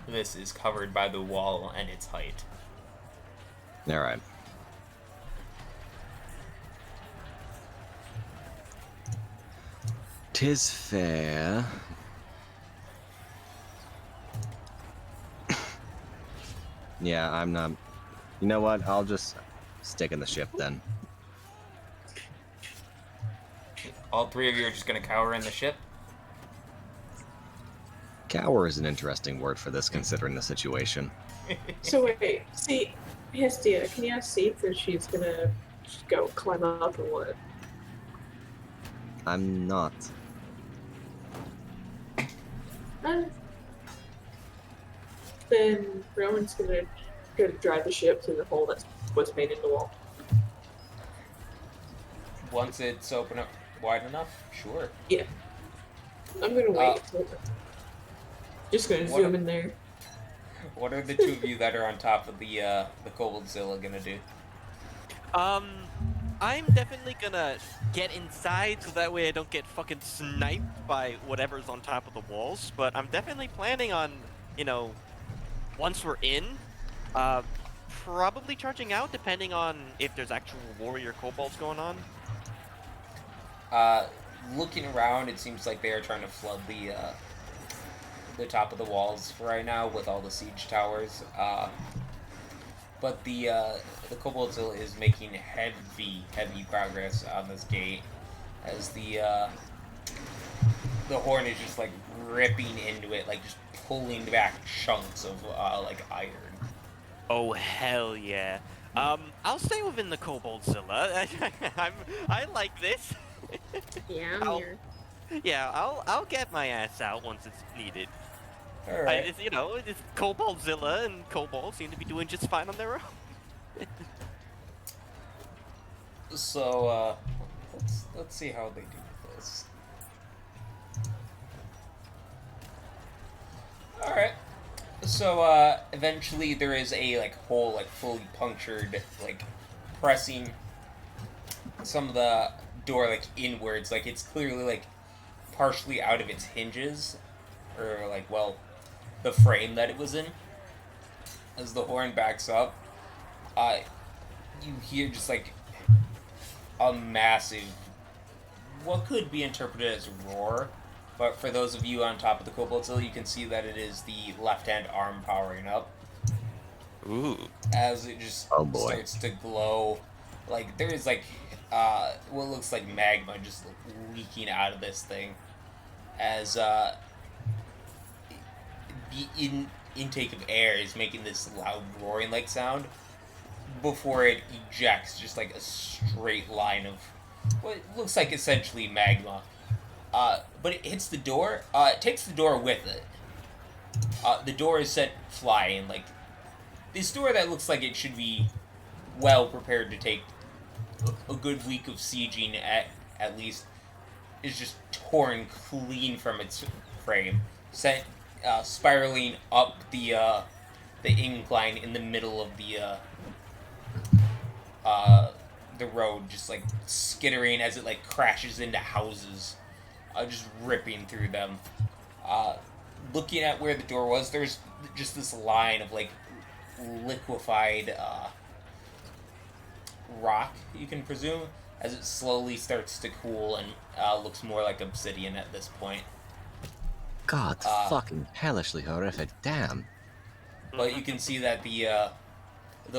this is covered by the wall and its height. Alright. Tis fair. Yeah, I'm not... You know what? I'll just stick in the ship then. All three of you are just gonna cower in the ship? Cower is an interesting word for this, considering the situation. So wait, see, Hestia, can you ask Seath if she's gonna just go climb up or what? I'm not. Then Rowan's gonna go to drive the ship through the hole that's what's made in the wall. Once it's open up wide enough, sure. Yeah. I'm gonna wait. Just gonna what zoom a- in there. What are the two of you that are on top of the Koboldzilla gonna do? I'm definitely gonna get inside so that way I don't get fucking sniped by whatever's on top of the walls. But I'm definitely planning on, once we're in, probably charging out depending on if there's actual warrior kobolds going on. Looking around, it seems like they are trying to flood the top of the walls for right now with all the siege towers. But the Koboldzilla is making heavy progress on this gate as the horn is just like ripping into it, like just pulling back chunks of like iron. Oh hell yeah! I'll stay within the koboldzilla. I like this. Yeah, I'm I'll- here. Yeah, I'll get my ass out once it's needed. All right. It's Koboldzilla, and kobolds seem to be doing just fine on their own. So let's see how they do this. All right. So eventually there is a like hole like fully punctured, like pressing some of the door like inwards, like it's clearly like partially out of its hinges, or like, well, the frame that it was in. As the horn backs up, uh, you hear just like a massive, what could be interpreted as roar, but for those of you on top of the Koboldzilla, you can see that it is the left-hand arm powering up. Ooh. As it just Oh, boy. starts to glow. Like, there is like, what looks like magma just leaking out of this thing. As, the intake of air is making this loud roaring like sound before it ejects just like a straight line of what looks like essentially magma. But it hits the door. It takes the door with it. The door is sent flying. Like, this door that looks like it should be well prepared to take a good week of sieging at least, is just torn clean from its frame, sent spiraling up the incline in the middle of the road, just like skittering as it like crashes into houses, just ripping through them. Looking at where the door was, there's just this line of like liquefied rock, you can presume, as it slowly starts to cool and looks more like obsidian at this point. God, fucking hellishly horrific. Damn. But you can see that the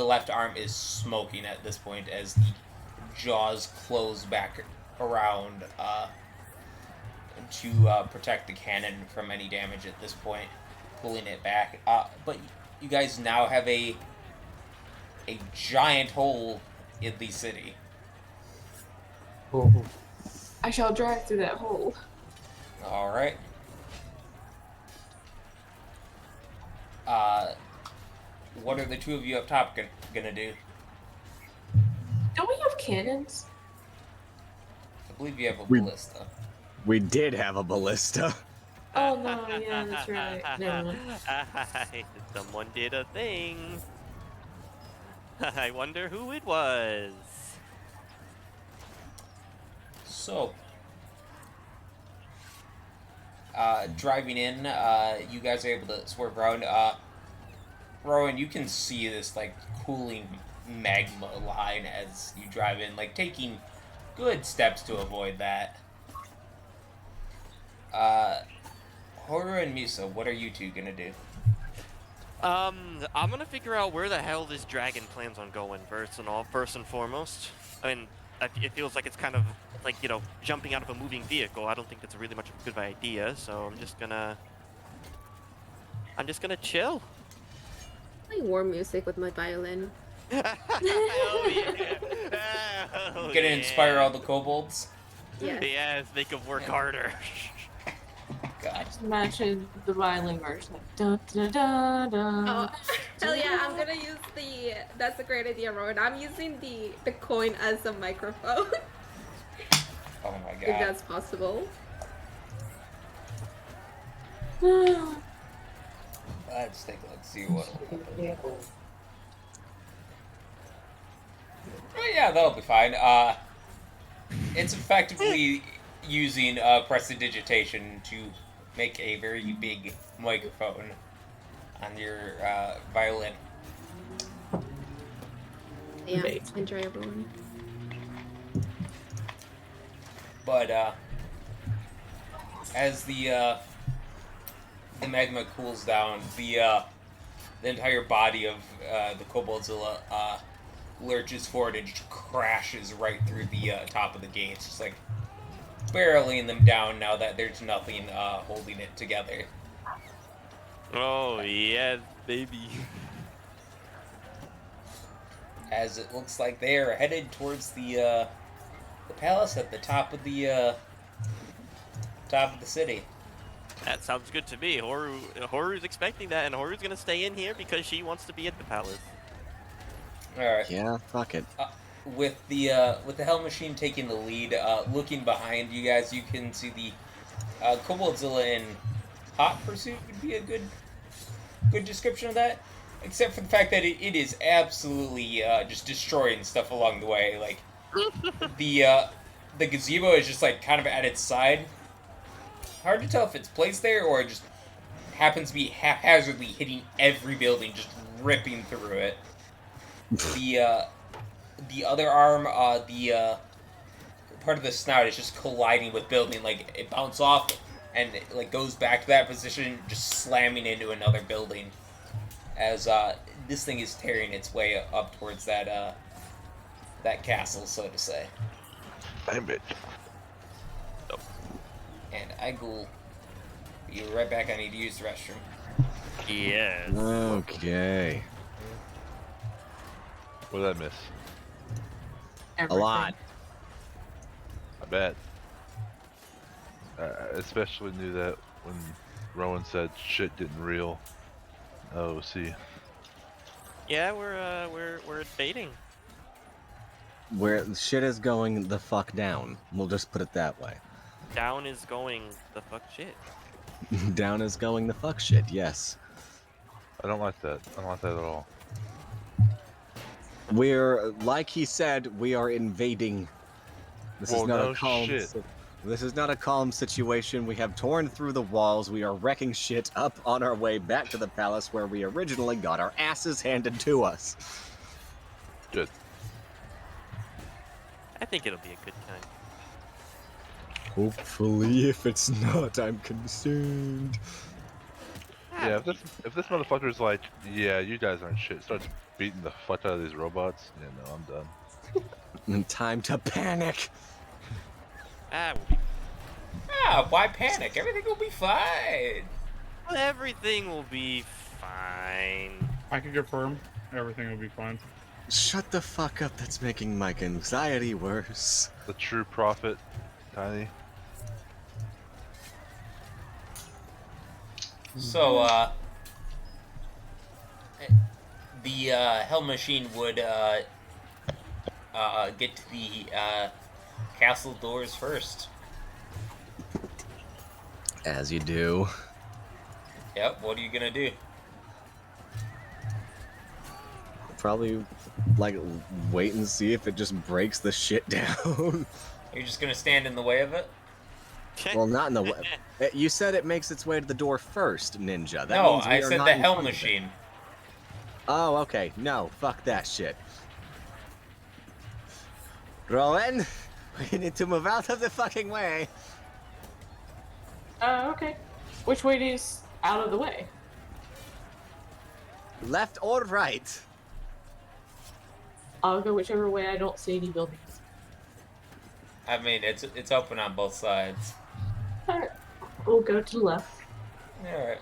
left arm is smoking at this point as the jaws close back around to protect the cannon from any damage at this point, pulling it back. But you guys now have a giant hole in the city. I shall drive through that hole. All right. What are the two of you up top gonna do? Don't we have cannons? I believe you have a We- ballista. We did have a ballista. Oh no, yeah, that's right. Never mind. Someone did a thing. I wonder who it was. So, driving in, you guys are able to swerve around. Rowan, you can see this like cooling magma line as you drive in, like taking good steps to avoid that. Horu and Misa, what are you two gonna do? I'm gonna figure out where the hell this dragon plans on going first and foremost. I mean, it feels like it's kind of like, jumping out of a moving vehicle. I don't think that's really much of a good idea, so I'm just gonna chill. Play warm music with my violin. Oh, yeah. Oh, Gonna inspire all the kobolds? Yes. Yes, make them work harder. God. Just imagine the violin version. Da, da, da, da. Oh, hell yeah, I'm gonna use that's a great idea, Rowan. I'm using the coin as a microphone, Oh my if god. that's possible. Let's see what'll happen. Oh, yeah, that'll be fine. It's effectively using prestidigitation to make a very big microphone on your violin. Yeah, Great. enjoy everyone. But as the magma cools down, the entire body of the Koboldzilla lurches forward and just crashes right through the top of the gates, just like barreling them down now that there's nothing holding it together. Oh, yes, baby. As it looks like they are headed towards the palace at the top of the top of the city. That sounds good to me. Horu's expecting that, and Horu's gonna stay in here because she wants to be at the palace. All right. Yeah, fuck it. With the Hell Machine taking the lead, looking behind you guys, you can see the Koboldzilla in hot pursuit would be a good description of that. Except for the fact that it is absolutely just destroying stuff along the way. Like the gazebo is just like kind of at its side. Hard to tell if it's placed there or it just happens to be haphazardly hitting every building, just ripping through it. The other arm, the part of the snout is just colliding with building. Like it bounces off and it, like goes back to that position, just slamming into another building. As this thing is tearing its way up towards that castle, so to say. Damn it. And I will be right back. I need to use the restroom. Yes. Okay. What did I miss? A lot. I bet. I especially knew that when Rowan said shit didn't reel. Oh, see. Yeah, we're debating. Where shit is going the fuck down. We'll just put it that way. Down is going the fuck shit. Down is going the fuck shit, yes. I don't like that. I don't like that at all. We're, like he said, we are invading. This Well, is not no a calm. shit. This is not a calm situation. We have torn through the walls. We are wrecking shit up on our way back to the palace where we originally got our asses handed to us. Good. I think it'll be a good time. Hopefully, if it's not, I'm concerned. Yeah, if this motherfucker's like, yeah, you guys aren't shit, starts beating the fuck out of these robots, yeah, no, I'm done. And time to panic. We'll be, Why panic? Everything will be fine. everything will be fine. I can confirm everything will be fine. Shut the fuck up. That's making my anxiety worse. The true prophet, Tiny. So, the Hell Machine would get to the castle doors first. As you do. Yep. What are you gonna do? Probably, like, wait and see if it just breaks the shit down. You're just gonna stand in the way of it? Well, not in the way. You said it makes its way to the door first, Ninja. That No, means we I are said not the in Hell front of it. Machine. Oh, okay. No, fuck that shit. Rowan, we need to move out of the fucking way. Okay. Which way is out of the way? Left or right? I'll go whichever way I don't see any buildings. I mean, it's open on both sides. Alright. We'll go to the left. All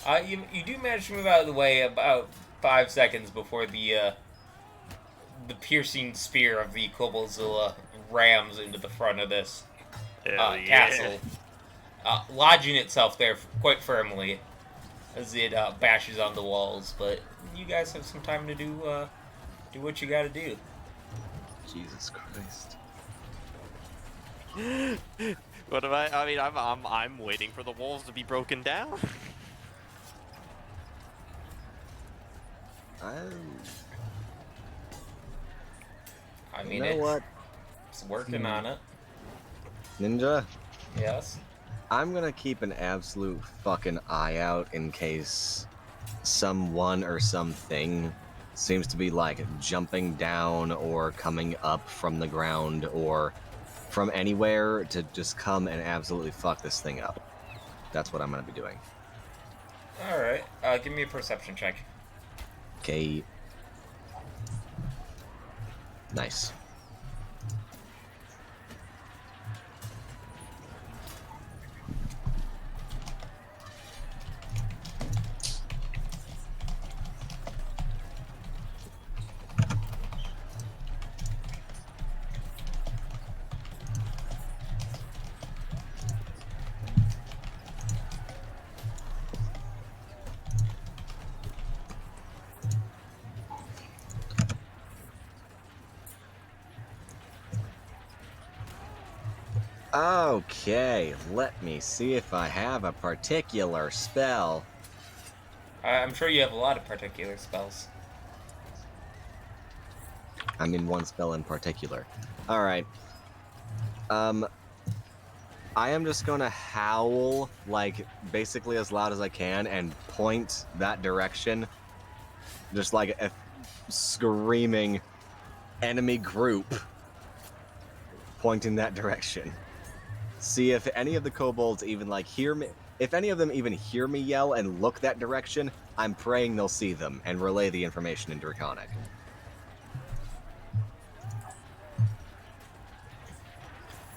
right. You do manage to move out of the way about 5 seconds before the piercing spear of the Koboldzilla rams into the front of this castle, lodging itself there quite firmly as it bashes on the walls. But you guys have some time to do what you got to do. Jesus Christ. What am I mean, I'm waiting for the walls to be broken down. I You mean, know what, it's working on it. Ninja? Yes. I'm gonna keep an absolute fucking eye out in case someone or something seems to be like jumping down or coming up from the ground or from anywhere to just come and absolutely fuck this thing up. That's what I'm gonna be doing. All right. Give me a perception check. Okay. Nice. Okay, let me see if I have a particular spell. I'm sure you have a lot of particular spells. I mean, one spell in particular. Alright. I am just gonna howl, like, basically as loud as I can and point that direction. Just like a screaming enemy group pointing that direction. See if any of the kobolds even, like, hear me. If any of them even hear me yell and look that direction, I'm praying they'll see them and relay the information in Draconic.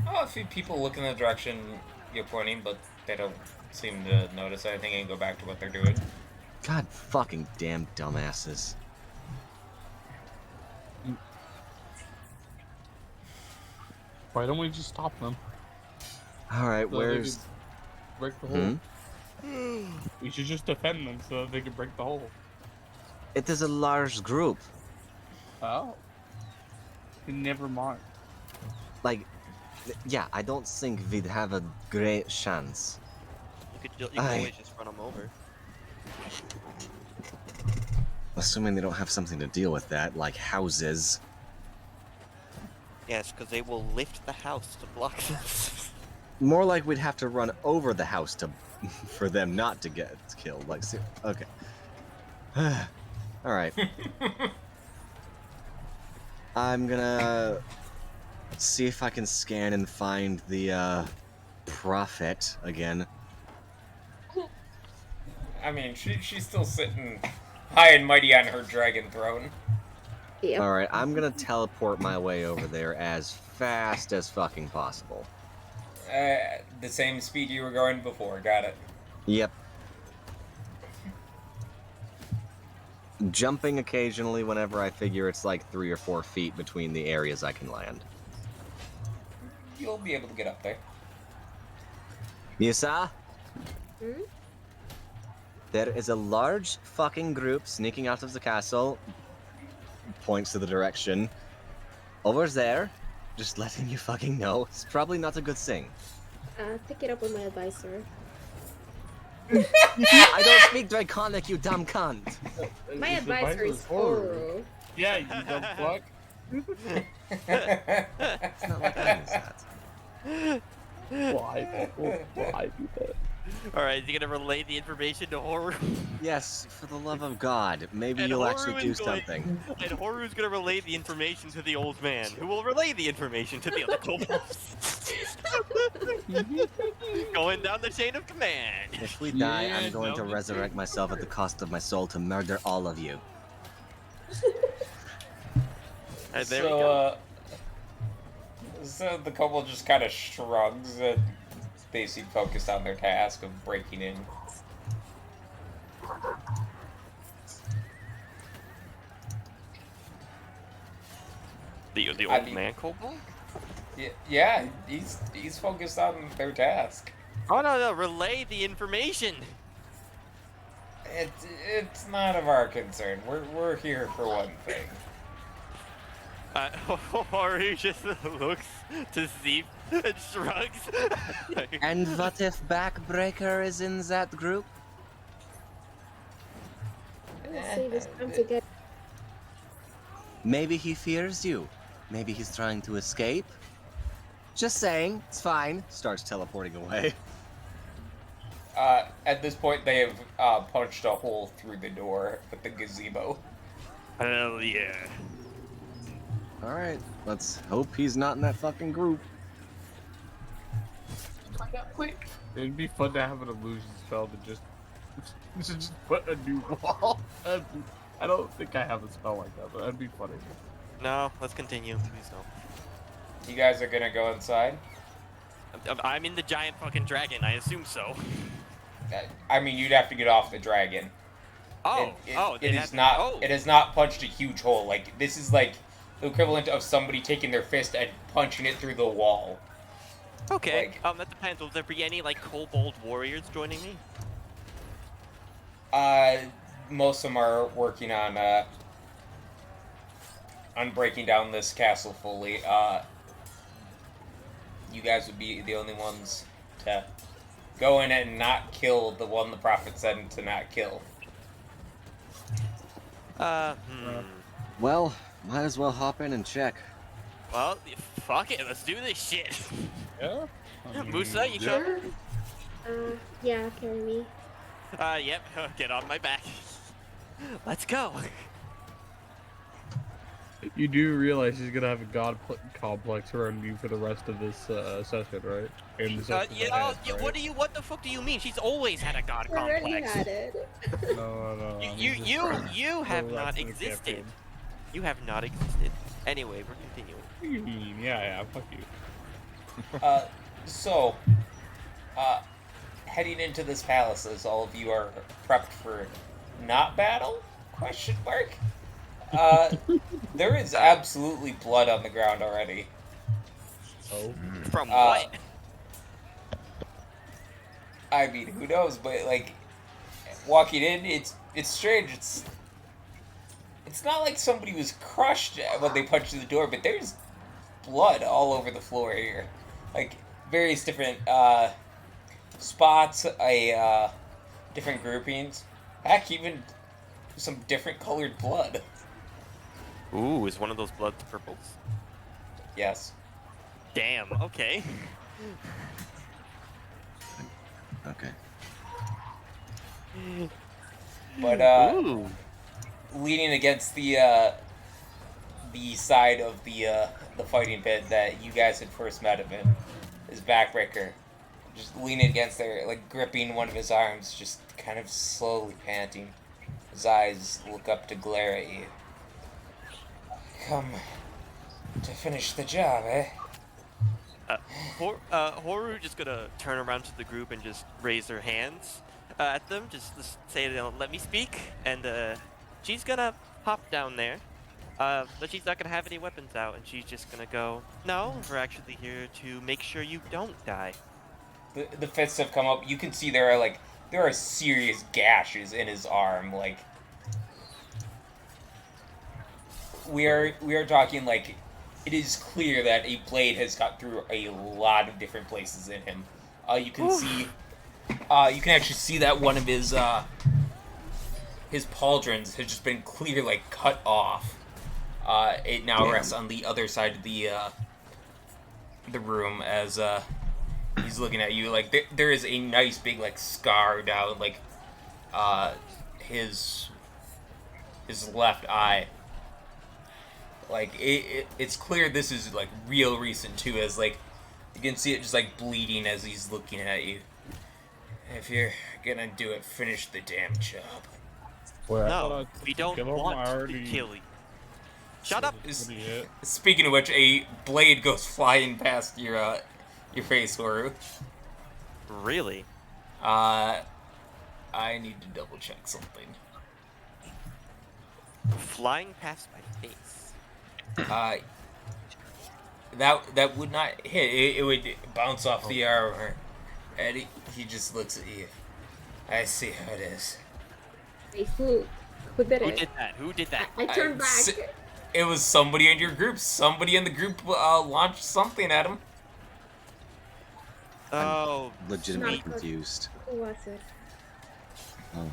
Oh, a few people look in the direction you're pointing, but they don't seem to notice anything and go back to what they're doing. God fucking damn dumbasses. Why don't we just stop them? Alright, So where's. they can break the hole? We should just defend them so that they can break the hole. It is a large group. Oh. Never mind. Like, yeah, I don't think we'd have a great chance. You can Aye. always just run them over. Assuming they don't have something to deal with that, like houses. Yes, because they will lift the house to block them. More like we'd have to run over the house to, for them not to get killed. Like, okay. Alright. I'm gonna see if I can scan and find the, prophet again. I mean, she's still sitting high and mighty on her dragon throne. Yep. Alright, I'm gonna teleport my way over there as fast as fucking possible. The same speed you were going before. Got it. Yep. Jumping occasionally whenever I figure it's like 3 or 4 feet between the areas I can land. You'll be able to get up there. Musa? Hmm? There is a large fucking group sneaking out of the castle. Points to the direction. Over there. Just letting you fucking know. It's probably not a good thing. Pick it up with my advisor. I don't speak Draconic, you dumb cunt! My His advisor is horror. Horu. Yeah, you dumb fuck. It's not like I use that. Why? Why do that? Alright, is he gonna relay the information to Horu? Yes, for the love of God. Maybe And you'll Horu actually do is going- something. And Horu's gonna relay the information to the old man, who will relay the information to the other kobolds. Going down the chain of command. If we die, Yeah, I'm going to no, resurrect myself at the cost of my soul to murder all of you. And there we go. So the couple just kind of shrugs and they seem focused on their task of breaking in. The I old mean- man kobold? Yeah, he's focused on their task. Oh no, relay the information. It's not of our concern. We're here for one thing. Horu just looks to see and shrugs. And what if Backbreaker is in that group? Save his time to get. Maybe he fears you. Maybe he's trying to escape. Just saying, it's fine. Starts teleporting away. At this point, they have punched a hole through the door with the gazebo. Hell yeah. Alright, let's hope he's not in that fucking group. Find out quick. It'd be fun to have an illusion spell to just put a new wall. I don't think I have a spell like that, but that'd be funny. No, let's continue. Please don't. You guys are gonna go inside? I'm in the giant fucking dragon. I assume so. I mean, you'd have to get off the dragon. They It have is to- not. oh. It has not punched a huge hole. Like this is like the equivalent of somebody taking their fist and punching it through the wall. Okay. Like- That depends. Will there be any like kobold warriors joining me? Most of them are working on breaking down this castle fully. you guys would be the only ones to go in and not kill the one the prophet said to not kill. Well, might as well hop in and check. Well, fuck it. Let's do this shit. Yeah. Musa, you yeah. sure? Yeah, carry me. Yep. Get on my back. Let's go. You do realize he's gonna have a god complex around you for the rest of this session, right? In the session ahead, right? What the fuck do you mean? She's always had a god I already complex. had it. No. You have the not rest of the existed. campaign. You have not existed. Anyway, we're continuing. What do you mean? Yeah, fuck you. So, heading into this palace as all of you are prepped for not battle? Question mark. There is absolutely blood on the ground already. Oh. From what? I mean, who knows? But like, walking in, it's strange. It's not like somebody was crushed when they punched through the door, but there's blood all over the floor here, like various different spots, different groupings. Heck, even some different colored blood. Ooh, is one of those bloods purples? Yes. Damn. Okay. Okay. But Ooh. leaning against the side of the fighting pit that you guys had first met him in is Backbreaker. Just leaning against there, like gripping one of his arms, just kind of slowly panting. His eyes look up to glare at you. Come to finish the job, eh? Horu just gonna turn around to the group and just raise her hands at them, just say, "Let me speak," and she's gonna hop down there. But she's not gonna have any weapons out, and she's just gonna go, "No, we're actually here to make sure you don't die." The fists have come up. You can see there are serious gashes in his arm. Like we are talking like it is clear that a blade has got through a lot of different places in him. You can see, you can actually see that one of his pauldrons has just been clear like cut off. It now rests on the other side of the room as he's looking at you. Like there is a nice big like scar down like his left eye. Like it's clear this is like real recent too, as like you can see it just like bleeding as he's looking at you. If you're gonna do it, finish the damn job. Well, No, we don't want to kill you. Shut up! Speaking of which, a blade goes flying past your face, Horu. Really? I need to double check something. Flying past my face. That would not hit. It would bounce off the armor, and he just looks at you. I see how it is. Wait, who did Who it? did that? Who did that? I turned back. It was somebody in your group. Somebody in the group launched something at him. Oh, Legitimately Not good. confused. Who was it? Oh.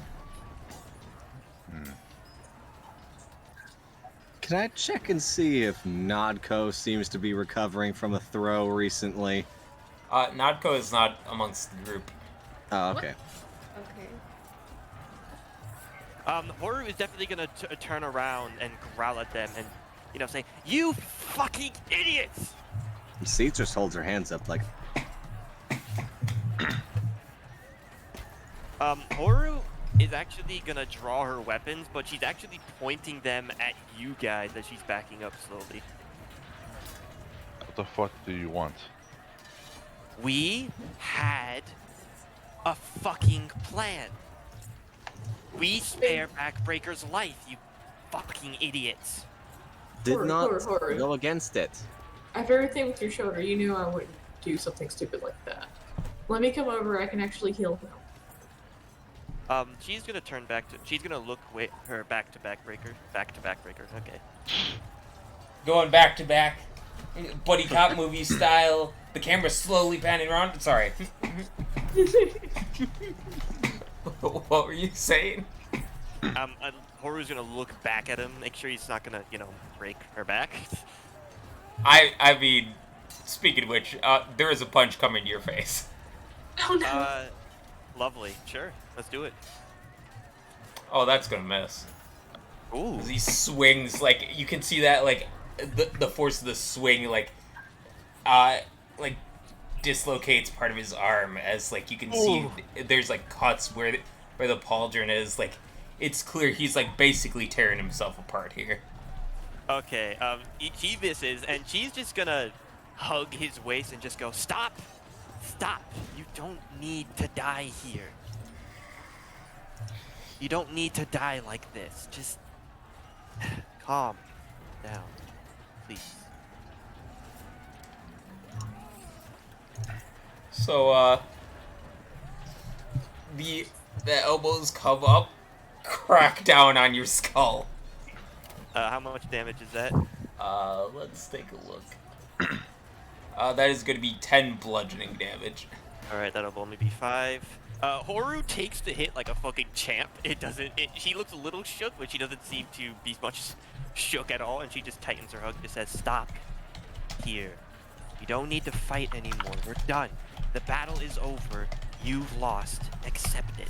Can I check and see if Nodko seems to be recovering from a throw recently? Nodko is not amongst the group. Oh, okay. Okay. Horu is definitely gonna turn around and growl at them and, say, "You fucking idiots!" And C just holds her hands up like, Horu is actually gonna draw her weapons, but she's actually pointing them at you guys as she's backing up slowly. What the fuck do you want? We had a fucking plan. We spare Backbreaker's life, you fucking idiots. did Horu, not Horu, Horu. go against it. After everything with your shoulder, you knew I wouldn't do something stupid like that. Let me come over, I can actually heal him. She's gonna turn back to. She's gonna look her back to Backbreaker. Back to Backbreaker. Okay. Going back to back. buddy cop movie style. The camera's slowly panning around. Sorry. What were you saying? Horu's gonna look back at him, make sure he's not gonna, break her back. I mean, speaking of which, there is a punch coming to your face. Oh no. Lovely. Sure, let's do it. Oh, that's gonna miss. Ooh. As he swings, like, you can see that, like, the force of the swing, like, dislocates part of his arm, as, like, you can see there's, like, cuts where the pauldron is, like, it's clear he's, like, basically tearing himself apart here. Okay, he misses, and she's just gonna hug his waist and just go, stop! Stop! You don't need to die here. You don't need to die like this. Just calm down, please. So, the elbows come up, crack down on your skull. How much damage is that? Let's take a look. That is going to be 10 bludgeoning damage. Alright, that'll only be 5. Horu takes the hit like a fucking champ. She looks a little shook, but she doesn't seem to be much shook at all, and she just tightens her hug and says, stop here. You don't need to fight anymore. We're done. The battle is over. You've lost. Accept it.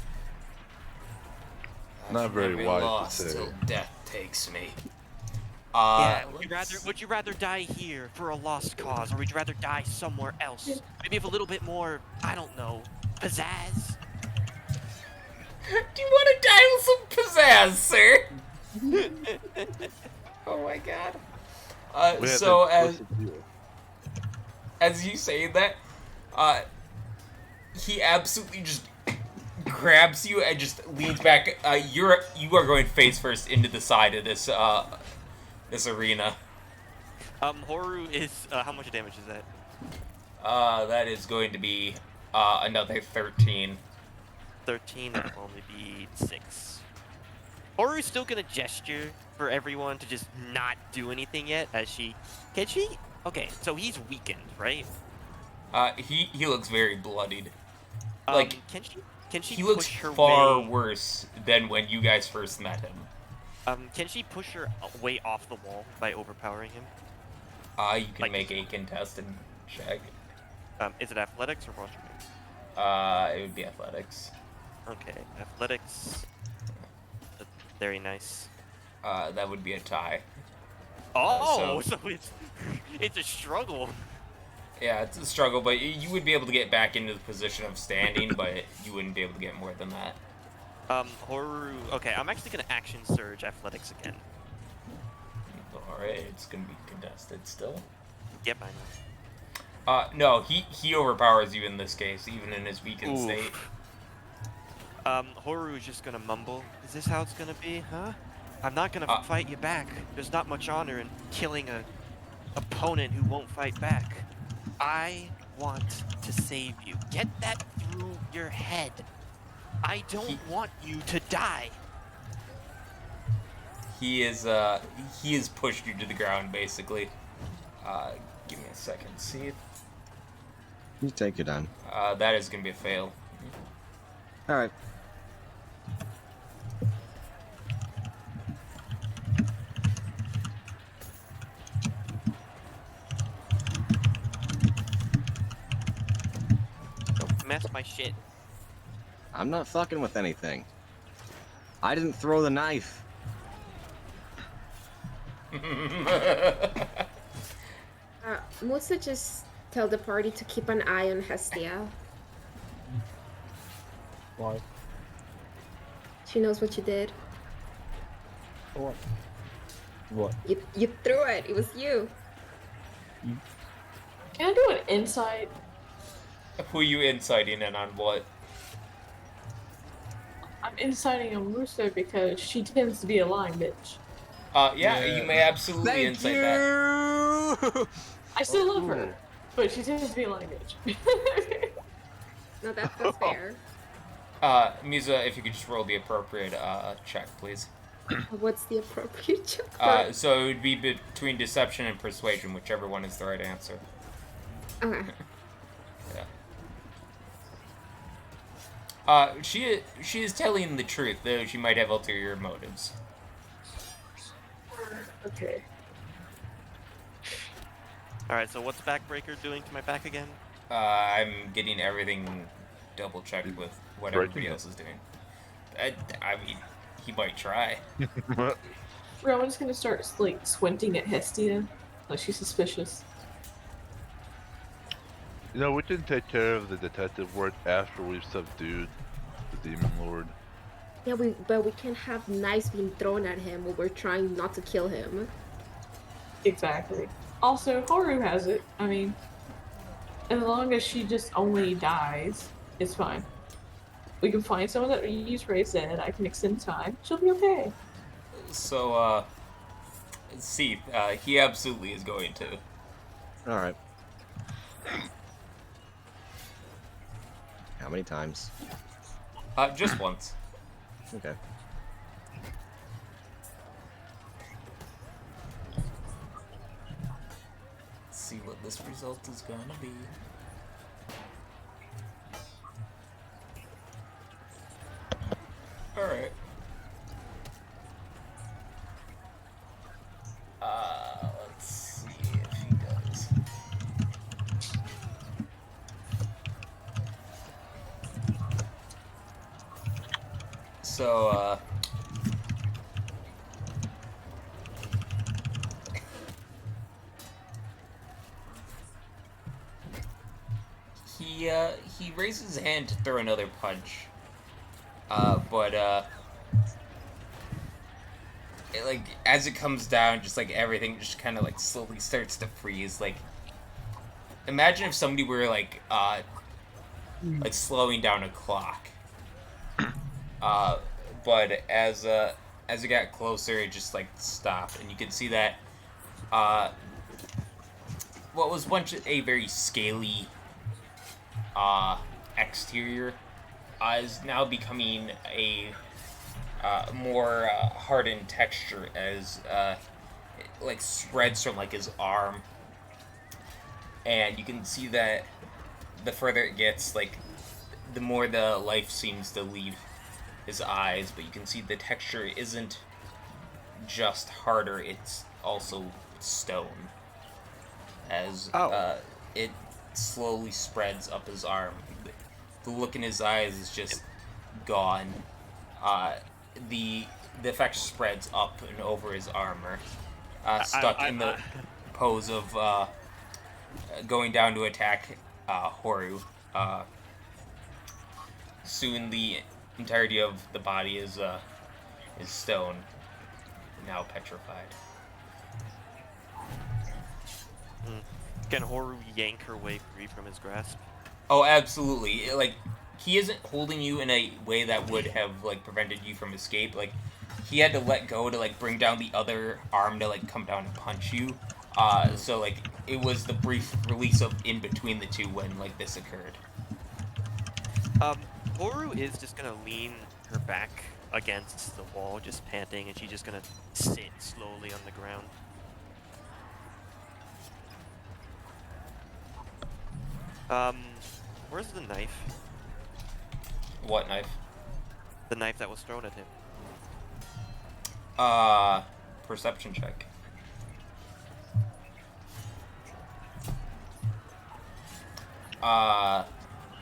Not very Never wise lost to say. till death takes me. Yeah, would you rather die here for a lost cause, or would you rather die somewhere else? Maybe with a little bit more, I don't know, pizzazz? Do you want to die with some pizzazz, sir? Oh my god. We have So an explicit deal. as you say that, he absolutely just grabs you and just leans back. You are going face first into the side of this this arena. Horu is, how much damage is that? That is going to be another 13. 13, that'll only be 6. Horu's still gonna gesture for everyone to just not do anything yet, as can she? Okay, so he's weakened, right? He looks very bloodied. Can she He push looks her far way? worse than when you guys first met him. Can she push her way off the wall by overpowering him? You can make a contested check. Is it athletics or posture? It would be athletics. Okay, athletics. Very nice. That would be a tie. Oh, so it's a struggle. Yeah, it's a struggle, but you would be able to get back into the position of standing, but you wouldn't be able to get more than that. Horu. Okay, I'm actually gonna action surge athletics again. Alright, it's gonna be contested still. Yep, I know. No, he overpowers you in this case, even in his weakened Oof. state. Horu is just gonna mumble. Is this how it's gonna be, huh? I'm not gonna fight you back. There's not much honor in killing a opponent who won't fight back. I want to save you. Get that through your head. I don't want you to die. He has pushed you to the ground, basically. Give me a second, see. You take it on. That is gonna be a fail. Alright. Don't mess my shit. I'm not fucking with anything. I didn't throw the knife. Musa just tell the party to keep an eye on Hestia. Why? She knows what you did. What? What? You threw it. It was you. Can I do an insight? Who are you inciting in on what? I'm inciting on Musa because she tends to be a lying bitch. Yeah, you may absolutely Thank incite that. you! I still love her, but she tends to be a lying bitch. No, that's fair. Musa, if you could just roll the appropriate check, please. What's the appropriate check for it? So it would be between deception and persuasion, whichever one is the right answer. Okay. Yeah. She is telling the truth, though she might have ulterior motives. Okay. Alright, so what's Backbreaker doing to my back again? I'm getting everything double checked with what Breaking everybody it. else is doing. I mean, he might try. Rowan's gonna start like squinting at Hestia, like she's suspicious. You know, we can take care of the detective work after we've subdued the demon lord. Yeah, but we can't have knives being thrown at him while we're trying not to kill him. Exactly. Also, Haru has it. I mean, as long as she just only dies, it's fine. We can find someone that use Ray said. I can extend time. She'll be okay. So, Seath, he absolutely is going to. All right. How many times? Just once. Okay. Let's see what this result is gonna be. Alright. Let's see if he does. So, he raises his hand to throw another punch. But like, as it comes down, just like everything just kind of like slowly starts to freeze. Like, imagine if somebody were like slowing down a clock. But as it got closer, it just like stopped, and you can see that what was once a very scaly exterior is now becoming a more hardened texture as it like spreads from like his arm, and you can see that the further it gets, like the more the life seems to leave his eyes, but you can see the texture isn't just harder, it's also stone as it slowly spreads up his arm. The look in his eyes is just gone. The effect spreads up and over his armor, stuck in the pose of going down to attack Horu. Soon the entirety of the body is stone, now petrified. Can Horu yank her way free from his grasp? Oh, absolutely. Like, he isn't holding you in a way that would have like prevented you from escape. Like, he had to let go to like bring down the other arm to like come down and punch you. So like it was the brief release of in between the two when like this occurred. Horu is just gonna lean her back against the wall, just panting, and she's just gonna sit slowly on the ground. Where's the knife? What knife? The knife that was thrown at him. Perception check.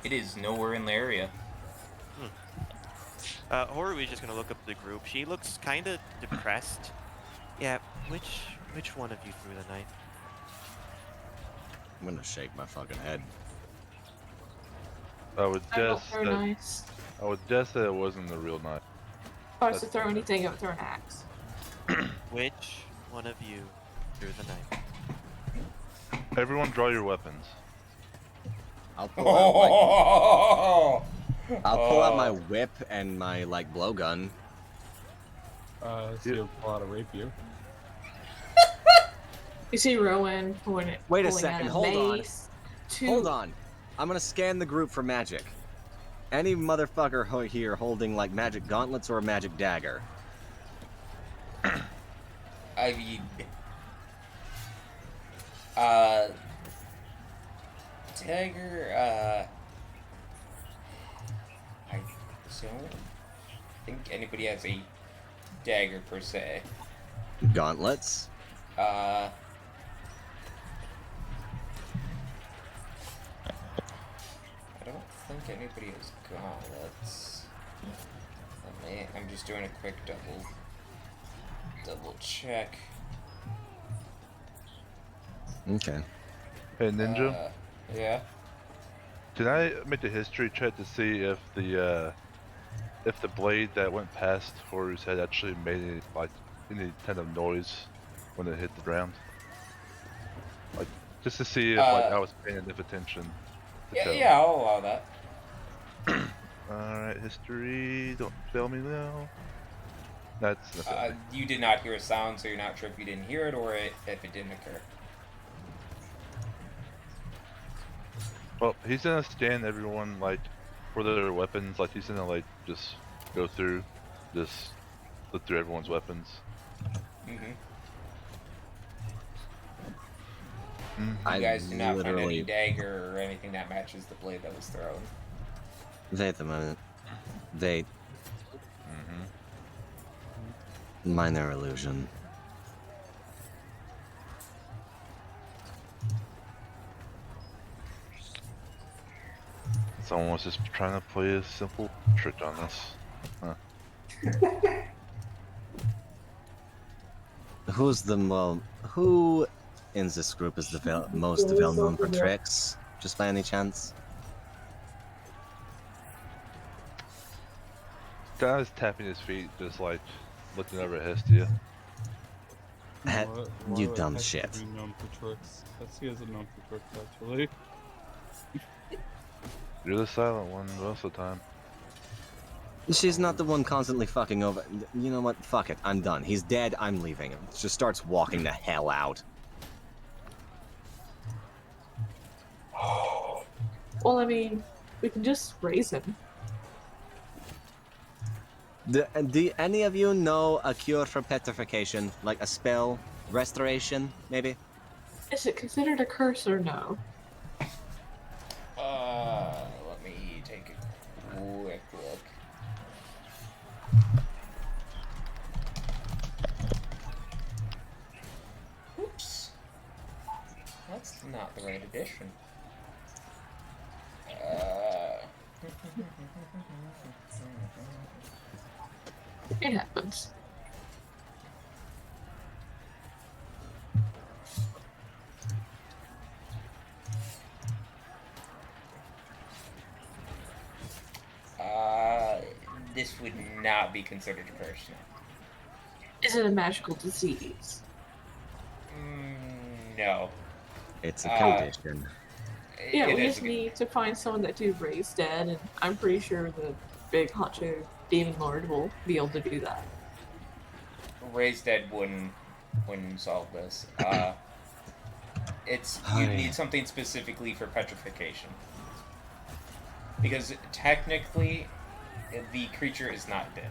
It is nowhere in the area. Horu is just gonna look up the group. She looks kind of depressed. Yeah, which one of you threw the knife? I'm gonna shake my fucking head. I would I don't guess throw that knives. I would guess that it wasn't the real knife. If I was to throw anything, I would throw an axe. Which one of you threw the knife? Everyone, draw your weapons. I'll pull out my whip and my like blowgun. So you'll pull out a rapier. You see Rowan pulling Wait a pulling second, out hold on. mace. Two. Hold on. I'm gonna scan the group for magic. Any motherfucker here holding like magic gauntlets or a magic dagger? I mean, dagger. I don't think anybody has a dagger per se. Gauntlets? I don't think anybody has gauntlets. I'm just doing a quick double check. Okay. Hey, Ninja, Yeah. can I make a history check to see if the blade that went past Horu's head actually made any kind of noise when it hit the ground? Like, just to see if I was paying enough attention. Yeah, I'll allow that. Alright, history, don't fail me now. That's nothing. You did not hear a sound, so you're not sure if you didn't hear it or if it didn't occur. Well, he's gonna scan everyone, like, for their weapons. Like, he's gonna, like, just go through, just look through everyone's weapons. Mm-hmm. I You guys do not find any literally... dagger or anything that matches the blade that was thrown. Wait a minute. Wait. Minor illusion. Someone was just trying to play a simple trick on us. Huh. Who in this group is the most well known for tricks? Just by any chance? Guy was tapping his feet, just like looking over at Hestia. You dumb shit. Be known for tricks. Hestia isn't known for tricks, actually. You're the silent one most of the time. She's not the one constantly fucking over. You know what? Fuck it. I'm done. He's dead. I'm leaving. Just starts walking the hell out. Well, I mean, we can just raise him. Do any of you know a cure for petrification? Like a spell? Restoration, maybe? Is it considered a curse or no? Let me take a quick look. Oops. That's not the right edition. It happens. This would not be considered a curse. Is it a magical disease? No. It's a condition. Yeah, It we is just need to find someone that do raise dead, and I'm pretty sure the big honcho demon lord will be able to do that. Raised Dead wouldn't solve this. You need something specifically for petrification. Because technically, the creature is not dead.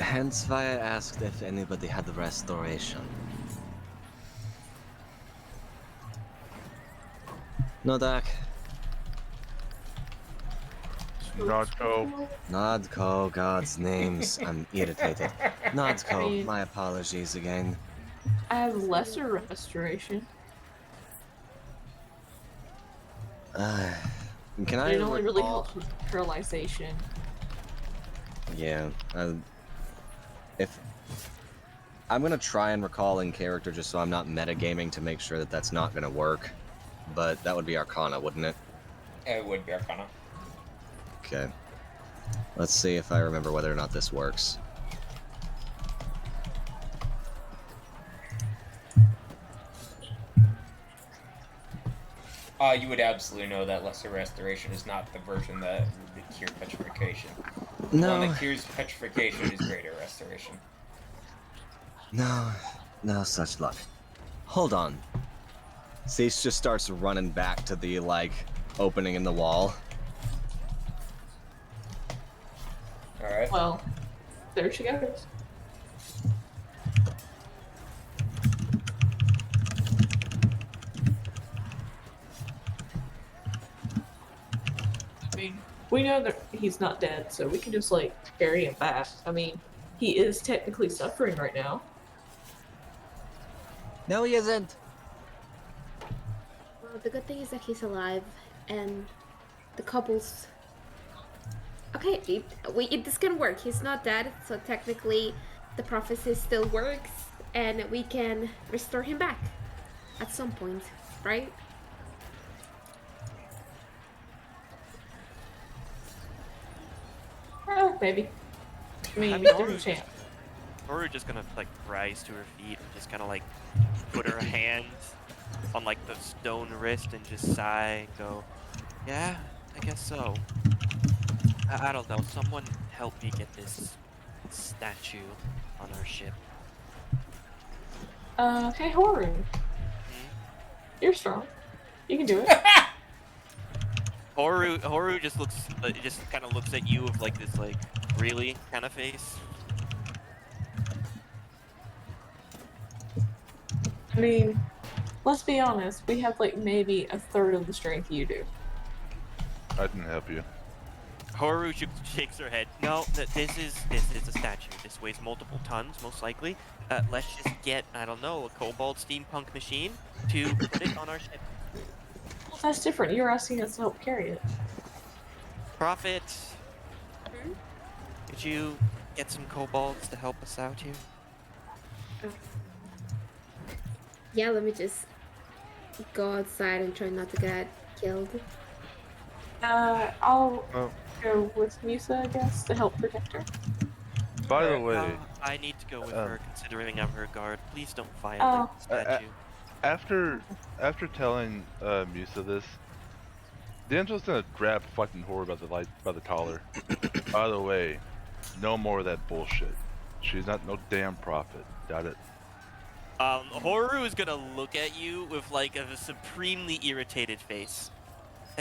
Hence why I asked if anybody had the restoration. No, Doc. Nodco. Nodco, God's names. I'm irritated. Nodco, my apologies again. I have lesser restoration. Can I It only really recall- helps with paralyzation. Yeah. If I'm gonna try and recall in character just so I'm not metagaming to make sure that that's not gonna work, but that would be Arcana, wouldn't it? It would be Arcana. Okay. Let's see if I remember whether or not this works. You would absolutely know that Lesser Restoration is not the version that would cure petrification. The No. one that cures petrification is Greater Restoration. No such luck. Hold on. Cease just starts running back to the, opening in the wall. Alright. Well, there she goes. We know that he's not dead, so we can just, like, carry him back. I mean, he is technically suffering right now. No, he isn't. Well, the good thing is that he's alive, and the couple's. Okay, this can work. He's not dead, so technically the prophecy still works, and we can restore him back at some point, right? Maybe. I mean, I mean, there's a Horu's chance. Horu's just gonna like rise to her feet and just kind of like put her hand on like the stone wrist and just sigh and go, "Yeah, I guess so. I don't know. Someone help me get this statue on our ship." Hey, Horu. Hmm? You're strong. You can do it. Horu just kind of looks at you with like this like really kind of face. I mean, let's be honest. We have, like, maybe a third of the strength you do. I can help you. Horu shakes her head. No, this is a statue. This weighs multiple tons, most likely. Let's just get, I don't know, a cobalt steampunk machine to put it on our ship. Well, that's different. You're asking us to help carry it. Prophet, could you get some kobolds to help us out here? Yeah, let me just go outside and try not to get killed. I'll Oh, go with Musa, I guess, to help protect her. by the way, I need to go with her, considering I'm her guard. Please don't violate Oh. the statue. after telling Musa this, D'Angelo's gonna grab fucking Horde by the collar. By the way, no more of that bullshit. She's not no damn prophet. Got it? Horu is gonna look at you with like a supremely irritated face.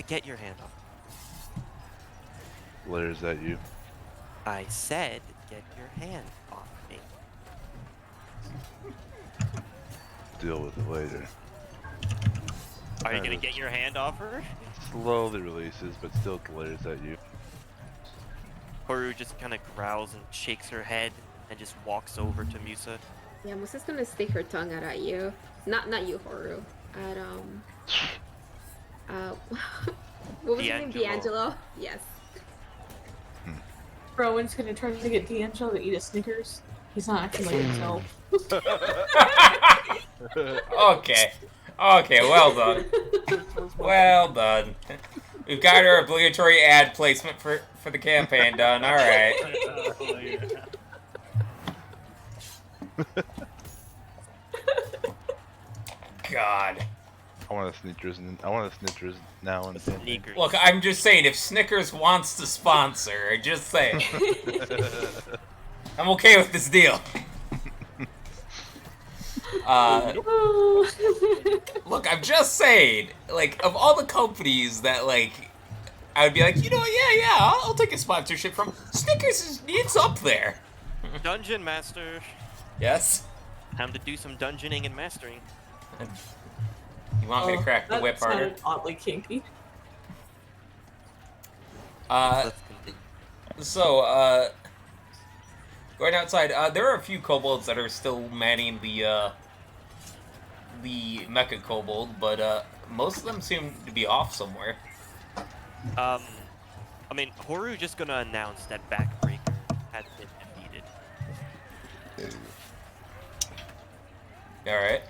Get your hand off. Glares at you. I said, get your hand off me. Deal with it later. Are you Kind gonna of get your hand off her? slowly releases, but still glares at you. Horu just kind of growls and shakes her head and just walks over to Musa. Yeah, Musa's gonna stick her tongue out at you. Not you, Horu. At what was his name? D'Angelo. Yes. Rowan's gonna try to get D'Angelo to eat a Snickers. He's not acting like himself. Okay. Okay, well done. Well done. We've got our obligatory ad placement for the campaign done. All right. God. I want a Snickers now and then. Sneakers. Look, I'm just saying, if Snickers wants to sponsor, just saying. I'm okay with this deal. Look, I'm just saying, like, of all the companies that, like, I would be like, you know what, yeah, I'll take a sponsorship from, Snickers it's up there. Dungeon Master. Yes? Time to do some dungeoning and mastering. You want me to crack the whip that harder? sounded oddly kinky. So, going outside, there are a few kobolds that are still manning the mecha kobold, but, most of them seem to be off somewhere. I mean, Horu just gonna announce that Backbreaker has been defeated. Alright.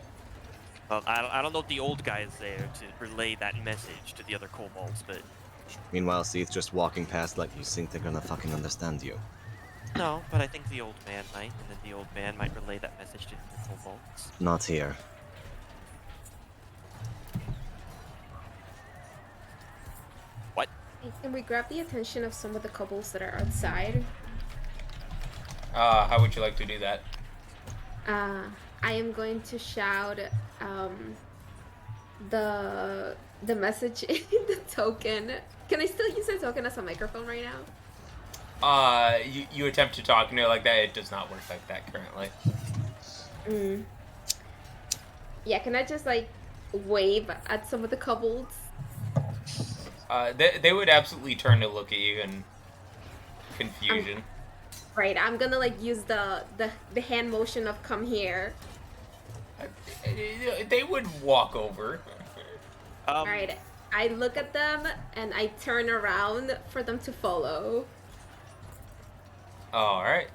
I don't know if the old guy is there to relay that message to the other kobolds, but Meanwhile, Seath's just walking past like you think they're gonna fucking understand you. no, but I think the old man might, and then the old man might relay that message to the kobolds. Not here. What? Hey, can we grab the attention of some of the couples that are outside? How would you like to do that? I am going to shout the message in the token. Can I still use the token as a microphone right now? You attempt to talk to it like that, it does not work like that currently. Yeah, can I just like wave at some of the kobolds? They would absolutely turn to look at you in confusion. Right, I'm gonna like use the hand motion of come here. They would walk over. Alright, I look at them and I turn around for them to follow. All right.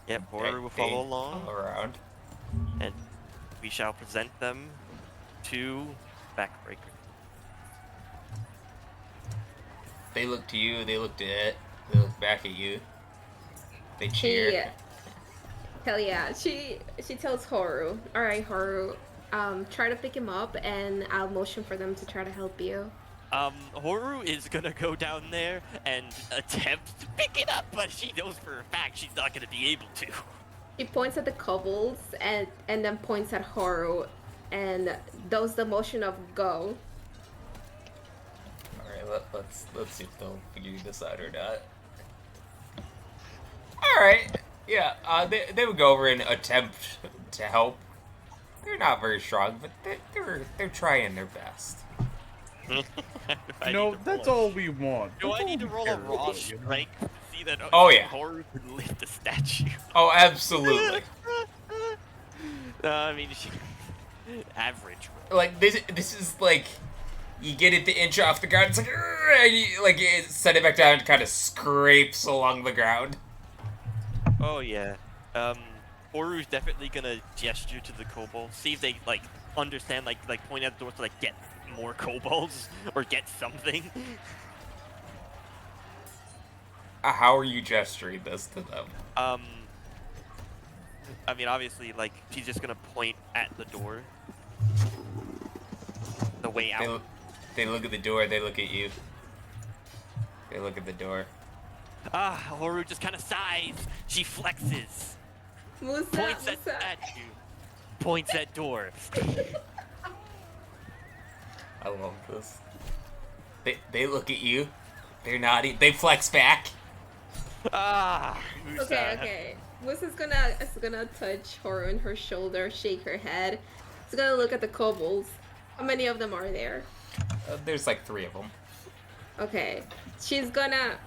Yep, Horu will They follow along, follow around. and we shall present them to Backbreaker. They look to you. They look to it. They look back at you. They cheer. Hell yeah. She tells Horu, alright Horu, try to pick him up and I'll motion for them to try to help you. Horu is gonna go down there and attempt to pick it up, but she knows for a fact she's not gonna be able to. She points at the kobolds and then points at Horu and does the motion of go. Alright, let's see if they'll figure this out or not. Alright. Yeah, they would go over and attempt to help. They're not very strong, but they're trying their best. No, that's all we want. Do That's I need all to we roll care a about, raw you know? strength to see that Oh, yeah. Horu can lift the statue? Oh, absolutely. I mean, average roll. Like this is like you get it the inch off the ground. It's like and you, like you set it back down and kind of scrapes along the ground. Oh yeah. Horu's definitely gonna gesture to the kobolds, see if they like understand, like point at the door to like get more kobolds or get something. How are you gesturing this to them? I mean, obviously, like she's just gonna point at the door, the way out. They look at the door. They look at you. They look at the door. Horu just kind of sighs. She flexes. Musa, Points at Musa. statue. Points at door. I love this. They look at you. They're nodding. They flex back. Musa. Okay. Musa's gonna touch Horu on her shoulder, shake her head. She's gonna look at the kobolds. How many of them are there? There's like 3 of them. Okay. She's gonna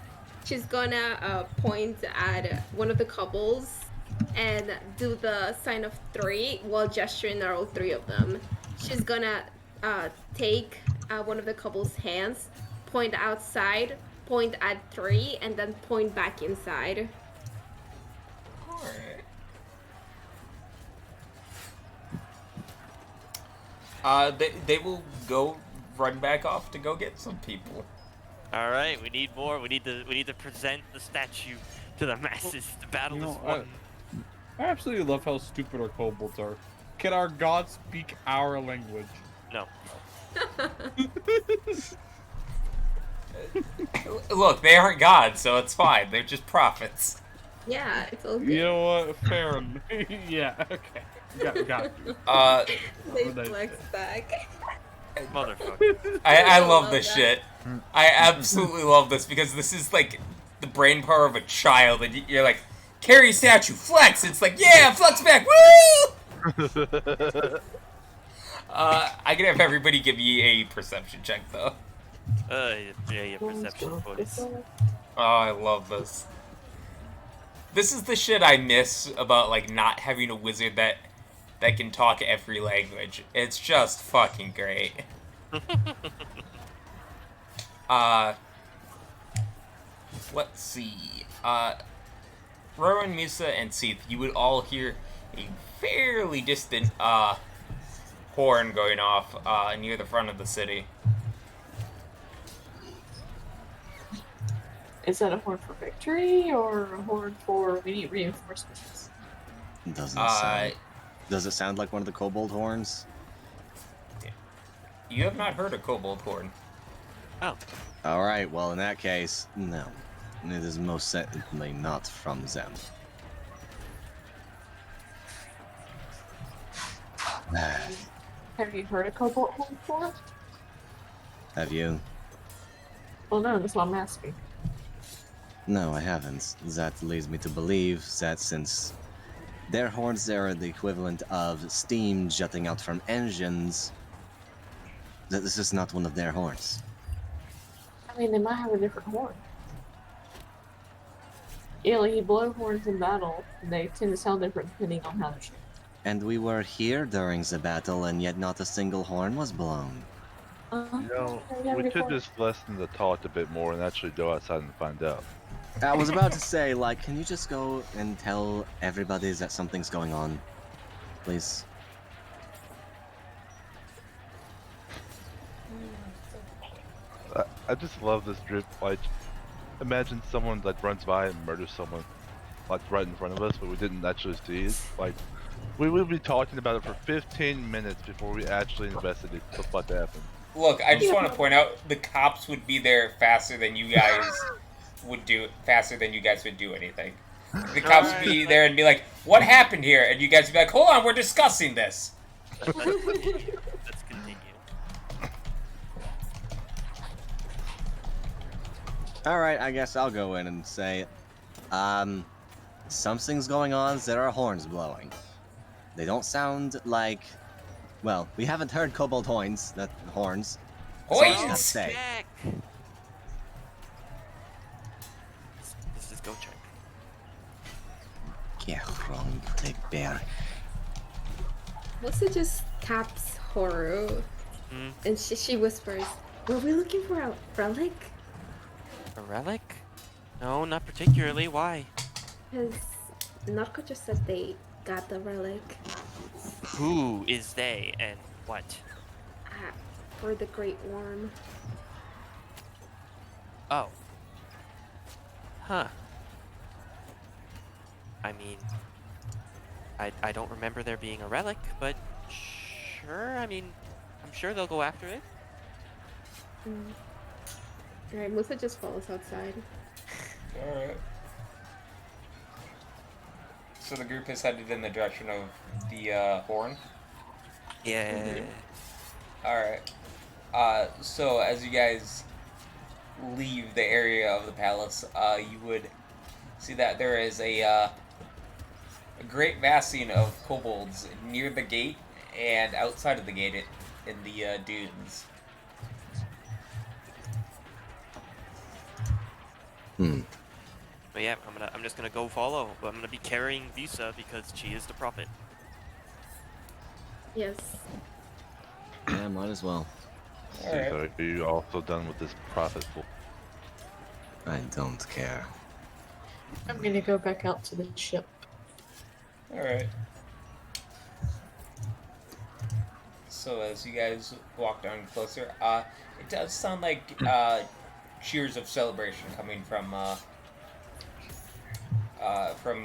point at one of the kobolds and do the sign of 3 while gesturing at all 3 of them. She's gonna take one of the kobolds' hands, point outside, point at 3, and then point back inside. Alright. They will go run back off to go get some people. All right, we need more. We need to present the statue to the masses. The battle You is know, won. I absolutely love how stupid our kobolds are. Can our gods speak our language? No. Look, they aren't gods, so it's fine. They're just prophets. Yeah, it's all good. You know what? Fair enough. Yeah, okay. Got you. They What did I flex say? back. Motherfucker. I love love this that. shit. I absolutely love this because this is like the brain power of a child, and you're like, carry statue, flex. It's like, yeah, flex back, woo! I can have everybody give me a perception check though. Yeah, your perception points. Oh, I love this. This is the shit I miss about like not having a wizard that can talk every language. It's just fucking great. Let's see. Rowan, Musa, and Seath, you would all hear a fairly distant horn going off near the front of the city. Is that a horn for victory or a horn for we need reinforcements? Does it sound like one of the kobold horns? You have not heard a kobold horn. Oh. All right. Well, in that case, no. It is most certainly not from them. Have you heard a kobold horn before? Have you? Well, no, that's what I'm asking. No, I haven't. That leads me to believe that since their horns are the equivalent of steam jutting out from engines, that this is not one of their horns. I mean, they might have a different horn. Yeah, like you blow horns in battle, and they tend to sound different depending on how they're shaped. And we were here during the battle, and yet not a single horn was blown. You know, you have a we good could point. just lessen the talk a bit more and actually go outside and find out. I was about to say, like, can you just go and tell everybody that something's going on? Please. I just love this drip. Like, imagine someone like runs by and murders someone, like right in front of us, but we didn't actually see it. Like, we would be talking about it for 15 minutes before we actually investigate what happened. Look, I just want to point out the cops would be there faster than you guys would do anything. The cops would be there and be like, "What happened here?" And you guys would be like, "Hold on, we're discussing this." Let's continue. Alright, I guess I'll go in and say, Something's going on, there are horns blowing. They don't sound like... Well, we haven't heard kobold horns, horns. So I just gotta Horns! say. Check. This is go check. Get wrong, big bear. Melissa just taps Horu, and she whispers, "Were we looking for a relic?" A relic? No, not particularly. Why? Because Narco just said they got the relic Who is they and what? for the Great Worm. Oh. Huh. I mean, I don't remember there being a relic, but sure, I mean, I'm sure they'll go after it. Alright, Melissa just follows outside. Alright. So the group is headed in the direction of the horn? Yeah. Alright. So as you guys leave the area of the palace, you would see that there is a great massing of kobolds near the gate and outside of the gate in the dunes. But yeah, I'm just gonna go follow. But I'm gonna be carrying Visa because she is the prophet. Yes. Yeah, might as well. Alright. So are you also done with this prophetful? I don't care. I'm gonna go back out to the ship. Alright. So as you guys walk down closer, it does sound like cheers of celebration coming from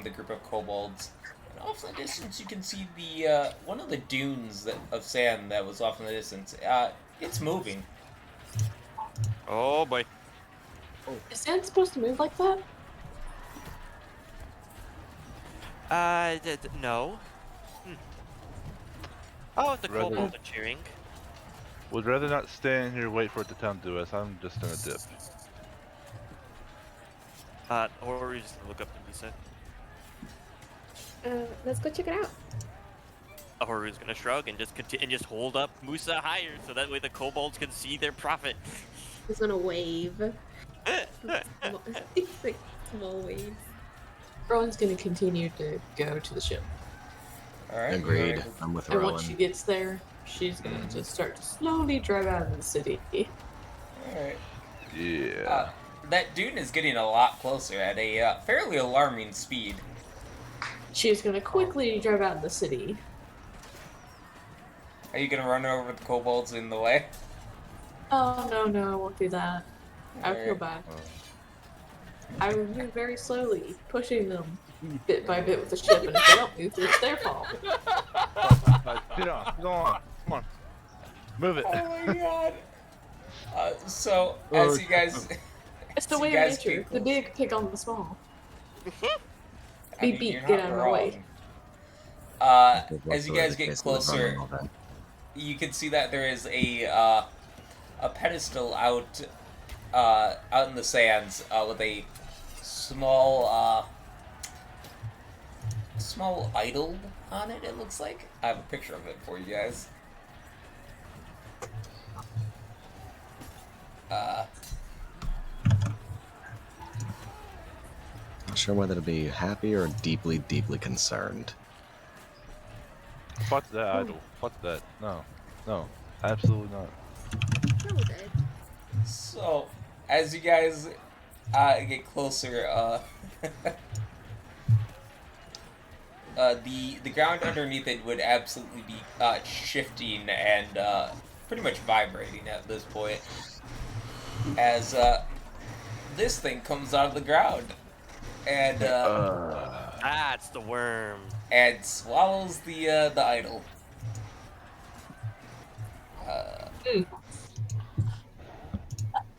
the group of kobolds. And off in the distance, you can see the one of the dunes of sand that was off in the distance. It's moving. Oh boy. Is sand supposed to move like that? No. Oh, the Rather- kobolds are cheering. Would rather not stand here wait for it to come to us. I'm just gonna dip. Or we're just gonna look up the Visa. Let's go check it out. Horu's gonna shrug and just and just hold up Musa higher so that way the kobolds can see their prophet. He's gonna wave. Like small waves. Rowan's gonna continue to go to the ship. Alright. Agreed. I'm with And Rowan. once she gets there, she's gonna just start to slowly drive out of the city. Alright. Yeah. That dune is getting a lot closer at a fairly alarming speed. She's gonna quickly drive out of the city. Are you gonna run over the kobolds in the way? Oh no, I won't do that. I would feel Alright. bad. I would move very slowly, pushing them bit by bit with the ship, and if they don't move, it's their fault. Get on. Go on. Come on. Move it. Oh my god. So, as you guys... It's the So way you of guys nature. keep- The big pick on the small. I Beep mean, beep, you're get not out of the wrong. way. As you guys get closer, you can see that there is a pedestal out in the sands with a small idol on it. It looks like I have a picture of it for you guys. sure whether to be happy or deeply, deeply concerned. Fuck that idol. Fuck that. No. No. Absolutely not. Noted. So, as you guys get closer, the ground underneath it would absolutely be shifting and pretty much vibrating at this point, as this thing comes out of the ground and That's the worm. and swallows the idol. Well,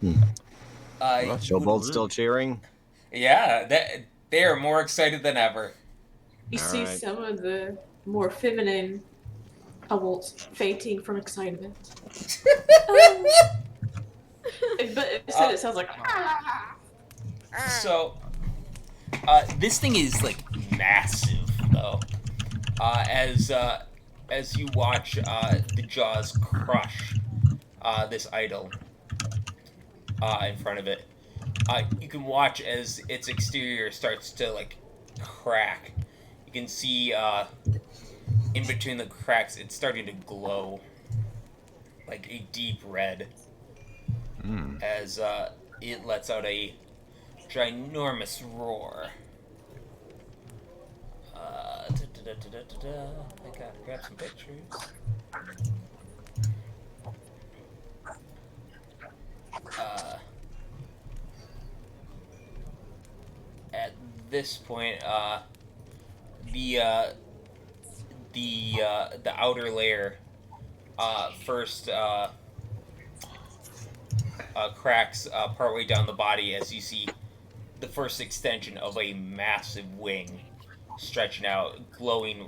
You Showbold's still cheering. yeah, they are more excited than ever. You see Alright. some of the more feminine couples fainting from excitement. But instead, it sounds like. So, this thing is like massive, though. As you watch the jaws crush this idol in front of it, you can watch as its exterior starts to like crack. You can see in between the cracks, it's starting to glow like a deep red as it lets out a ginormous roar. I gotta grab some pictures. At this point, the the outer layer first cracks partway down the body as you see the first extension of a massive wing stretching out, glowing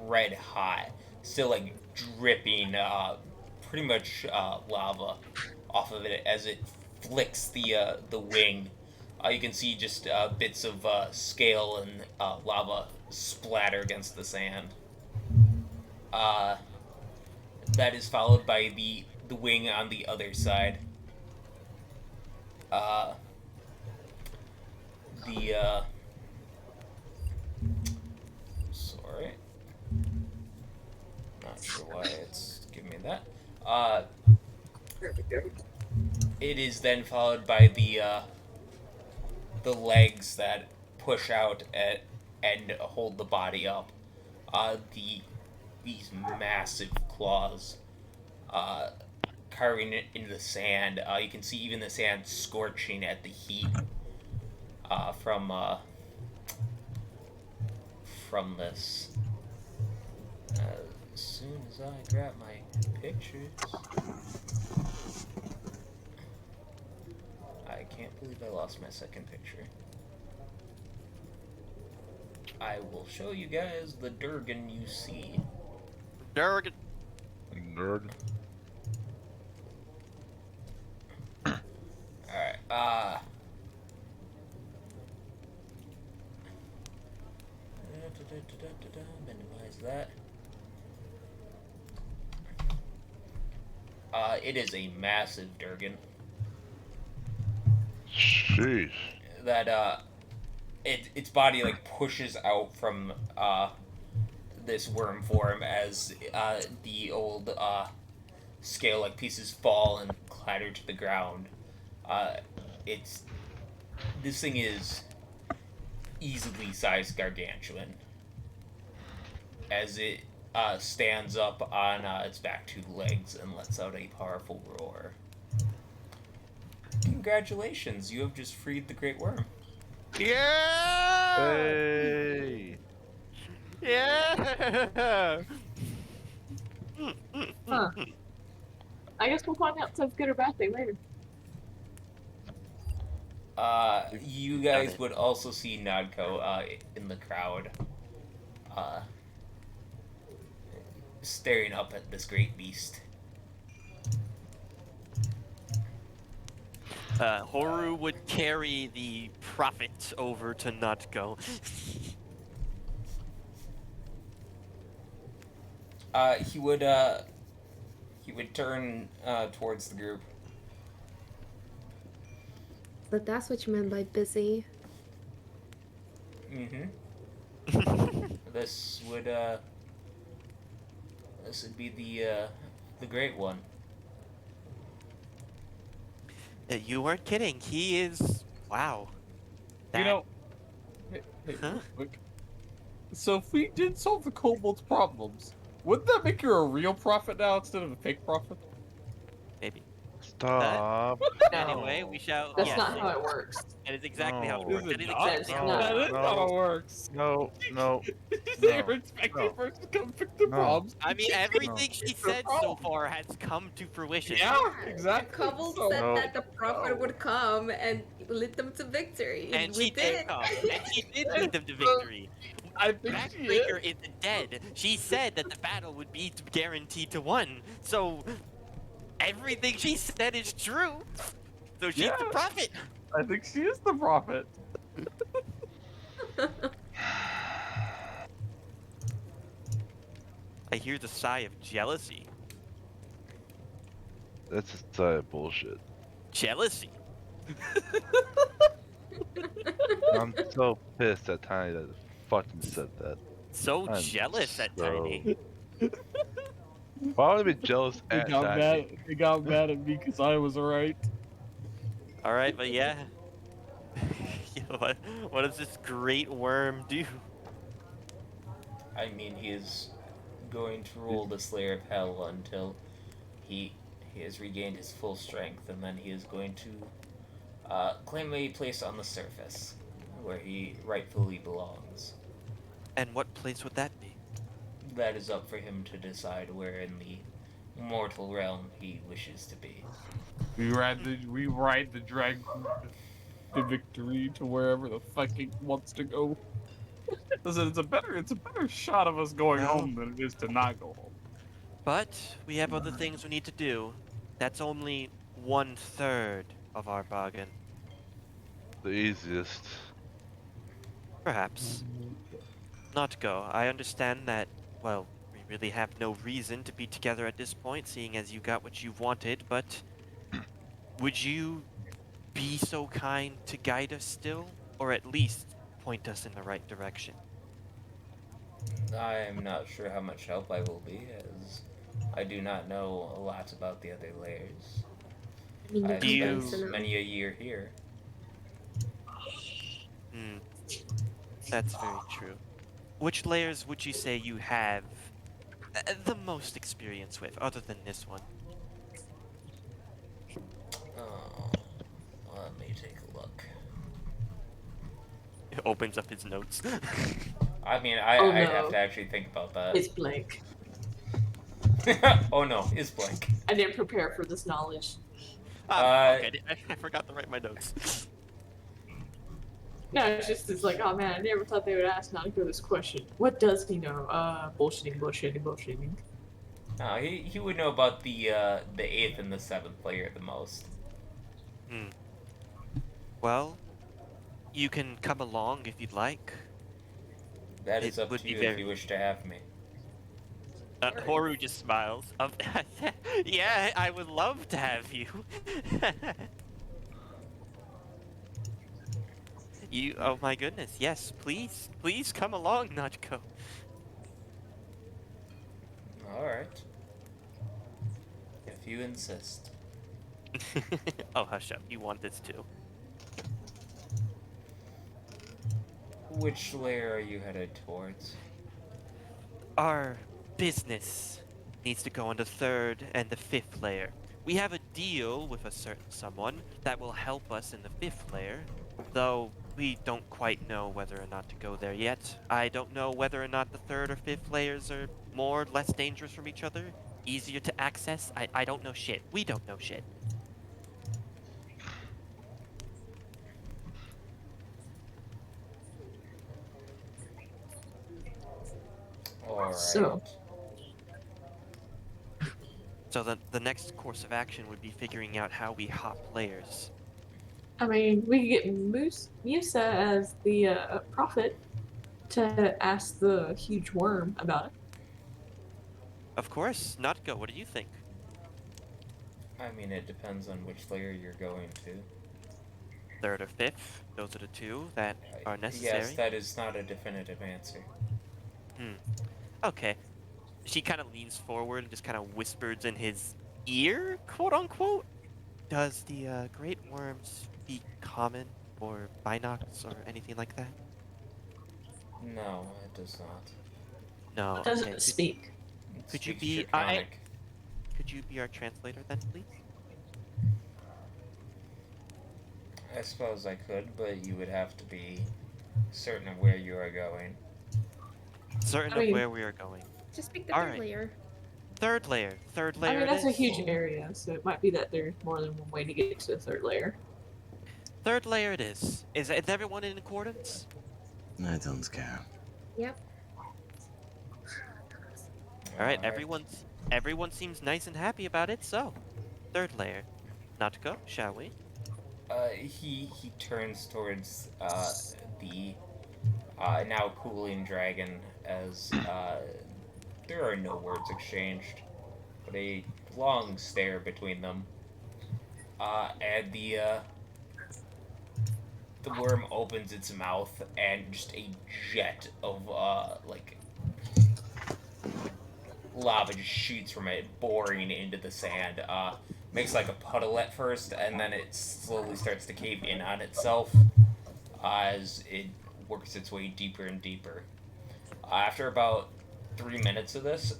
red hot, still like dripping pretty much lava off of it as it flicks the wing. You can see just bits of scale and lava splatter against the sand. That is followed by the wing on the other side. The sorry, not sure why it's giving me that. It is then followed by the legs that push out and hold the body up. These massive claws carving it into the sand. You can see even the sand scorching at the heat from this. As soon as I grab my pictures, I can't believe I lost my second picture. I will show you guys the Durgan you see. Durgan. Nerd. Alright, minimize that. It is a massive Durgan. Jeez. That, its body, like, pushes out from, this worm form as, the old, scale-like pieces fall and clatter to the ground. This thing is easily sized gargantuan as it stands up on its back two legs and lets out a powerful roar. Congratulations, you have just freed the great worm. Yeah! Hey. Yeah! Huh. I guess we'll find out if it's a good or bad thing later. You guys would also see Nadko in the crowd, staring up at this great beast. Horu would carry the prophet over to Nutko. He would turn towards the group. But that's what you meant by busy. Mm-hmm. This would be the great one. You weren't kidding. He is. Wow. You That. know, hey, Huh? real quick. So if we did solve the kobold's problems, wouldn't that make you a real prophet now instead of a fake prophet? Maybe. Stop. Anyway, No. we shall. That's Yes, not how it works. that is exactly how it No. Is works. That it is not? exactly how it No. works. That is how it works. No. No. They're No. expecting No. first to come fix the No. problems. I mean, She's gonna everything she fix the said so problem. far has come to fruition. Yeah, The exactly. kobold So, said No. that the prophet would come and lead them to victory, And we she did did. come. And she did lead them to victory. I think she is. Backbreaker isn't dead. She said that the battle would be guaranteed to win. So everything she said is true. So she's the Yeah. prophet. I think she is the prophet. I hear the sigh of jealousy. That's just bullshit. Jealousy. I'm so pissed at Tiny that fucking said that. So I'm jealous at so- Tiny. Why would I be jealous They at got Tiny? mad. They got mad at me because I was right. All right, but yeah. What does this great worm do? I mean, he is going to rule the Slayer of Hell until he has regained his full strength, and then he is going to claim a place on the surface where he rightfully belongs. And what place would that be? That is up for him to decide where in the mortal realm he wishes to be. We ride the dragon to victory to wherever the fuck it wants to go. Listen, it's a better shot of us going Well- home than it is to not go home. But we have other things we need to do. That's only 1/3 of our bargain. The easiest. Perhaps. Not go. I understand that, well, we really have no reason to be together at this point, seeing as you got what you wanted, but would you be so kind to guide us still? Or at least point us in the right direction? I am not sure how much help I will be, as I do not know a lot about the other layers. I mean, I Do you- spent many a year here. Hmm. That's very true. Which layers would you say you have the most experience with, other than this one? Oh, let me take a look. He opens up his notes. I mean, Oh, I'd no. have to actually think about that. It's blank. Oh no, it's blank. I didn't prepare for this knowledge. Okay, I forgot to write my notes. No, it's like, oh man, I never thought they would ask Nanako this question. What does he know? Bullshitting. He would know about the 8th and the 7th player the most. Well, you can come along if you'd like. That is It up would to be you very- if you wish to have me. Horu just smiles. Yeah, I would love to have you. Oh my goodness, yes, please come along, Nachiko. Alright. If you insist. Oh, hush up, you want this too. Which layer are you headed towards? Our business needs to go on the 3rd and the 5th layer. We have a deal with a certain someone that will help us in the 5th layer, though we don't quite know whether or not to go there yet. I don't know whether or not the 3rd or 5th layers are more or less dangerous from each other, easier to access. I don't know shit. We don't know shit. Alright. So- So the next course of action would be figuring out how we hop layers. I mean, we could get Musa as the prophet to ask the huge worm about it. Of course, Natko, what do you think? I mean, it depends on which layer you're going to. third or fifth. Those are the two that are necessary. Yes, that is not a definitive answer. Okay. She kind of leans forward and just kind of whispers in his ear, quote unquote. Does the great worm speak common or binocs or anything like that? No, it does not. No. Does Okay. it speak? It Could you speaks be Draconic. Could you be our translator then, please? I suppose I could, but you would have to be certain of where you are going. Certain I mean- of where we are going. Just pick the All third right. layer. Third layer. Third I layer. mean, that's a it is. huge area, so it might be that there's more than one way to get to the third layer. Third layer it is. Is everyone in accordance? I don't care. Yep. All right. Everyone seems nice and happy about it. So, third layer. Natsuko, shall we? He turns towards the now cooling dragon as there are no words exchanged, but a long stare between them. And the worm opens its mouth and just a jet of like lava just shoots from it, boring into the sand. Makes like a puddle at first, and then it slowly starts to cave in on itself as it works its way deeper and deeper. After about 3 minutes of this,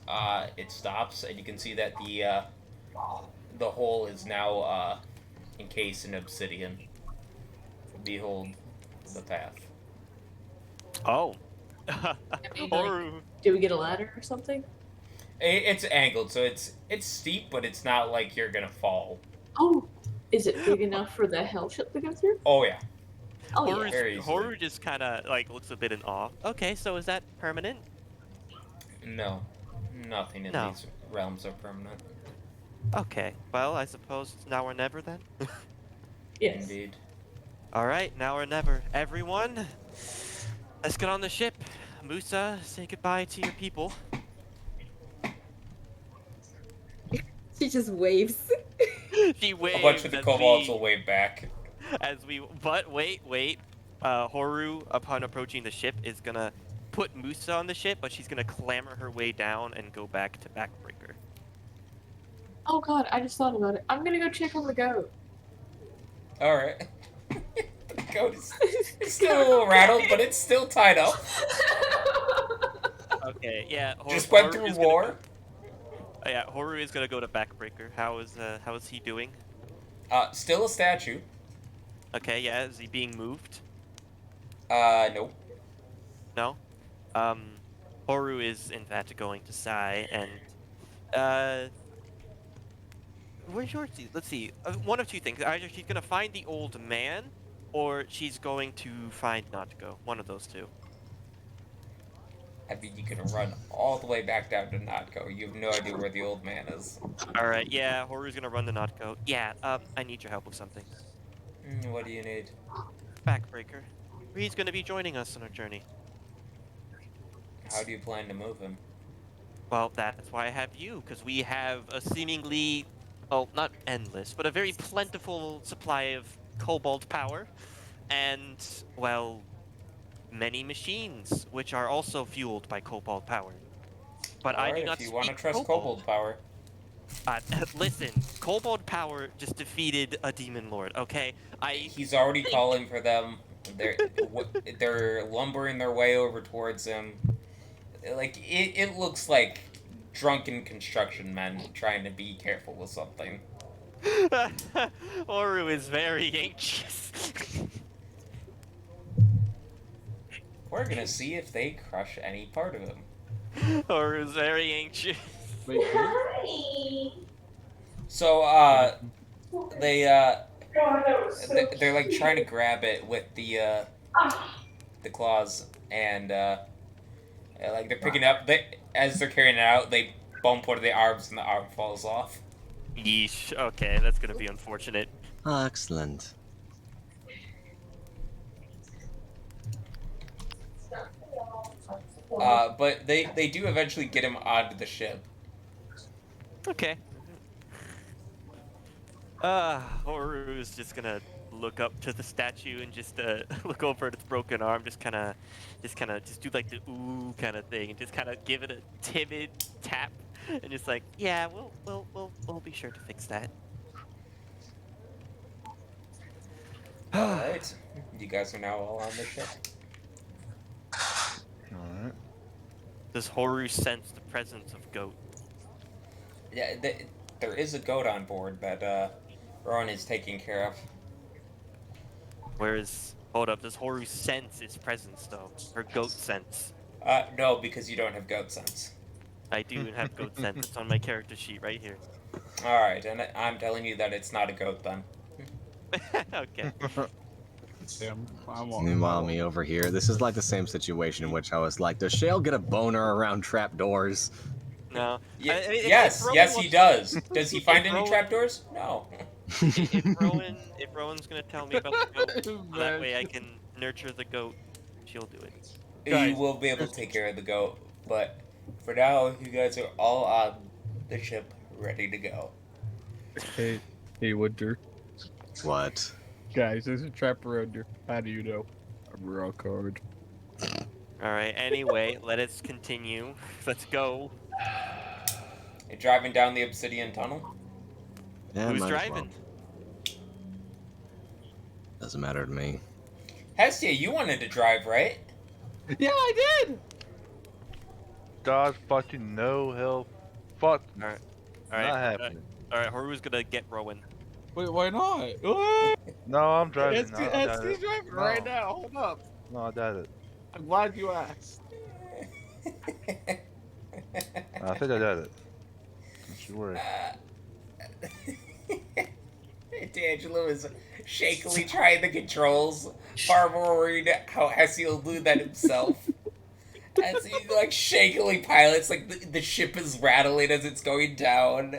it stops, and you can see that the hole is now encased in obsidian. Behold the path. Oh. I mean, like, Horu. do we get a ladder or something? It's angled, so it's steep, but it's not like you're gonna fall. Oh, is it big enough for the hell ship to go through? Oh yeah. Oh Horu's- yeah. Very easily. Horu just kind of like looks a bit in awe. Okay, so is that permanent? No, nothing in No. these realms are permanent. Okay. Well, I suppose it's now or never then. Yes. Indeed. All right, now or never. Everyone, let's get on the ship. Musa, say goodbye to your people. She just waves. She waves A bunch of the as kobolds we- will wave back. As we, but wait. Horu, upon approaching the ship, is gonna put Musa on the ship, but she's gonna clamber her way down and go back to Backbreaker. Oh god, I just thought about it. I'm gonna go check on the goat. Alright. The goat is still a little rattled, but it's still tied up. Okay, yeah. Just went Horu through is gonna war. go- yeah, Horu is gonna go to Backbreaker. How is he doing? Still a statue. Okay, yeah. Is he being moved? Nope. No. Horu is in fact going to Sai, and where's your? Let's see. One of two things. Either she's gonna find the old man, or she's going to find Natsuko. One of those two. I mean, you can run all the way back down to Notco. You have no idea where the old man is. All right. Yeah, Horu's gonna run to Natsuko. Yeah. I need your help with something. What do you need? Backbreaker. He's gonna be joining us on our journey. How do you plan to move him? Well, that's why I have you, because we have a seemingly, well, not endless, but a very plentiful supply of cobalt power, and, well, many machines, which are also fueled by cobalt power. But I do Alright, not if you want to speak trust kobold power. Listen, cobalt power just defeated a demon lord, okay? He's already calling for them. They're lumbering their way over towards him. Like, it looks like drunken construction men trying to be careful with something. Oru is very anxious. We're gonna see if they crush any part of him. Oru is very anxious. Wait, who? So, they're like trying to grab it with the claws, and like they're picking it up. As they're carrying it out, they bump one of the arms, and the arm falls off. Yeesh. Okay, that's gonna be unfortunate. Excellent. But they do eventually get him onto the ship. Okay. Horu is just gonna look up to the statue and just look over at its broken arm, just do like the ooh kind of thing, and just kind of give it a timid tap, and just like, yeah, we'll be sure to fix that. Alright. You guys are now all on the ship. Alright. Does Horu sense the presence of goat? Yeah, there is a goat on board that Rowan is taking care of. Hold up, does Horu sense its presence though? Her goat sense. No, because you don't have goat sense. I do have goat sense. It's on my character sheet right here. Alright, and I'm telling you that it's not a goat then. Okay. Damn, Meanwhile, me over here, this is like the same situation in which I was like, does Shale get a boner around trapdoors? No. Yes, he does. Does he find any trapdoors? No. If Rowan's gonna tell me about the goat, so that way I can nurture the goat, she'll do it. You will be able to take care of the goat, but for now, you guys are all on the ship, ready to go. Hey, Winter. What? Guys, there's a trap around here. How do you know? I'm raw card. Alright, anyway, let us continue. Let's go. You're driving down the obsidian tunnel? Yeah, Who's might as driving? well. Doesn't matter to me. Hestia, you wanted to drive, right? Yeah, I did! God fucking no, hell. Fuck. Alright. Not happening. Alright, Horu's gonna get Rowan. Wait, why not? What? No, I'm driving. No, I got Hesty's it. driving No. right now. Hold up. No, I got it. I'm glad you asked. I think I got it. Don't you worry. D'Angelo is shakily trying the controls, far more worried how Hestia will do that himself. As he like shakily pilots, like the ship is rattling as it's going down.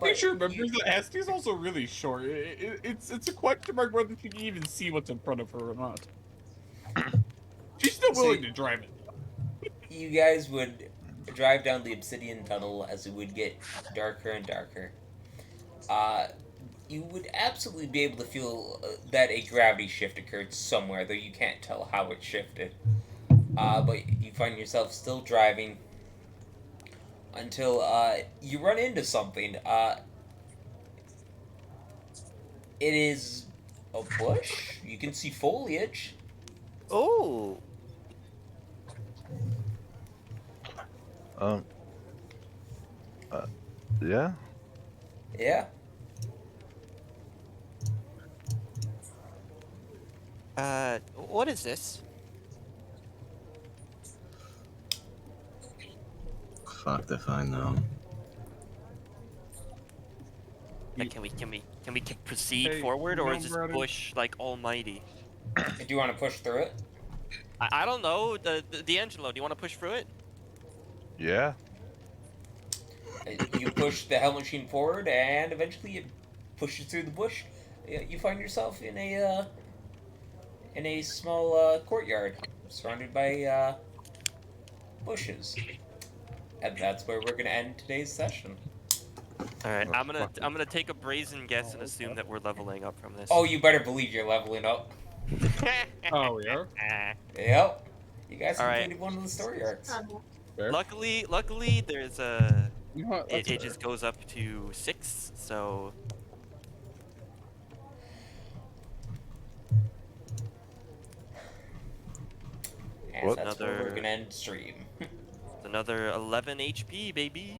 Make sure remember that Hesty's also really short. It's a question mark whether she can even see what's in front of her or not. She's still willing to drive it. You guys would drive down the obsidian tunnel as it would get darker and darker. You would absolutely be able to feel that a gravity shift occurred somewhere, though you can't tell how it shifted. But you find yourself still driving until you run into something. It is a bush. You can see foliage. Oh! Yeah? Yeah. What is this? Fuck if I know. Can we proceed forward, or is this bush like almighty? Do you want to push through it? I don't know. D'Angelo, do you want to push through it? Yeah. You push the hell machine forward, and eventually it pushes through the bush. You find yourself in a small courtyard surrounded by bushes, and that's where we're gonna end today's session. All right, I'm gonna take a brazen guess and assume that we're leveling up from this. Oh, you better believe you're leveling up. Oh, we are? Yep. You guys All right. completed one of the story arcs. Luckily, there's a. You know what? It just goes up to 6, so. And that's where we're gonna end stream. Another 11 HP, baby.